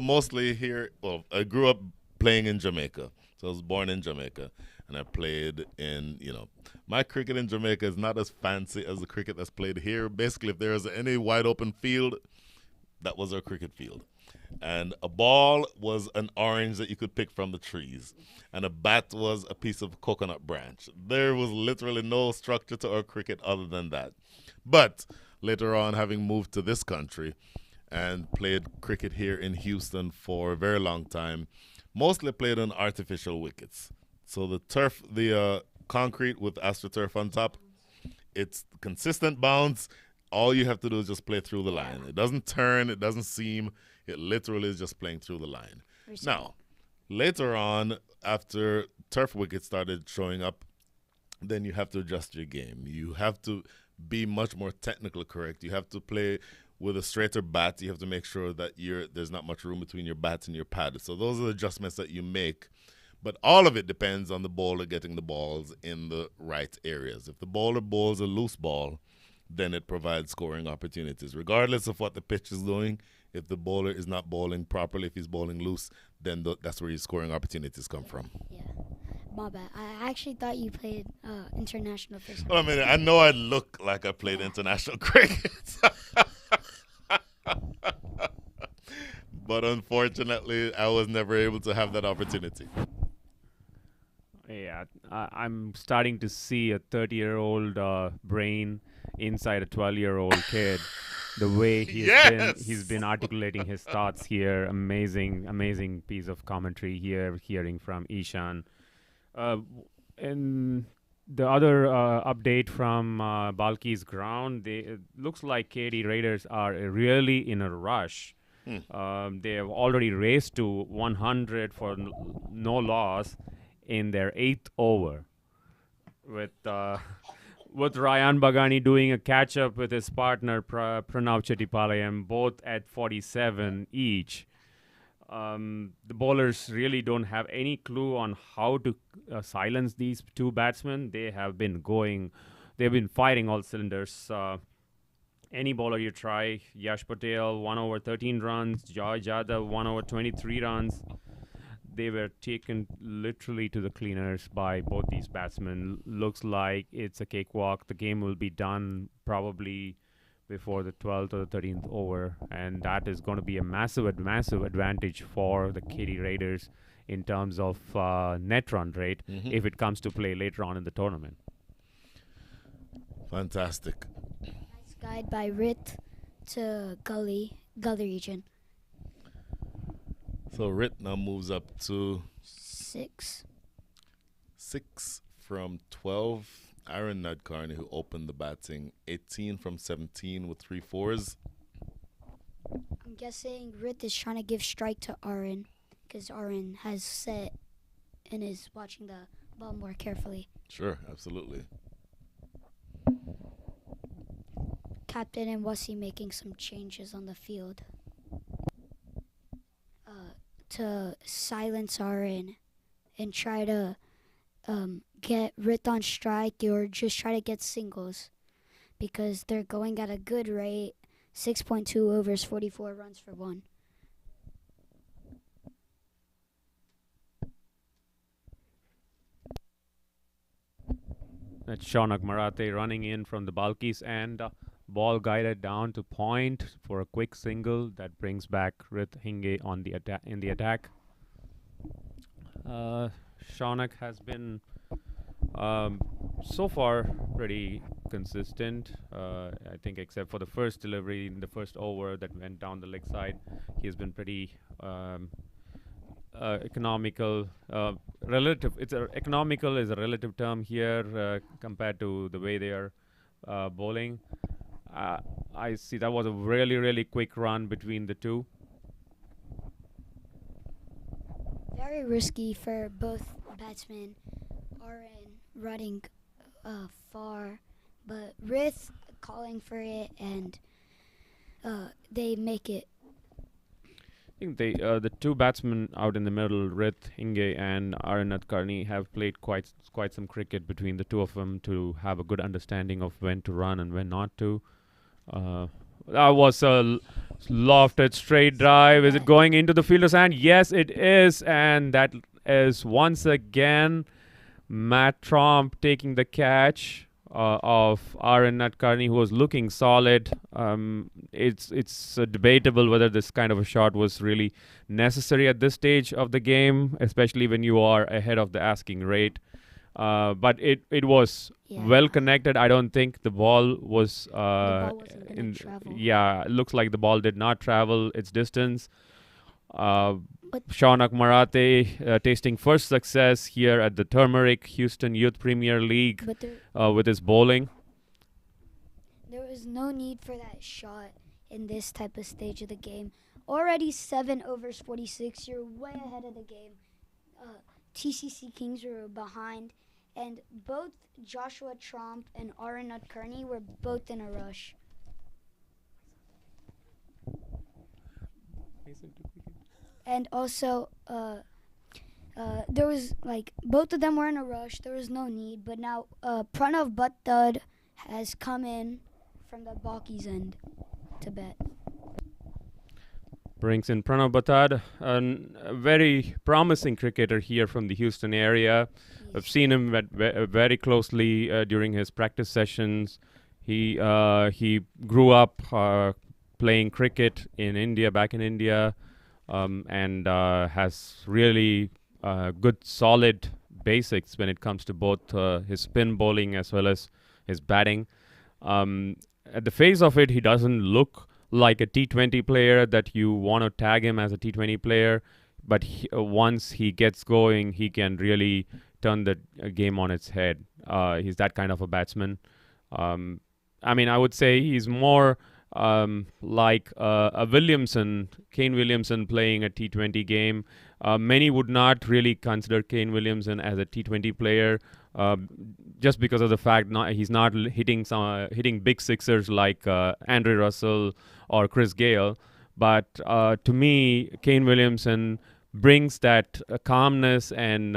mostly here. Well, I grew up playing in Jamaica. So I was born in Jamaica. And I played in, my cricket in Jamaica is not as fancy as the cricket that's played here. Basically, if there is any wide open field, that was our cricket field. And a ball was an orange that you could pick from the trees. And a bat was a piece of coconut branch. There was literally no structure to our cricket other than that. But later on, having moved to this country and played cricket here in Houston for a very long time, mostly played on artificial wickets. So the turf, the concrete with AstroTurf on top, it's consistent bounce. All you have to do is just play through the line. It doesn't turn, it doesn't seam. It literally is just playing through the line. Now, later on, after turf wickets started showing up, then you have to adjust your game. You have to be much more technically correct. You have to play with a straighter bat. You have to make sure that there's not much room between your bat and your pad. So those are the adjustments that you make. But all of it depends on the bowler getting the balls in the right areas. If the bowler bowls a loose ball, then it provides scoring opportunities. Regardless of what the pitch is doing, if the bowler is not bowling properly, if he's bowling loose, then that's where your scoring opportunities come from. Yeah. My bad. I actually thought you played international first. Well, I mean, I know I look like I played international cricket. But unfortunately, I was never able to have that opportunity. Yeah, I'm starting to see a 30-year-old brain inside a 12-year-old kid. The way he's been articulating his thoughts here, amazing piece of commentary here, hearing from Ishan. And the other update from Balki's ground, it looks like KD Raiders are really in a rush They have already raced to 100 for no loss in their 8th over, with Ryan Bagani doing a catch-up with his partner Pranav Chettipalayam, both at 47 each. The bowlers really don't have any clue on how to silence these two batsmen. They've been firing all cylinders. Any bowler you try, Yash Patel, 1 over 13 runs, Joy Jadhav, 1 over 23 runs. They were taken literally to the cleaners by both these batsmen. Looks like it's a cakewalk. The game will be done probably before the 12th or the 13th over, and that is going to be a massive advantage for the KD Raiders in terms of net run rate if it comes to play later on in the tournament. Fantastic. Nice guide by Rit to Gully region. So Rit now moves up to 6. 6 from 12. Aaron Nadkarni, who opened the batting, 18 from 17 with 3 fours. I'm guessing Rit is trying to give strike to Aaron because Aaron has set and is watching the ball more carefully. Sure, absolutely. Captain and Wasi making some changes on the field to silence Aaron and try to get Rit on strike or just try to get singles because they're going at a good rate. 6.2 overs, 44 runs for 1. That's Shaunak Marathe running in from the Balkis, and ball guided down to point for a quick single that brings back Rit Hinge on the in the attack. Shaunak has been so far pretty consistent. I think except for the first delivery in the first over that went down the leg side, he's been pretty economical. Economical is a relative term here compared to the way they are bowling. I see that was a really quick run between the two. Very risky for both batsmen. Aaron running far, but Rith calling for it, and they make it. I think the two batsmen out in the middle, Rith Hinge and Aaron Nadkarni, have played quite some cricket between the two of them to have a good understanding of when to run and when not to. That was a lofted straight drive. Is it going into the fielder's hand? Yes, it is, and that is once again Matt Tromp taking the catch of Aaron Nadkarni, who was looking solid. It's debatable whether this kind of a shot was really necessary at this stage of the game, especially when you are ahead of the asking rate. But it was well connected. I don't think the ball was The ball wasn't gonna travel. it looks like the ball did not travel its distance. Shaunak Marathe tasting first success here at the Turmeric Houston Youth Premier League with his bowling. There was no need for that shot in this type of stage of the game. Already 7 overs 46. You're way ahead of the game. TCC Kings were behind, and both Joshua Tromp and Aaron Nadkarni were both in a rush. And also, there was both of them were in a rush. There was no need, but now Pranav Bhattad has come in from the Balkis end to bat. Brings in Pranav Bhattad, a very promising cricketer here from the Houston area. I've seen him very closely during his practice sessions. He grew up playing cricket in India, back in India, and has really good, solid basics when it comes to both his spin bowling as well as his batting. At the face of it, he doesn't look like a T20 player that you want to tag him as a T20 player, but once he gets going, he can really turn the game on its head. He's that kind of a batsman. I would say he's more like a Kane Williamson playing a T20 game. Many would not really consider Kane Williamson as a T20 player, just because of the fact he's not hitting big sixers like Andre Russell or Chris Gale. But to me, Kane Williamson brings that calmness and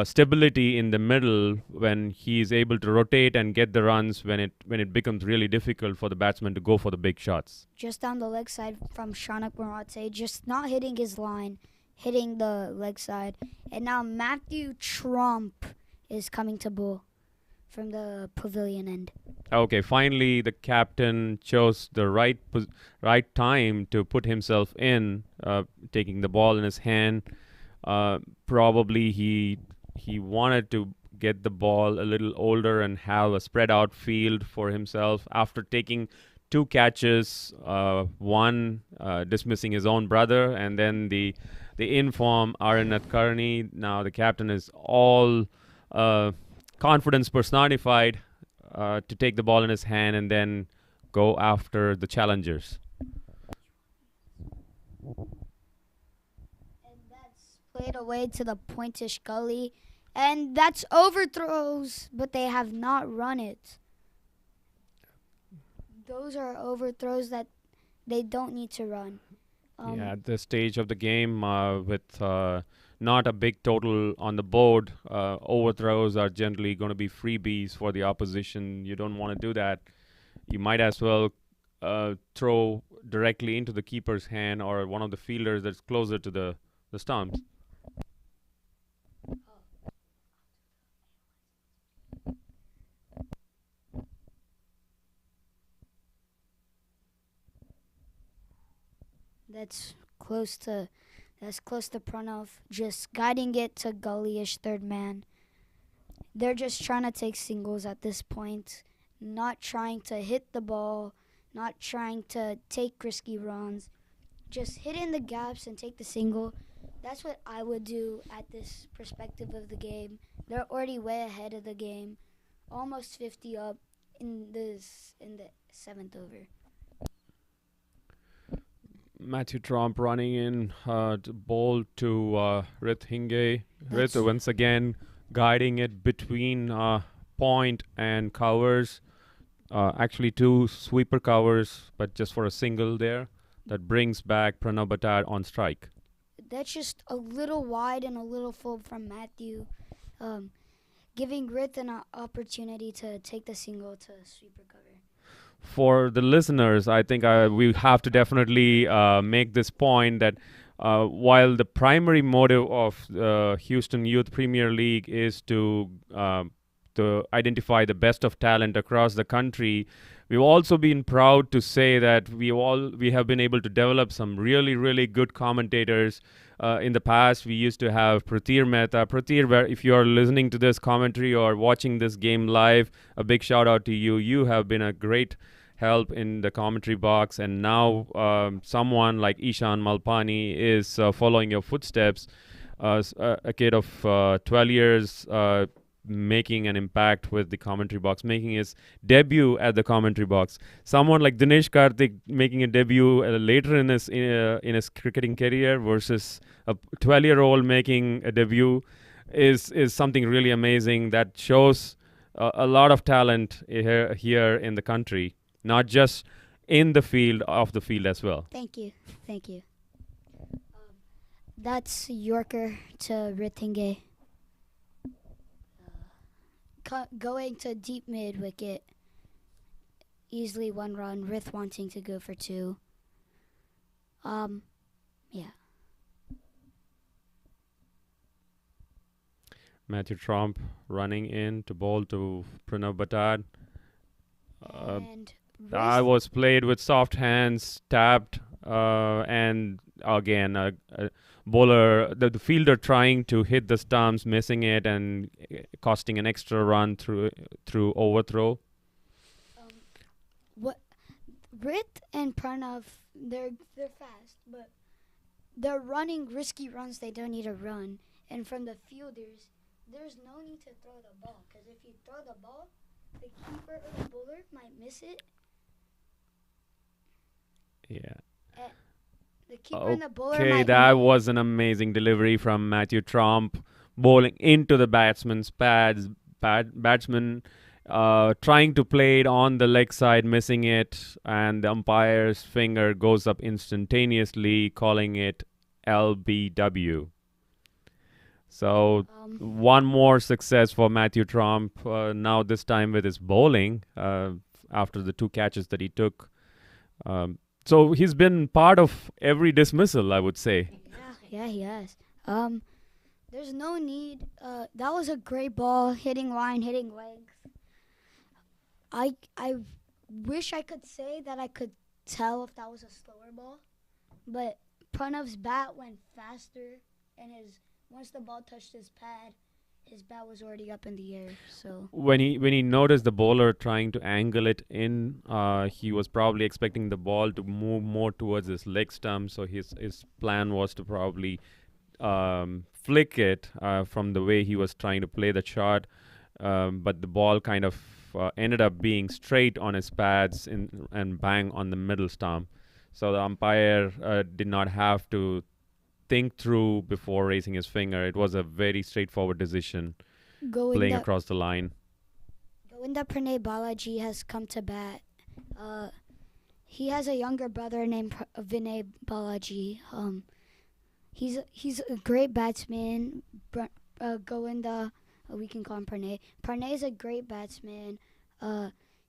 stability in the middle when he's able to rotate and get the runs when it becomes really difficult for the batsman to go for the big shots. Just down the leg side from Shanak Marathe, just not hitting his line, hitting the leg side. And now Matthew Trump is coming to bowl from the pavilion end. Okay, finally the captain chose the right time to put himself in, taking the ball in his hand. Probably he wanted to get the ball a little older and have a spread out field for himself after taking 2 catches, one dismissing his own brother, and then the in-form Arinath Karni. Now the captain is all confidence personified to take the ball in his hand and then go after the challengers. And that's played away to the pointish gully. And that's overthrows, but they have not run it. Those are overthrows that they don't need to run. At this stage of the game, with not a big total on the board, overthrows are generally going to be freebies for the opposition. You don't want to do that. You might as well throw directly into the keeper's hand or one of the fielders that's closer to the stumps. That's close to Pranav, just guiding it to gullyish third man. They're just trying to take singles at this point, not trying to hit the ball, not trying to take risky runs, just hit in the gaps and take the single. That's what I would do at this perspective of the game. They're already way ahead of the game, almost 50 up in the 7th over. Matthew Trump running in to bowl to Rith Hinge. Rith once again guiding it between point and covers. Actually 2 sweeper covers, but just for a single there. That brings back Pranav Batad on strike. That's just a little wide and a little full from Matthew, giving Rith an opportunity to take the single to sweeper cover. For the listeners, I think we have to definitely make this point that while the primary motive of Houston Youth Premier League is to identify the best of talent across the country, we've also been proud to say that we have been able to develop some really, really good commentators. In the past, we used to have Pratir Mehta. Pratir, if you are listening to this commentary or watching this game live, a big shout out to you. You have been a great help in the commentary box, and now someone like Ishan Malpani is following your footsteps. A kid of 12 years making an impact with the commentary box, making his debut at the commentary box. Someone like Dinesh Karthik making a debut later in his cricketing career versus a 12-year-old making a debut is something really amazing that shows a lot of talent here in the country, not just in the field, off the field as well. Thank you. That's Yorker to Rithinge. Going to deep mid wicket. Easily 1 run. Rith wanting to go for 2. Yeah. Matthew Trump running in to bowl to Pranav Batad. And I was played with soft hands, tapped, and again a bowler, the fielder trying to hit the stumps, missing it, and costing an extra run through overthrow. Rith and Pranav, they're fast, but they're running risky runs they don't need to run. And from the fielders, there's no need to throw the ball, because if you throw the ball, the keeper or the bowler might miss it. Yeah. The keeper and the bowler Okay, might that was an amazing delivery from Matthew Trump, bowling into the batsman's pads. Batsman trying to play it on the leg side, missing it, and the umpire's finger goes up instantaneously, calling it LBW. So one more success for Matthew Trump. Now this time with his bowling after the 2 catches that he took. So he's been part of every dismissal, I would say. Yeah, he has. There's no need. That was a great ball, hitting line, hitting legs. I wish I could say that I could tell if that was a slower ball, but Pranav's bat went faster, and once the ball touched his pad, his bat was already up in the air. So When he noticed the bowler trying to angle it in, he was probably expecting the ball to move more towards his leg stump. So his plan was to probably flick it from the way he was trying to play the shot, but the ball kind of ended up being straight on his pads and bang on the middle stump. So the umpire did not have to think through before raising his finger. It was a very straightforward decision playing across the line. Govinda Pranay Balaji has come to bat. He has a younger brother named Vinay Balaji. He's a great batsman. Govinda, we can call him Pranay. Pranay is a great batsman.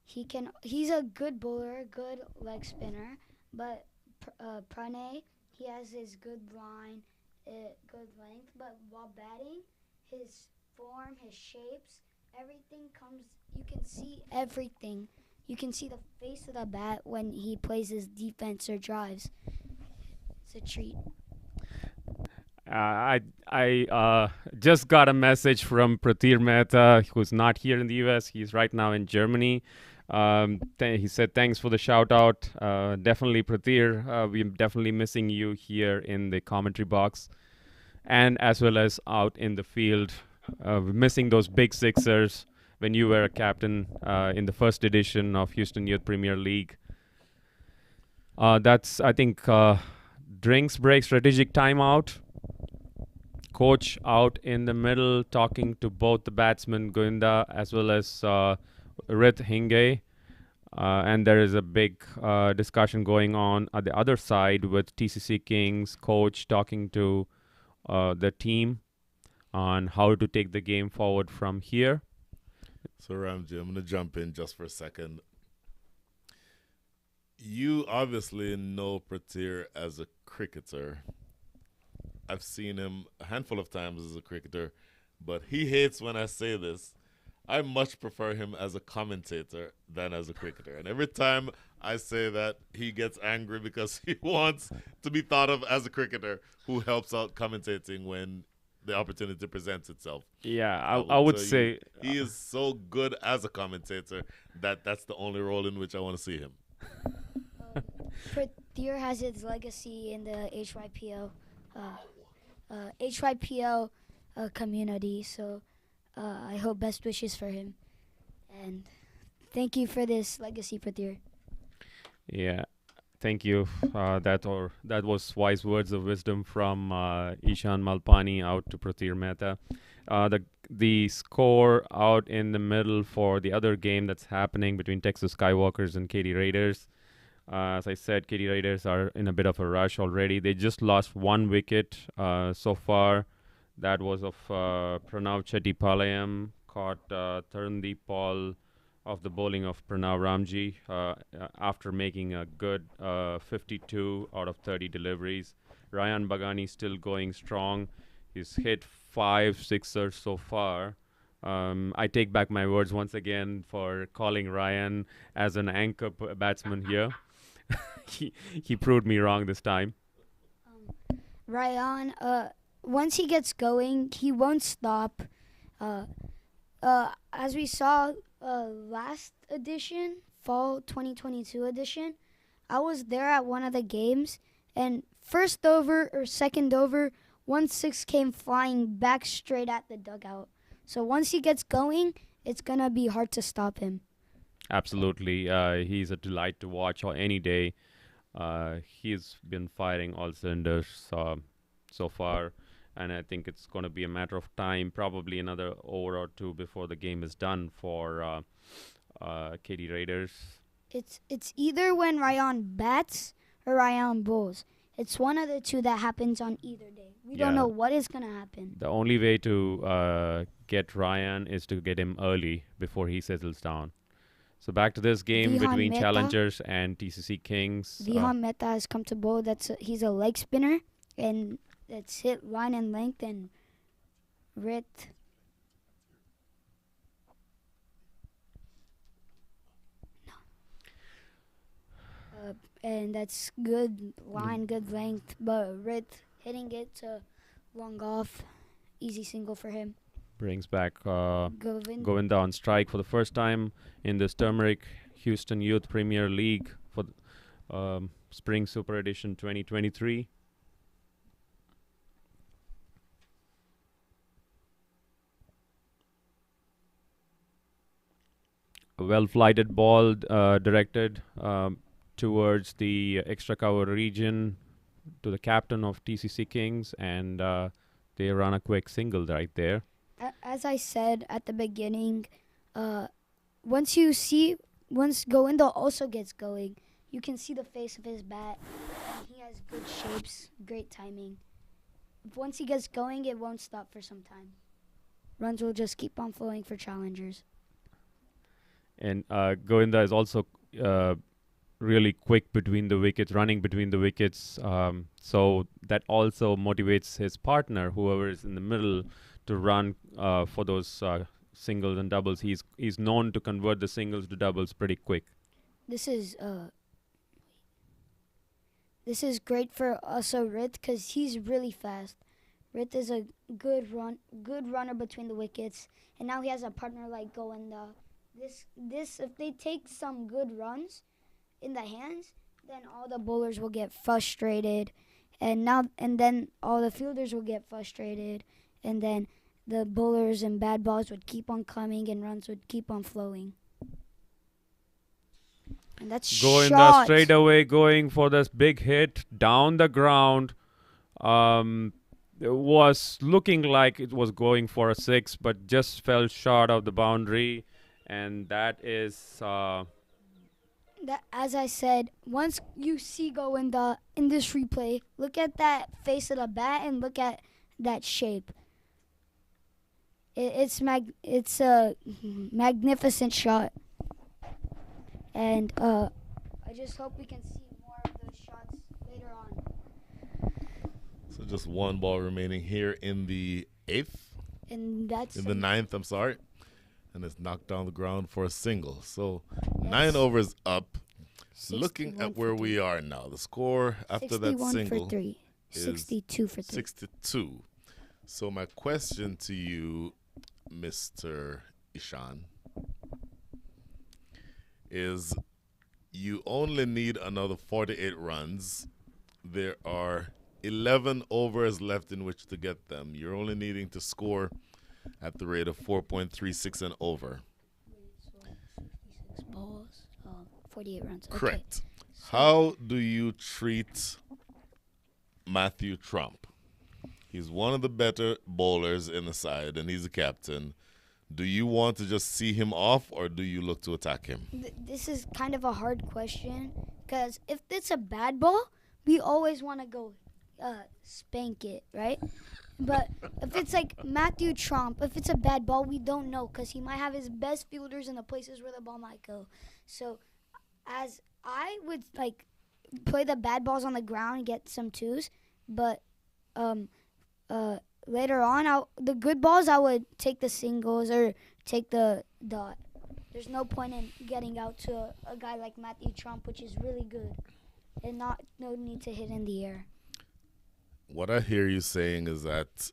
He's a good bowler, good leg spinner. But Pranay, he has his good line, good length. But while batting, his form, his shapes, everything comes. You can see everything. You can see the face of the bat when he plays his defense or drives. It's a treat. I just got a message from Pratir Mehta, who's not here in the US. He's right now in Germany. He said, thanks for the shout out. Definitely, Pratir, we're definitely missing you here in the commentary box and as well as out in the field. We're missing those big sixers when you were a captain in the first edition of Houston Youth Premier League. That's, I think, drinks break, strategic timeout. Coach out in the middle talking to both the batsmen, Govinda, as well as Rit Hinge. And there is a big discussion going on at the other side with TCC Kings coach talking to the team on how to take the game forward from here. So, Ramji, I'm going to jump in just for a second. You obviously know Pratir as a cricketer. I've seen him a handful of times as a cricketer, but he hates when I say this. I much prefer him as a commentator than as a cricketer. And every time I say that, he gets angry because he wants to be thought of as a cricketer who helps out commentating when the opportunity presents itself. Yeah, I would say he is so good as a commentator that that's the only role in which I want to see him. Pratir has his legacy in the HYPL community, so I hope best wishes for him. And thank you for this legacy, Pratir. Yeah, thank you. That was wise words of wisdom from Ishan Malpani out to Pratir Mehta. The score out in the middle for the other game that's happening between Texas Skywalkers and Katy Raiders. As I said, Katy Raiders are in a bit of a rush already. They just lost 1 wicket so far. That was of Pranav Chettipalayam, caught Tarundeep Paul of the bowling of Pranav Ramji after making a good 52 out of 30 deliveries. Ryan Bagani still going strong. He's hit 5 sixers so far. I take back my words once again for calling Ryan as an anchor batsman here. He proved me wrong this time. Ryan, once he gets going, he won't stop. As we saw last edition, fall 2022 edition, I was there at one of the games, and first over or second over, 1-6 came flying back straight at the dugout. So once he gets going, it's going to be hard to stop him. Absolutely. He's a delight to watch any day. He's been firing all cylinders so far, and I think it's going to be a matter of time, probably another over or two before the game is done for KD Raiders. It's either when Ryan bats or Ryan bowls. It's one of the two that happens on either day. We don't Yeah. know what is gonna happen. The only way to get Ryan is to get him early before he settles down. So back to this game Vihan between Mehta. Challengers and TCC Kings. Vihan Mehta has come to bowl. He's a leg spinner, and it's hit line and length and Rit. And that's good line, good length, but Rit hitting it to long off, easy single for him. Brings back Govind. Govinda on strike for the first time in this Turmeric Houston Youth Premier League for Spring Super Edition 2023. A well-flighted ball directed towards the extra cover region to the captain of TCC Kings, and they run a quick single right there. As I said at the beginning, once Govinda also gets going, you can see the face of his bat. And he has good shapes, great timing. Once he gets going, it won't stop for some time. Runs will just keep on flowing for Challengers. And Govinda is also really quick between the wickets, running between the wickets. So that also motivates his partner, whoever is in the middle, to run for those singles and doubles. He's known to convert the singles to doubles pretty quick. This is great for also Rit because he's really fast. Rit is a good runner between the wickets, and now he has a partner like Govinda. This if they take some good runs in the hands, then all the bowlers will get frustrated, and then all the fielders will get frustrated, and then the bowlers and bad balls would keep on coming and runs would keep on flowing. And that's Govinda shot. straight away going for this big hit down the ground. It was looking like it was going for a 6, but just fell short of the boundary. And that is As I said, once you see Govinda in this replay, look at that face of the bat and look at that shape. It's a magnificent shot, and I just hope we can see more of those shots later on. So just one ball remaining here in the 8th. And that's In the 9th, I'm sorry. And it's knocked down the ground for a single. So 9 overs up. Looking at where we are now, the score after that 61 single for 3, is 62 for 3. 62. So my question to you, Mr. Ishan, is you only need another 48 runs. There are 11 overs left in which to get them. You're only needing to score at the rate of 4.36 and over. 56 balls, 48 runs. Correct. Okay. How do you treat Matthew Trump? He's one of the better bowlers in the side, and he's the captain. Do you want to just see him off, or do you look to attack him? This is kind of a hard question because if it's a bad ball, we always want to go spank it, right? But if it's like Matthew Trump, if it's a bad ball, we don't know because he might have his best fielders in the places where the ball might go. So as I would like play the bad balls on the ground and get some 2s, but later on, the good balls, I would take the singles or take the dot. There's no point in getting out to a guy like Matthew Trump, which is really good, and no need to hit in the air. What I hear you saying is that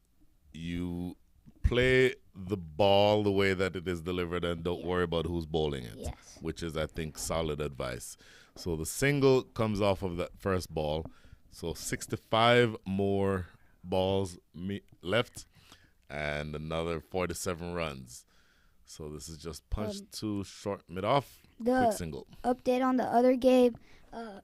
you play the ball the way that it is delivered and don't worry about who's bowling it, Yes. which is, I think, solid advice. So the single comes off of that first ball. So 65 more balls left and another 47 runs. So this is just punch to short mid off. The Quick single. update on the other game,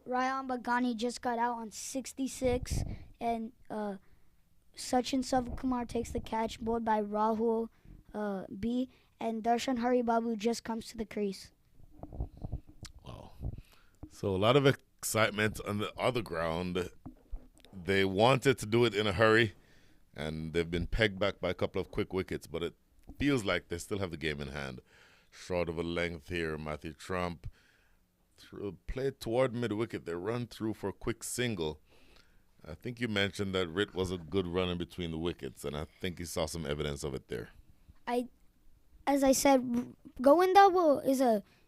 Ryan Bagani just got out on 66, and Sachin Savakumar takes the catch, bowled by Rahul B, and Darshan Haribabu just comes to the crease. Wow. So a lot of excitement on the other ground. They wanted to do it in a hurry, and they've been pegged back by a couple of quick wickets, but it feels like they still have the game in hand. Short of a length here, Matthew Trump played toward mid-wicket. They run through for a quick single. I think you mentioned that Rit was a good runner between the wickets, and I think you saw some evidence of it there. As I said, Govinda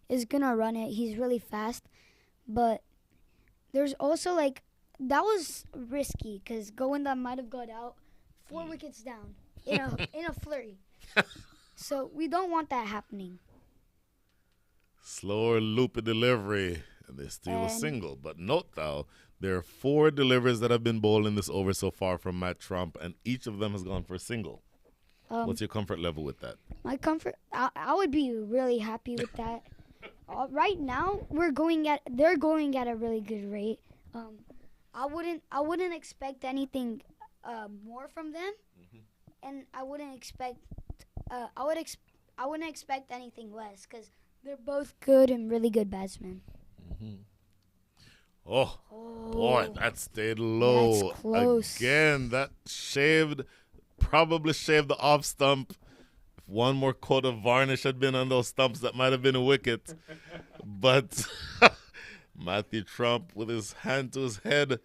is gonna run it. He's really fast, but there's also that was risky because Govinda might have got out 4 wickets down in a flurry. So we don't want that happening. Slower loopy delivery, and they steal a single. But note, though, there are 4 deliveries that have been bowled in this over so far from Matt Trump, and each of them has gone for a single. What's your comfort level with that? My comfort, I would be really happy with that. Right now, they're going at a really good rate. I wouldn't expect anything more from them, and I wouldn't expect anything less because they're both good and really good batsmen. Oh, boy, that stayed low. That's close. Again, that probably shaved the off stump. If one more coat of varnish had been on those stumps, that might have been a wicket. But Matthew Trump with his hand to his head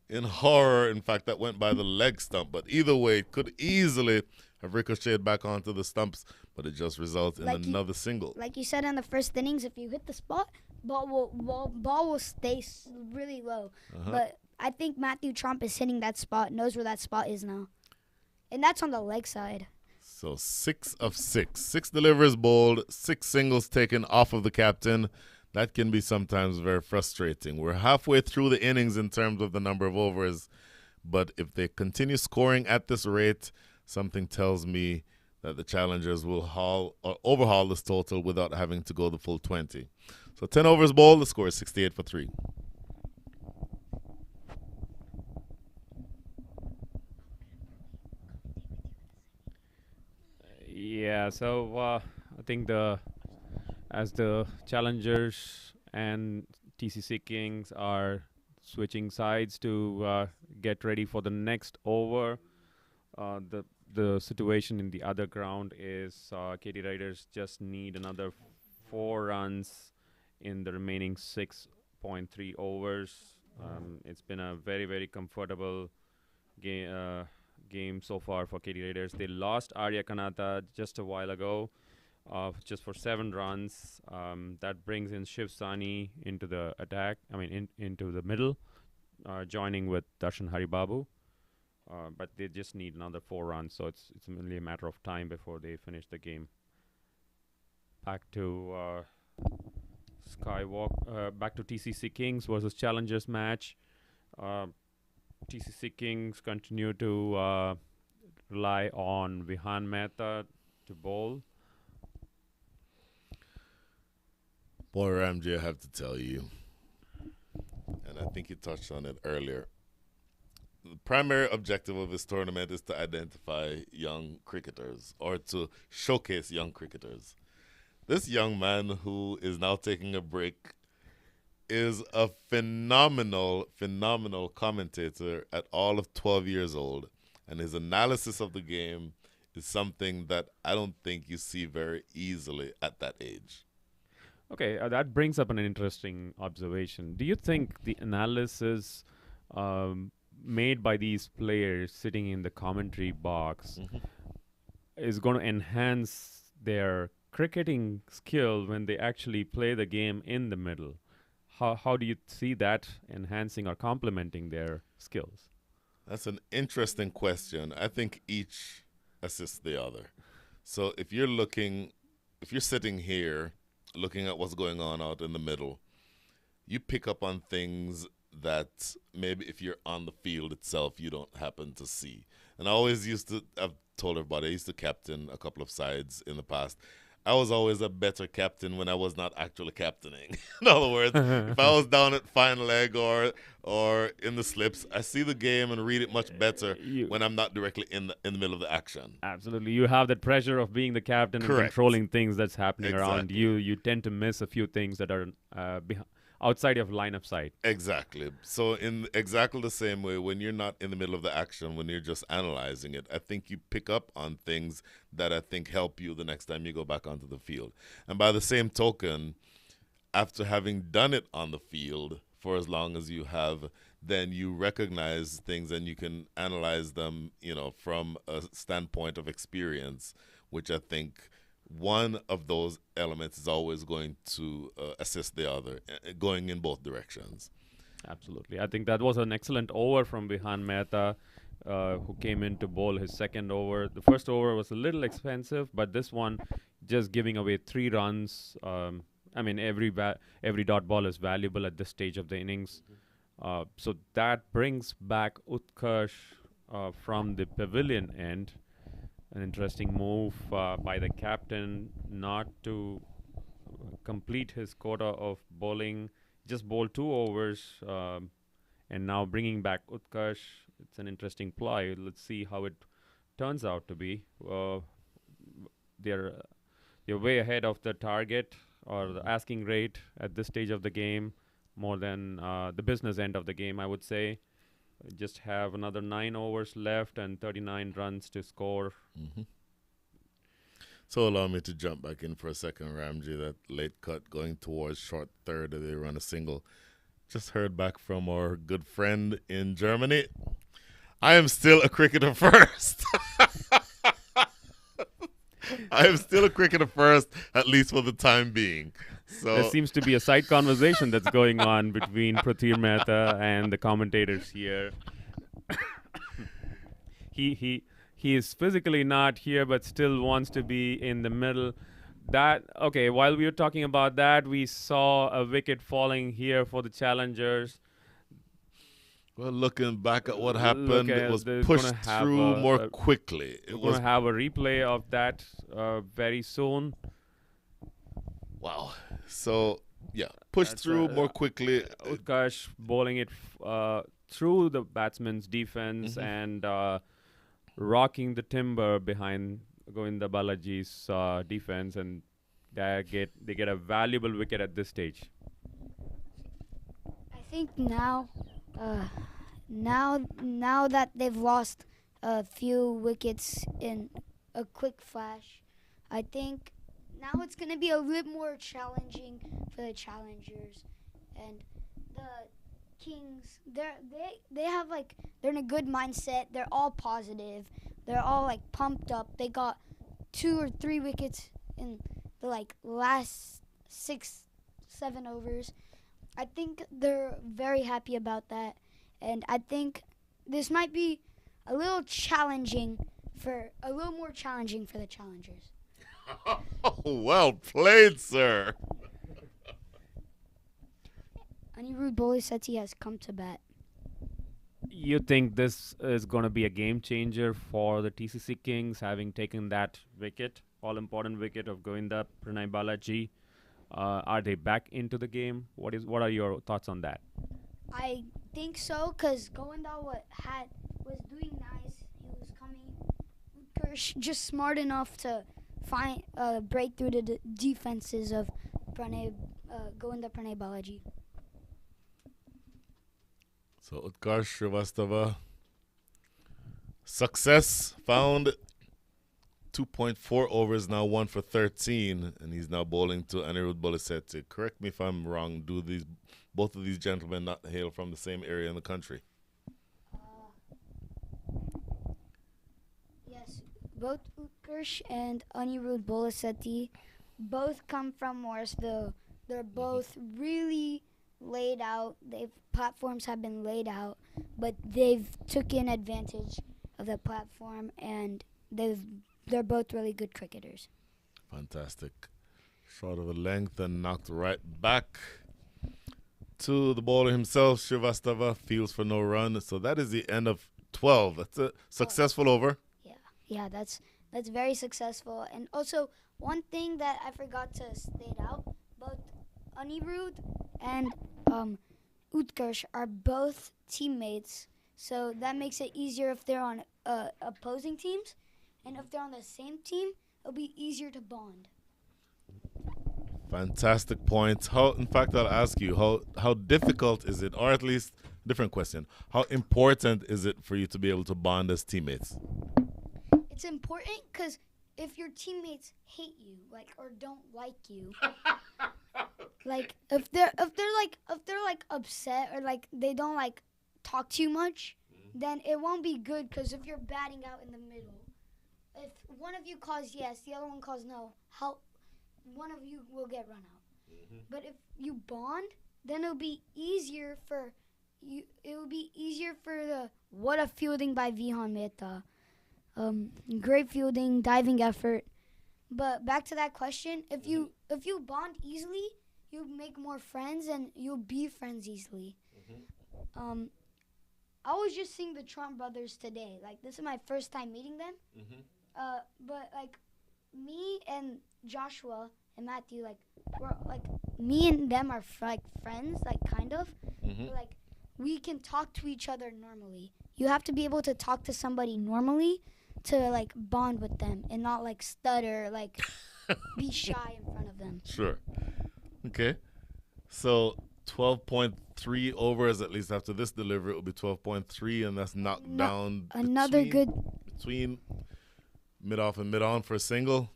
in horror. In fact, that went by the leg stump. But either way, it could easily have ricocheted back onto the stumps, but it just results in another single. Like you said in the first innings, if you hit the spot, ball will stay really low. But I think Matthew Trump is hitting that spot, knows where that spot is now. And that's on the leg side. So 6 of 6. 6 deliveries bowled, 6 singles taken off of the captain. That can be sometimes very frustrating. We're halfway through the innings in terms of the number of overs, but if they continue scoring at this rate, something tells me that the challengers will overhaul this total without having to go the full 20. So 10 overs bowled, the score is 68 for 3. Yeah, so I think as the challengers and TCC Kings are switching sides to get ready for the next over, the situation in the other ground is KT Riders just need another 4 runs in the remaining 6.3 overs. It's been a very, very comfortable game so far for KT Raiders. They lost Arya Kanata just a while ago, just for 7 runs. That brings in Shiv Sani into the attack. Into the middle, joining with Darshan Haribabu. But they just need another 4 runs, so it's only a matter of time before they finish the game. Back to back to TCC Kings versus Challengers match. TCC Kings continue to rely on Vihan Mehta to bowl. Boy, Ramji, I have to tell you, and I think you touched on it earlier, the primary objective of this tournament is to identify young cricketers or to showcase young cricketers. This young man who is now taking a break is a phenomenal commentator at all of 12 years old, and his analysis of the game is something that I don't think you see very easily at that age. Okay, that brings up an interesting observation. Do you think the analysis made by these players sitting in the commentary box is going to enhance their cricketing skill when they actually play the game in the middle? How do you see that enhancing or complementing their skills? That's an interesting question. I think each assists the other. So if you're sitting here looking at what's going on out in the middle, you pick up on things that maybe if you're on the field itself, you don't happen to see. And I've told everybody, I used to captain a couple of sides in the past. I was always a better captain when I was not actually captaining. In other words, if I was down at fine leg or in the slips, I see the game and read it much better You when I'm not directly in the middle of the action. absolutely you have that pressure of being the captain and Correct. controlling things that's happening around Exactly. you. You tend to miss a few things that are outside of line of sight. Exactly. So in exactly the same way, when you're not in the middle of the action, when you're just analyzing it, I think you pick up on things that I think help you the next time you go back onto the field. And by the same token, after having done it on the field for as long as you have, then you recognize things and you can analyze them, from a standpoint of experience, which I think one of those elements is always going to assist the other, going in both directions. Absolutely. I think that was an excellent over from Bihan Mehta, who came in to bowl his second over. The first over was a little expensive, but this one, just giving away 3 runs. I mean, every dot ball is valuable at this stage of the innings. So that brings back Utkarsh from the pavilion end. An interesting move by the captain not to complete his quota of bowling. Just bowled 2 overs, and now bringing back Utkarsh. It's an interesting ply. Let's see how it turns out to be. They're way ahead of the target or the asking rate at this stage of the game, more than the business end of the game, I would say. Just have another 9 overs left and 39 runs to score. Mm-hmm. So allow me to jump back in for a second, Ramji. That late cut going towards short third, they run a single. Just heard back from our good friend in Germany. I am still a cricketer first. I am still a cricketer first, at least for the time being. So There seems to be a side conversation that's going on between Prathir Mehta and the commentators here. He is physically not here, but still wants to be in the middle. While we were talking about that, we saw a wicket falling here for the challengers. well, looking back at what Look happened, it at was they're pushed gonna have through a- more a- quickly. We're It going was to have a replay of that very soon. wow. So yeah, pushed That's through more quickly. Utkarsh bowling it through the batsman's defense and rocking the timber behind Govinda Balaji's defense, and they get a valuable wicket at this stage. I think now that they've lost a few wickets in a quick flash, I think now it's going to be a little more challenging for the challengers, and the Kings. They're in a good mindset. They're all positive. They're all like pumped up. They got 2 or 3 wickets in the last 6-7 overs. I think they're very happy about that, and I think this might be a little more challenging for the challengers. Well played, sir. Anirudh Boliseti has come to bat. You think this is going to be a game changer for the TCC Kings, having taken that wicket, all-important wicket of Govinda Pranay Balaji? Are they back into the game? What are your thoughts on that? I think so, because Govinda was doing nice. He was coming. Utkarsh just smart enough to break through the defenses of Govinda Pranay Balaji. So Utkarsh Srivastava, success found. 2.4 overs now, 1 for 13, and he's now bowling to Anirudh Boliseti. Correct me if I'm wrong. Do both of these gentlemen not hail from the same area in the country? Yes, both Utkarsh and Anirudh Boliseti both come from Morrisville. They're both really laid out. Platforms have been laid out, but they've taken advantage of the platform, and they're both really good cricketers. Fantastic. Short of a length and knocked right back to the bowler himself. Srivastava fields for no run. So that is the end of 12. That's a successful over. Yeah, that's very successful. And also, one thing that I forgot to state out, both Anirudh and Utkarsh are both teammates, so that makes it easier if they're on opposing teams, and if they're on the same team, it'll be easier to bond. Fantastic points. In fact, I'll ask you, how difficult is it, or at least, different question, how important is it for you to be able to bond as teammates? It's important because if your teammates hate you, or don't like you, if they're upset or they don't talk too much, then it won't be good. Because if you're batting out in the middle, if one of you calls yes, the other one calls no, one of you will get run out. But if you bond, then it'll be easier for you. It will be easier for what a fielding by Vihan Mehta. Great fielding, diving effort. But back to that question, if you bond easily, you make more friends and you'll be friends easily. I was just seeing the Trump brothers today. This is my first time meeting them. But me and Joshua and Matthew, me and them are friends, kind of. But, we can talk to each other normally. You have to be able to talk to somebody normally to bond with them and not stutter, be shy in front of them. Sure. Okay. So 12.3 overs, at least after this delivery, it will be 12.3, and that's knocked down Another between mid-off and mid-on for a single.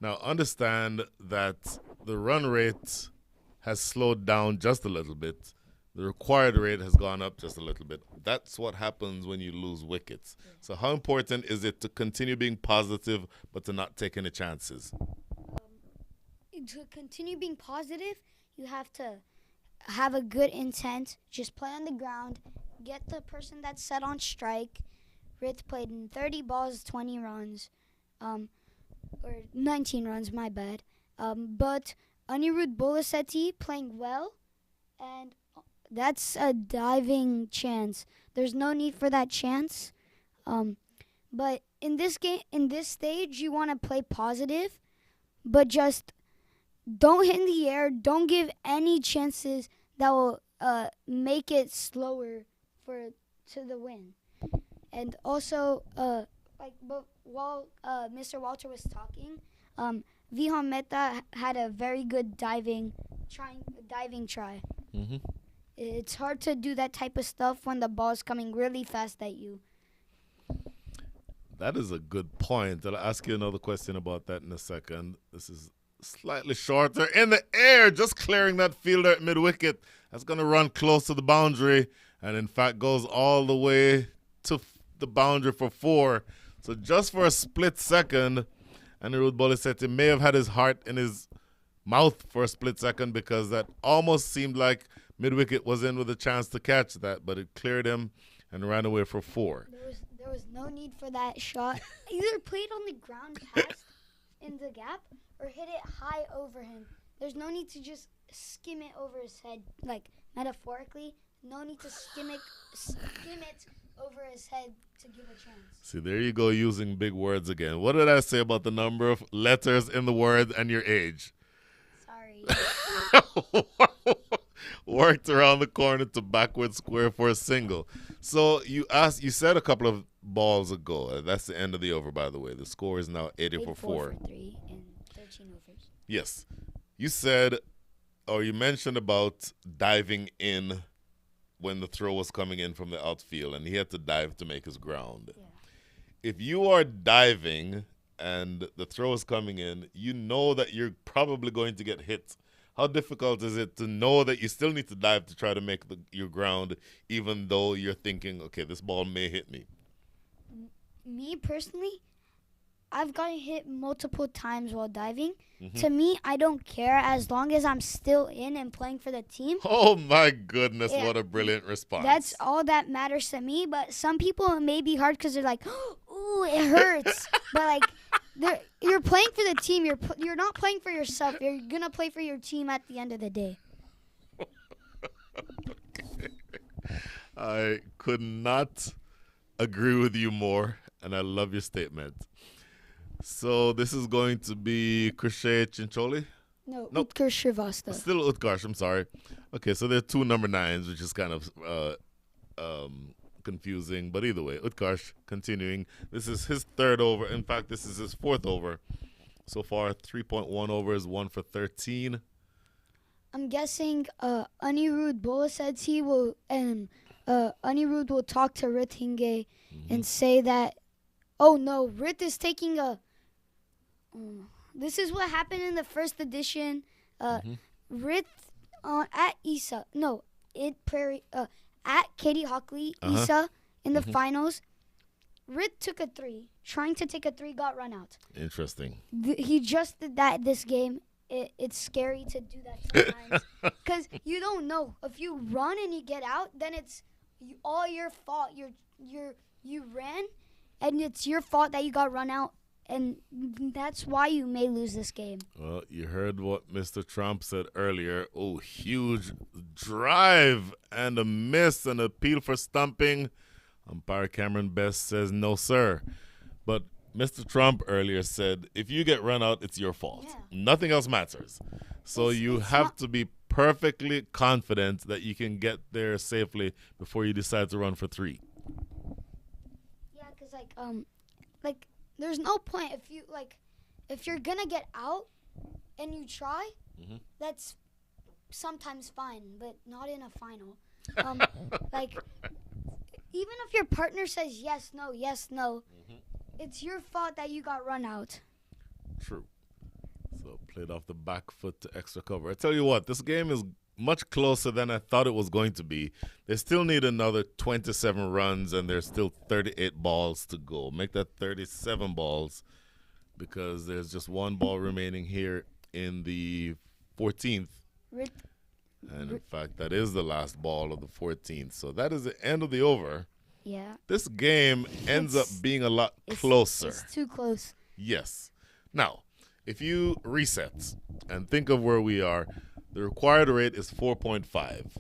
Now, understand that the run rate has slowed down just a little bit. The required rate has gone up just a little bit. That's what happens when you lose wickets. So how important is it to continue being positive but to not take any chances? To continue being positive, you have to have a good intent. Just play on the ground. Get the person that's set on strike. Rith played in 30 balls, 20 runs. Or 19 runs, my bad. But Anirudh Bolasetti playing well, and that's a diving chance. There's no need for that chance. But in this stage, you want to play positive, but just don't hit in the air. Don't give any chances that will make it slower to the win. And also, but while Mr. Walter was talking, Vihan Mehta had a very good diving try. It's hard to do that type of stuff when the ball's coming really fast at you. That is a good point. I'll ask you another question about that in a second. This is slightly shorter. In the air, just clearing that fielder at mid-wicket. That's going to run close to the boundary and, in fact, goes all the way to the boundary for 4. So just for a split second, Anirudh Bolasetti may have had his heart in his mouth for a split second, because that almost seemed like mid-wicket was in with a chance to catch that, but it cleared him and ran away for 4. There was no need for that shot. Either play it on the ground past in the gap or hit it high over him. There's no need to just skim it over his head, metaphorically. No need to skim it over his head to give a chance. See, there you go, using big words again. What did I say about the number of letters in the word and your age? Sorry. Worked around the corner to backward square for a single. So you said a couple of balls ago. That's the end of the over, by the way. The score is now 80 for 4. 3 and 13 overs. Yes. You said, or you mentioned about diving in when the throw was coming in from the outfield, and he had to dive to make his ground. Yeah. If you are diving and the throw is coming in, you know that you're probably going to get hit. How difficult is it to know that you still need to dive to try to make your ground, even though you're thinking, okay, this ball may hit me? Me personally, I've gotten hit multiple times while diving. To me, I don't care as long as I'm still in and playing for the team. Oh, my goodness, Yeah. what a brilliant response. That's all that matters to me. But some people, it may be hard because they're like, ooh, it hurts. But, you're playing for the team. You're not playing for yourself. You're going to play for your team at the end of the day. I could not agree with you more, and I love your statement. So this is going to be Krishay Chincholi. No, Nope. Utkarsh Shrivastava. Still Utkarsh, I'm sorry. Okay, so there are two number 9s, which is kind of confusing. But either way, Utkarsh continuing. This is his 3rd over. In fact, this is his 4th over. So far, 3.1 overs, 1 for 13. I'm guessing Anirudh Bolasetsi will and Anirudh will talk to Rithinge and say that, oh no, Rith is taking a. This is what happened in the first edition. Rith at Isa, no, at Katie Hockley, Isa in the finals. Rith took a 3, trying to take a 3, got run out. Interesting. He just did that this game. It's scary to do that sometimes because you don't know if you run and you get out, then it's all your fault. You ran, and it's your fault that you got run out, and that's why you may lose this game. Well, you heard what Mr. Trump said earlier. Oh, huge drive and a miss, an appeal for stumping. Umpire Cameron Best says no, sir. But Mr. Trump earlier said, if you get run out, it's your fault. Yeah. Nothing else matters. So you have to be perfectly confident that you can get there safely before you decide to run for 3. Yeah, because like there's no point if you're gonna get out and you try, that's sometimes fine, but not in a final. Like even if your partner says yes, no, it's your fault that you got run out. True. So played off the back foot to extra cover. I tell you what, this game is much closer than I thought it was going to be. They still need another 27 runs, and there's still 38 balls to go. Make that 37 balls because there's just 1 ball remaining here in the 14th. And in fact, that is the last ball of the 14th. So that is the end of the over. Yeah. This game ends up being a lot closer. It's too close. Yes. Now, if you reset and think of where we are, the required rate is 4.5.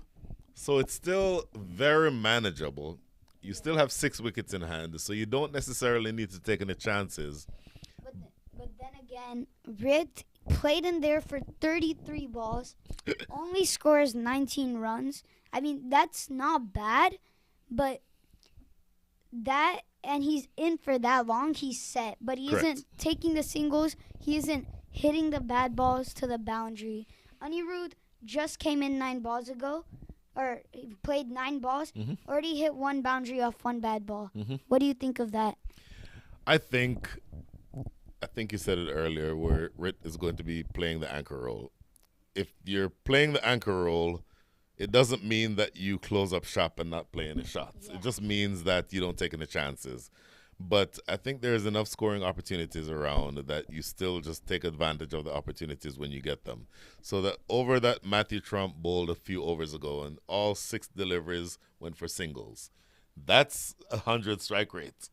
So it's still very manageable. You still have 6 wickets in hand, so you don't necessarily need to take any chances. But then again, Rit played in there for 33 balls, only scores 19 runs. I mean, that's not bad, but and he's in for that long, he's set. But he isn't taking the singles. He isn't hitting the bad balls to the boundary. Anirudh just came in 9 balls ago, or he played 9 balls, already hit 1 boundary off 1 bad ball. What do you think of that? I think you said it earlier where Rit is going to be playing the anchor role. If you're playing the anchor role, it doesn't mean that you close up shop and not play any shots. Yeah. It just means that you don't take any chances. But I think there's enough scoring opportunities around that you still just take advantage of the opportunities when you get them. So that over that Matthew Trump bowled a few overs ago, and all 6 deliveries went for singles. That's 100 strike rate.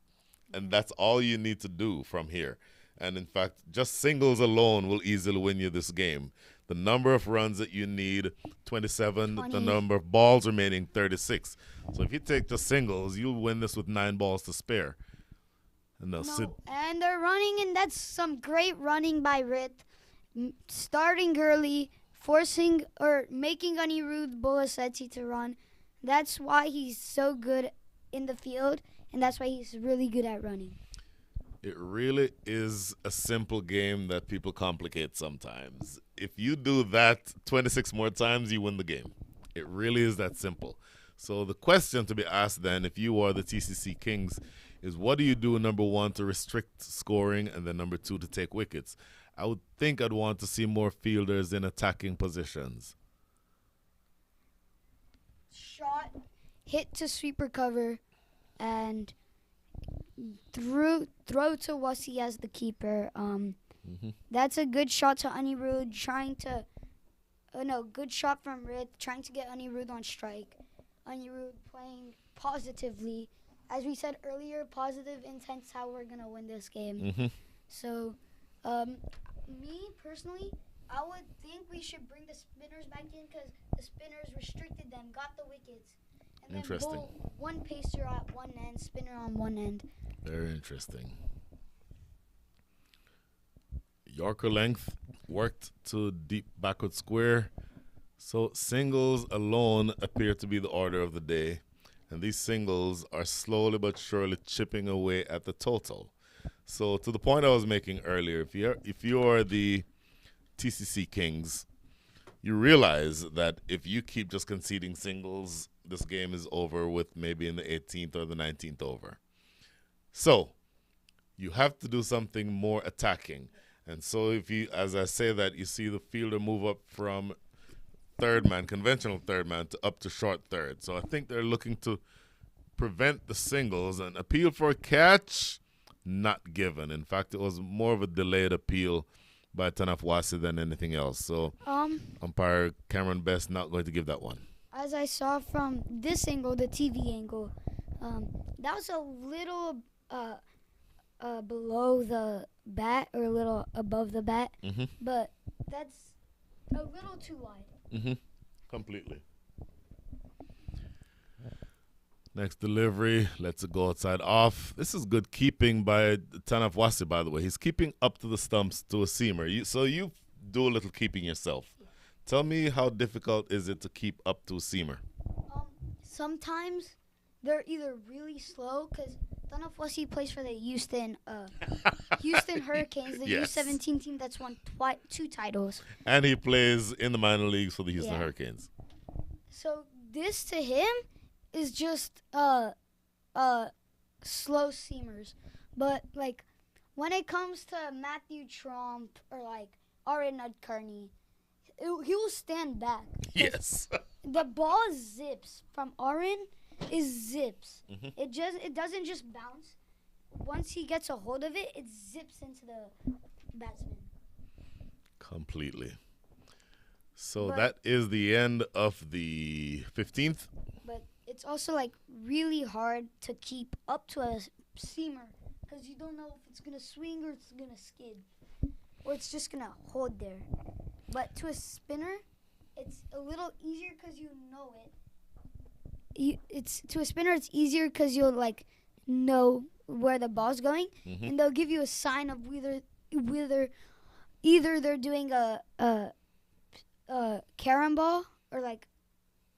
And that's all you need to do from here. And in fact, just singles alone will easily win you this game. The number of runs that you need, 27, 20. The number of balls remaining, 36. So if you take the singles, you'll win this with 9 balls to spare. And and they're running, and that's some great running by Rit. Starting early, forcing or making Anirudh Bolasetsi to run. That's why he's so good in the field, and that's why he's really good at running. It really is a simple game that people complicate sometimes. If you do that 26 more times, you win the game. It really is that simple. So the question to be asked then, if you are the TCC Kings, is what do you do, number 1, to restrict scoring, and then number 2, to take wickets? I would think I'd want to see more fielders in attacking positions. Shot, hit to sweeper cover, and throw to Wasi as the keeper. That's a good shot to Anirudh, good shot from Rit, trying to get Anirudh on strike. Anirudh playing positively. As we said earlier, positive intent's how we're going to win this game. So, me personally, I would think we should bring the spinners back in because the spinners restricted them, got the wickets. And then bowl 1 pacer at one end, spinner on one end. Very interesting. Yorker length worked to deep backward square. So singles alone appear to be the order of the day. And these singles are slowly but surely chipping away at the total. So to the point I was making earlier, if you are the TCC Kings, you realize that if you keep just conceding singles, this game is over with maybe in the 18th or the 19th over. So you have to do something more attacking. And so if you, as I say that, you see the fielder move up from third man, conventional third man, to up to short third. So I think they're looking to prevent the singles. And appeal for a catch, not given. In fact, it was more of a delayed appeal by Tanafwasi than anything else. So umpire Cameron Best not going to give that one. As I saw from this angle, the TV angle, that was a little below the bat or a little above the bat, but that's a little too wide. Completely. Next delivery, lets it go outside off. This is good keeping by Tanafwasi, by the way. He's keeping up to the stumps to a seamer. So you do a little keeping yourself. Yeah. Tell me, how difficult is it to keep up to a seamer? Sometimes they're either really slow because Tanafwasi plays for the Houston Hurricanes, the Yes. U17 team that's won 2 titles. And he plays in the minor leagues for the Houston Yeah. Hurricanes. So this to him is just slow seamers. But like when it comes to Matthew Trump or like Aaron Nudkearney, he will stand back. Yes. The ball zips from Aaron is zips. It doesn't just bounce. Once he gets a hold of it, it zips into the batsman. Completely. So But- that is the end of the 15th. But it's also like really hard to keep up to a seamer because you don't know if it's gonna swing or it's gonna skid or it's just gonna hold there. But to a spinner, it's a little easier because you know it. It's to a spinner, it's easier because you'll like know where the ball's going, and they'll give you a sign of either they're doing a carom ball or like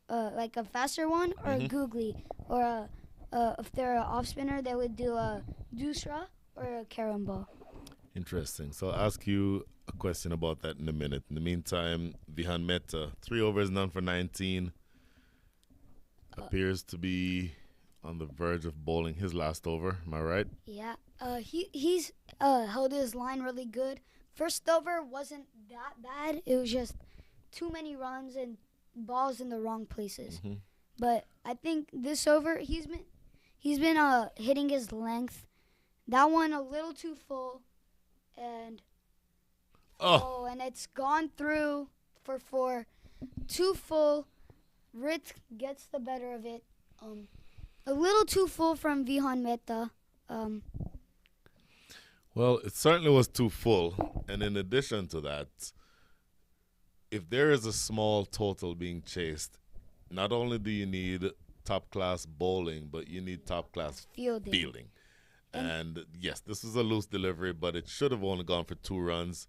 a faster one or a googly, or if they're an off spinner, they would do a dusra or a carom ball. Interesting. So I'll ask you a question about that in a minute. In the meantime, Vihan Mehta, 3 overs, none for 19. Appears to be on the verge of bowling his last over. Am I right? Yeah. He's held his line really good. First over wasn't that bad. It was just too many runs and balls in the wrong places. But I think this over he's been hitting his length. That one a little too full, and and it's gone through for 4. Too full. Rit gets the better of it. A little too full from Vihan Mehta. Well, it certainly was too full. And in addition to that, if there is a small total being chased, not only do you need top-class bowling, but you need top-class fielding. And yes, this was a loose delivery, but it should have only gone for 2 runs.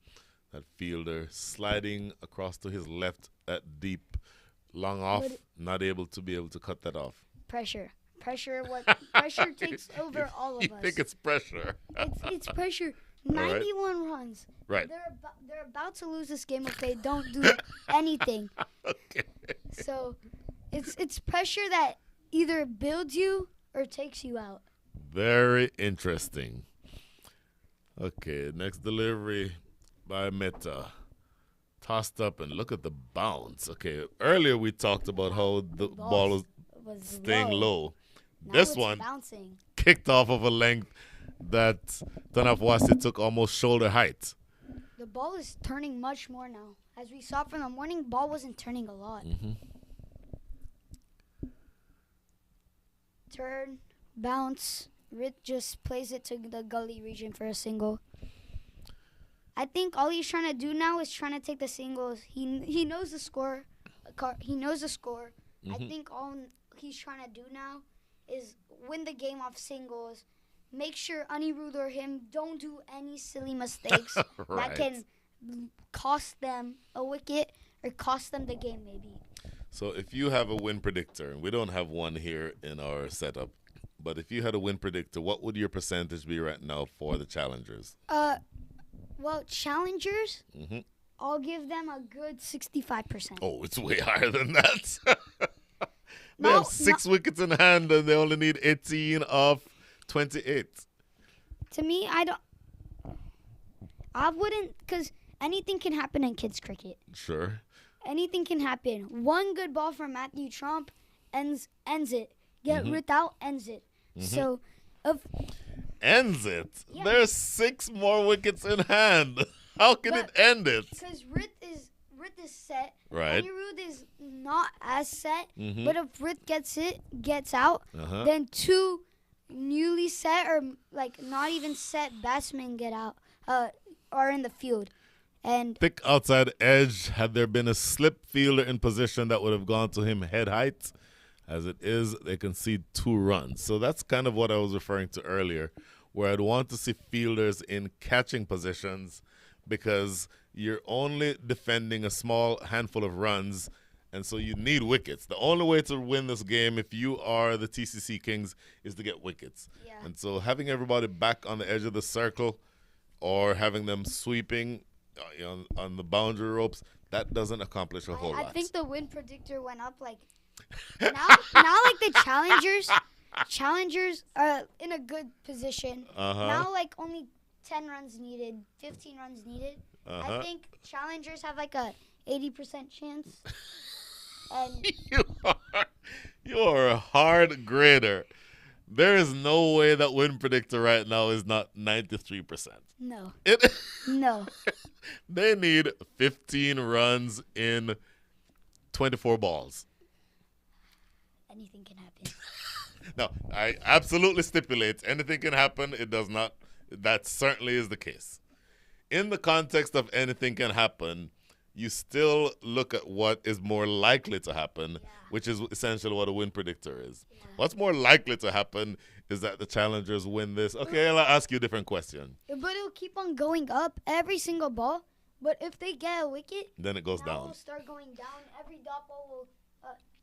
That fielder sliding across to his left at deep, long off, not able to cut that off. Pressure takes over all of us. You think it's pressure? It's pressure. All right. 91 runs. Right. They're about to lose this game if they don't do anything. Okay. So it's pressure that either builds you or takes you out. Very interesting. Okay, next delivery by Mehta. Tossed up, and look at the bounce. Okay, earlier we talked about how the ball was staying low. Now This it's one bouncing. kicked off of a length that Tanafwasi took almost shoulder height. The ball is turning much more now. As we saw from the morning, ball wasn't turning a lot. Turn, bounce. Rit just plays it to the gully region for a single. I think all he's trying to do now is trying to take the singles. He knows the score. He knows the score. I think all he's trying to do now is win the game off singles, make sure Anirudh or him don't do any silly mistakes Right. that can cost them a wicket or cost them the game maybe. So if you have a win predictor, and we don't have one here in our setup, but if you had a win predictor, what would your percentage be right now for the challengers? Well, challengers, hmm I'll give them a good 65%. Oh, it's way higher than that. They No, have 6 wickets in hand, and they only need 18 of 28. To me, I wouldn't, because anything can happen in kids cricket. Sure. Anything can happen. One good ball from Matthew Trump ends it. Get Mhm. Rith out, ends it. So, if Ends it. Yeah. There's 6 more wickets in hand. How can it But- end it? because Rith is set, Right. Anirudh is not as set. Mhm. But if Rith gets out, Uh-huh. then 2 newly set or like not even set batsmen get out, are in the field, and Thick outside edge. Had there been a slip fielder in position, that would have gone to him head height. As it is, they concede 2 runs. So that's kind of what I was referring to earlier, where I'd want to see fielders in catching positions because you're only defending a small handful of runs, and so you need wickets. The only way to win this game, if you are the TCC Kings, is to get wickets. yeah. And so having everybody back on the edge of the circle or having them sweeping on the boundary ropes, that doesn't accomplish a whole I lot. think the win predictor went up like now like the challengers are in a good position. Uh-huh. Now like only 10 runs needed, 15 runs needed. Uh-huh. I think challengers have like a 80% chance. And You are a hard grader. There is no way that win predictor right now is not 93%. no. It No. They need 15 runs in 24 balls. Anything can happen. No, I absolutely stipulate anything can happen. It does not. That certainly is the case. In the context of anything can happen, you still look at what is more likely to happen, which is essentially what a win predictor is. What's more likely to happen is that the challengers win this. Okay, I'll ask you a different question. But it'll keep on going up every single ball. But if they get a wicket, Then it goes now down. it'll start going down. Every dot ball will,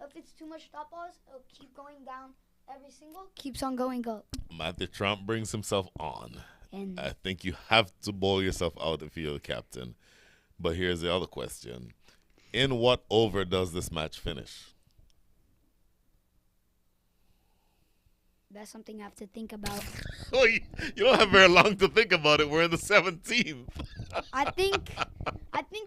if it's too much dot balls, it'll keep going down. Every single keeps on going up. Matthew Trump brings himself on. And I think you have to bowl yourself out if you're the captain. But here's the other question. In what over does this match finish? that's something I have to think about. Oh, you don't have very long to think about it. We're in the 17th. I think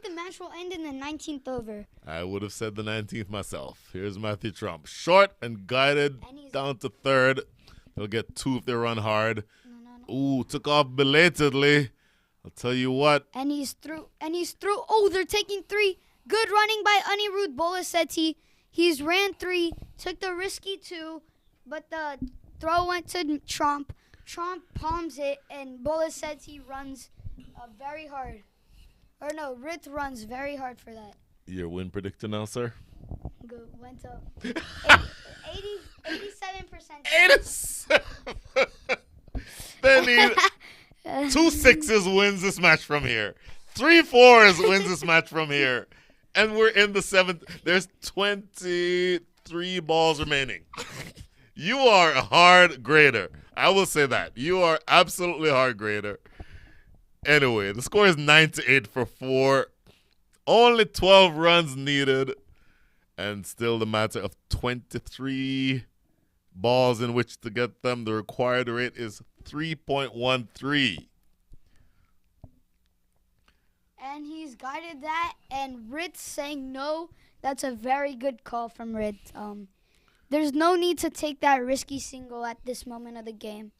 the match will end in the 19th over. I would have said the 19th myself. Here's Matthew Trump. Short and guided And he's- down to third. They'll get 2 if they run hard. No. Ooh, took off belatedly. I'll tell you what. And he's through. Oh, they're taking 3. Good running by Anirudh Bolasetti. He's ran 3, took the risky 2, but the throw went to Trump. Trump palms it, and Bolasetti runs very hard. Or no, Rith runs very hard for that. Your win predictor now, sir? Went up 87%. 87. They need 2 6s wins this match from here. 3 4s wins this match from here. And we're in the 7th. There's 23 balls remaining. You are a hard grader. I will say that. You are absolutely a hard grader. Anyway, the score is 9-8 for 4. Only 12 runs needed. And still the matter of 23 balls in which to get them. The required rate is 3.13. And he's guided that, and Rith saying no. That's a very good call from Rith. There's no need to take that risky single at this moment of the game.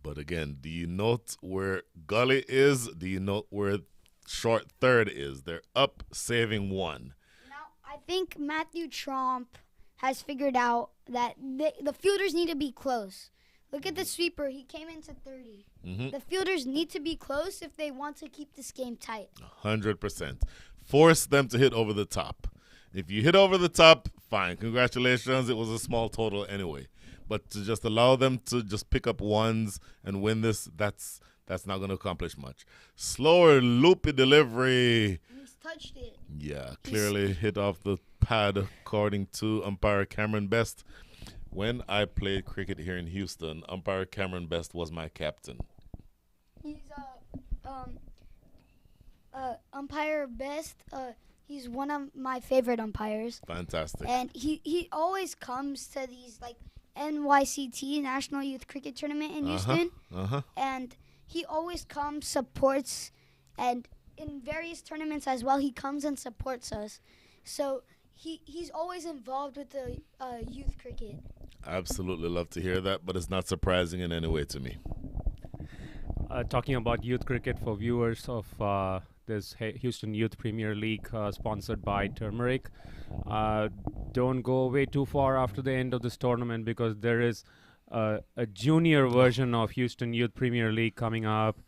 But again, do you note where Gully is? Do you note where short third is? They're up, saving 1. Now, I think Matthew Trump has figured out that the fielders need to be close. Look at the sweeper. He came into 30. Mhm. The fielders need to be close if they want to keep this game tight. 100%. Force them to hit over the top. If you hit over the top, fine. Congratulations. It was a small total anyway. But to just allow them to just pick up ones and win this, that's not going to accomplish much. Slower, loopy delivery. He's touched it. Yeah, clearly hit off the pad, according to umpire Cameron Best. When I played cricket here in Houston, umpire Cameron Best was my captain. He's umpire Best. He's one of my favorite umpires. Fantastic. And he always comes to these like NYCT National Youth Cricket Tournament in Houston. And he always comes, supports, and in various tournaments as well, he comes and supports us. So he's always involved with the youth cricket. Absolutely love to hear that, but it's not surprising in any way to me. Talking about youth cricket for viewers of this Houston Youth Premier League sponsored by Turmeric, don't go away too far after the end of this tournament because there is a junior version of Houston Youth Premier League coming up.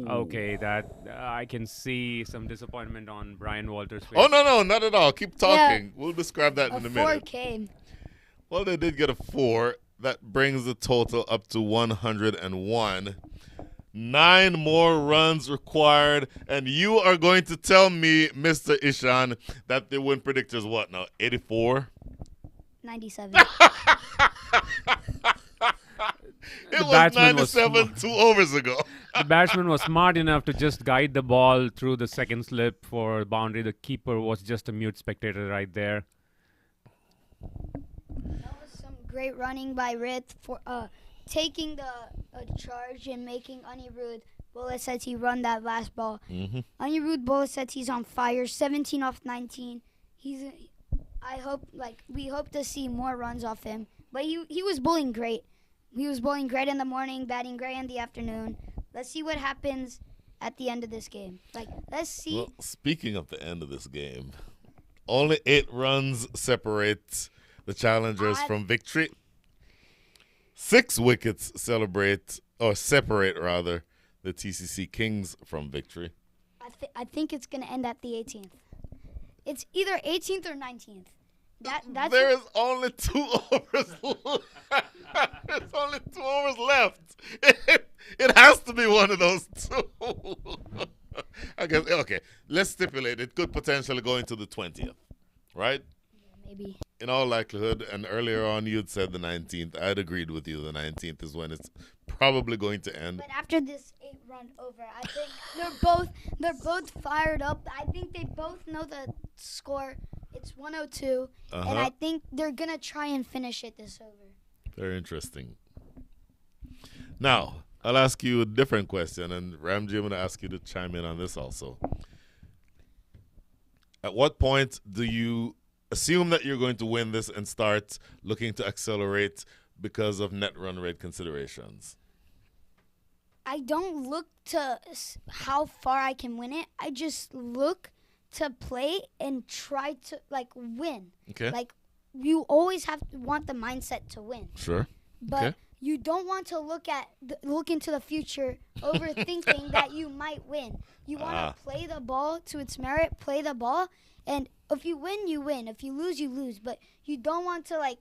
Okay, that I can see some disappointment on Brian Walters' face. Oh, no, not at all. Keep talking. Yeah. We'll describe that in a minute. 4 came. Well, they did get a 4. That brings the total up to 101. 9 more runs required. And you are going to tell me, Mr. Ishan, that the win predictor is what now? 84? 97. It was 97 2 overs ago. The batsman was smart enough to just guide the ball through the second slip for boundary. The keeper was just a mute spectator right there. That was some great running by Rith for taking the charge and making Anirudh Bolaseti run that last ball. Anirudh Bolaseti's on fire, 17 off 19. We hope to see more runs off him. But he was bowling great. He was bowling great in the morning, batting great in the afternoon. Let's see what happens at the end of this game. Let's see. Well, speaking of the end of this game, only 8 runs separate the challengers from victory. 6 wickets separate the TCC Kings from victory. I think it's going to end at the 18th. It's either 18th or 19th. There is only 2 overs left. There's only 2 overs left. It has to be one of those 2. I guess, okay, let's stipulate it could potentially go into the 20th, right? Yeah, maybe. In all likelihood, and earlier on you'd said the 19th. I'd agreed with you. The 19th is when it's probably going to end. But after this 8-run over, I think they're both fired up. I think they both know the score. It's 102, and I think they're going to try and finish it this over. Very interesting. Now, I'll ask you a different question, and Ramji, I'm going to ask you to chime in on this also. At what point do you assume that you're going to win this and start looking to accelerate because of net run rate considerations? I don't look to how far I can win it. I just look to play and try to win. Okay. You always want the mindset to win. Sure. But you don't want to look into the future overthinking that you might win. You want to play the ball to its merit, play the ball, and if you win, you win. If you lose, you lose. But you don't want to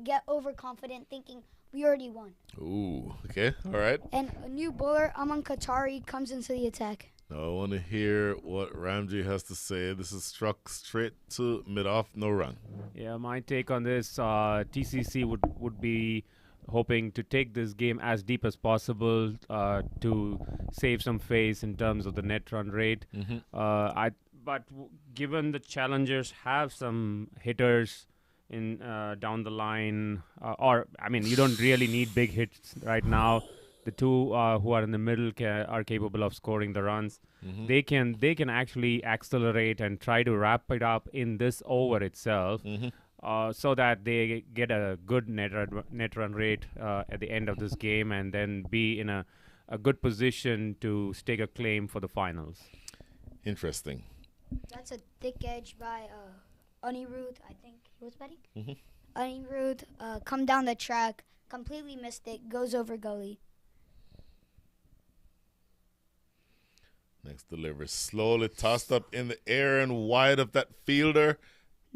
get overconfident thinking we already won. Ooh, okay, all right. And a new bowler, Aman Qatari, comes into the attack. Now I want to hear what Ramji has to say. This is struck straight to mid-off, no run. Yeah, my take on this, TCC would be hoping to take this game as deep as possible to save some face in terms of the net run rate. But given the challengers have some hitters in down the line, you don't really need big hits right now. The 2 who are in the middle are capable of scoring the runs. They can actually accelerate and try to wrap it up in this over itself, so that they get a good net run rate at the end of this game, and then be in a good position to stake a claim for the finals. Interesting. That's a thick edge by Anirudh. I think he was batting. Anirudh come down the track, completely missed it, goes over gully. Next delivery, slowly tossed up in the air and wide of that fielder.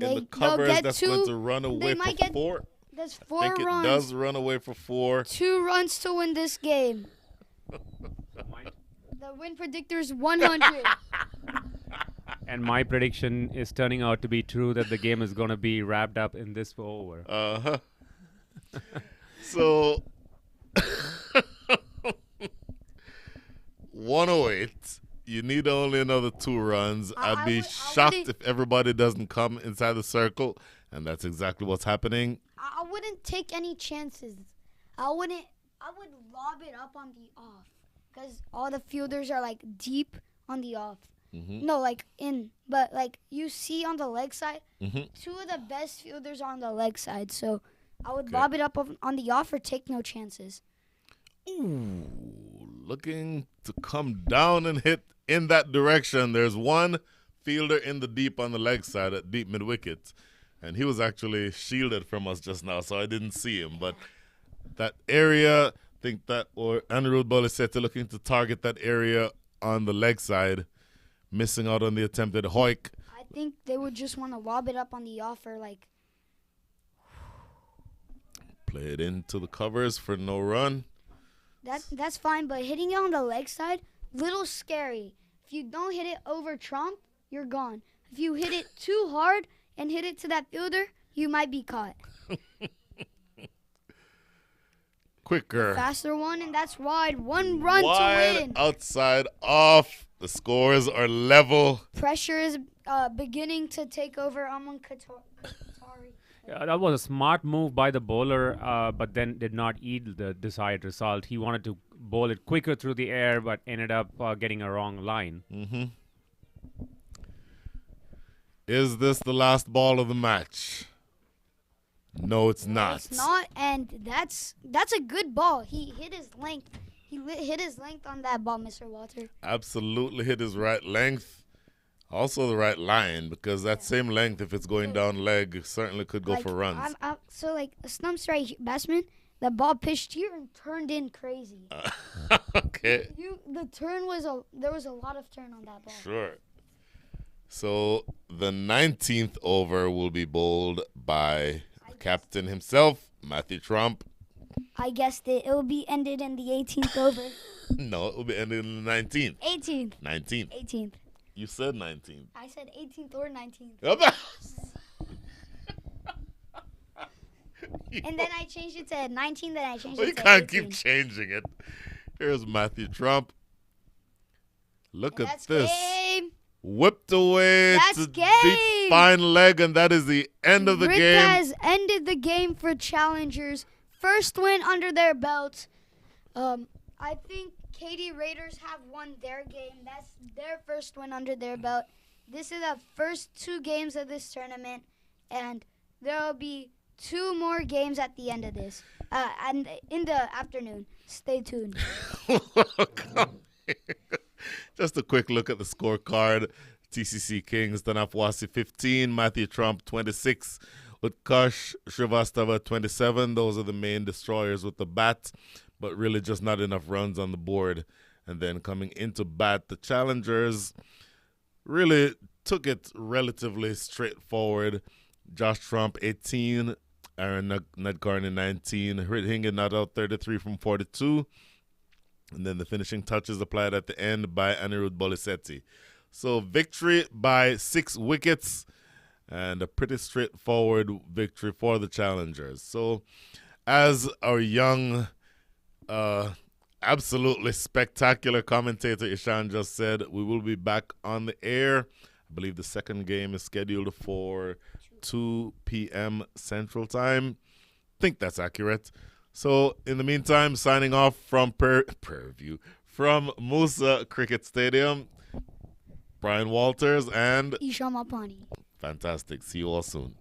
in the They'll covers get that's two- going to run they away might for get- 4. That's I 4 think it runs. does run away for 4. 2 runs to win this game. The win predictor is 100. And my prediction is turning out to be true that the game is going to be wrapped up in this over. Uh-huh. So 108. You need only another 2 runs. I'd be shocked wouldn't- if everybody doesn't come inside the circle, and that's exactly what's happening. I wouldn't take any chances. I would lob it up on the off. Because all the fielders are like deep on the off. Mhm. No, like in. But like you see on the leg side, Mhm. 2 of the best fielders are on the leg side. So I would Okay. lob it up on the off or take no chances. Ooh, looking to come down and hit in that direction. There's one fielder in the deep on the leg side at deep mid wicket, and he was actually shielded from us just now, so I didn't see him. But that area, I think that, or Anirudh Bolisette looking to target that area on the leg side, missing out on the attempted hoik. I think they would just want to lob it up on the off or like. Play it into the covers for no run. That's fine, but hitting it on the leg side, little scary. If you don't hit it over Trump, you're gone. If you hit it too hard and hit it to that fielder, you might be caught. Quicker. Faster one, and that's wide. 1 run to Wide win. outside off. The scores are level. Pressure is beginning to take over Aman Qatari. That was a smart move by the bowler, but then did not yield the desired result. He wanted to bowl it quicker through the air, but ended up getting a wrong line. Mm-hmm. Is this the last ball of the match? No, it's not. It's not, and that's a good ball. He hit his length. Hit his length on that ball, Mr. Walter. Absolutely hit his right length. Also the right line, because that same length, if it's going down leg, certainly could go Like, for runs. So, like, a stumps right here, batsman, the ball pitched here and turned in crazy. Okay. There was a lot of turn on that ball. Sure. So the 19th over will be bowled by the captain himself, Matthew Trump. I guessed it. It will be ended in the 18th over. No, it will be ending in the 19th. 18th. 19th. 18th. You said 19th. I said 18th or 19th. And then I changed it to 19, then I changed Well, it you to can't 18. keep changing it. Here's Matthew Trump. Look And at that's this. game. Whipped away That's to game. deep fine leg, and that is the end of the Rick game. has ended the game for challengers. First win under their belts. I think Katy Raiders have won their game. That's their first win under their belt. This is the first 2 games of this tournament, and there will be 2 more games at the end of this. And in the afternoon. Stay tuned. Just a quick look at the scorecard. TCC Kings, Tanapwasi 15, Matthew Trump 26, Utkarsh Srivastava 27. Those are the main destroyers with the bat, but really just not enough runs on the board. And then coming into bat, the challengers really took it relatively straightforward. Josh Trump 18, Aaron Nadkarni 19, Hrit Hingen not out 33 from 42. And then the finishing touches applied at the end by Anirudh Bolisette. So victory by 6 wickets and a pretty straightforward victory for the challengers. So as our young, absolutely spectacular commentator Ishan just said, we will be back on the air. I believe the second game is scheduled for 2 p.m. Central Time. I think that's accurate. So, in the meantime, signing off from Purview, from MOOSA Cricket Stadium, Brian Walters and Isham Apani. fantastic. See you all soon.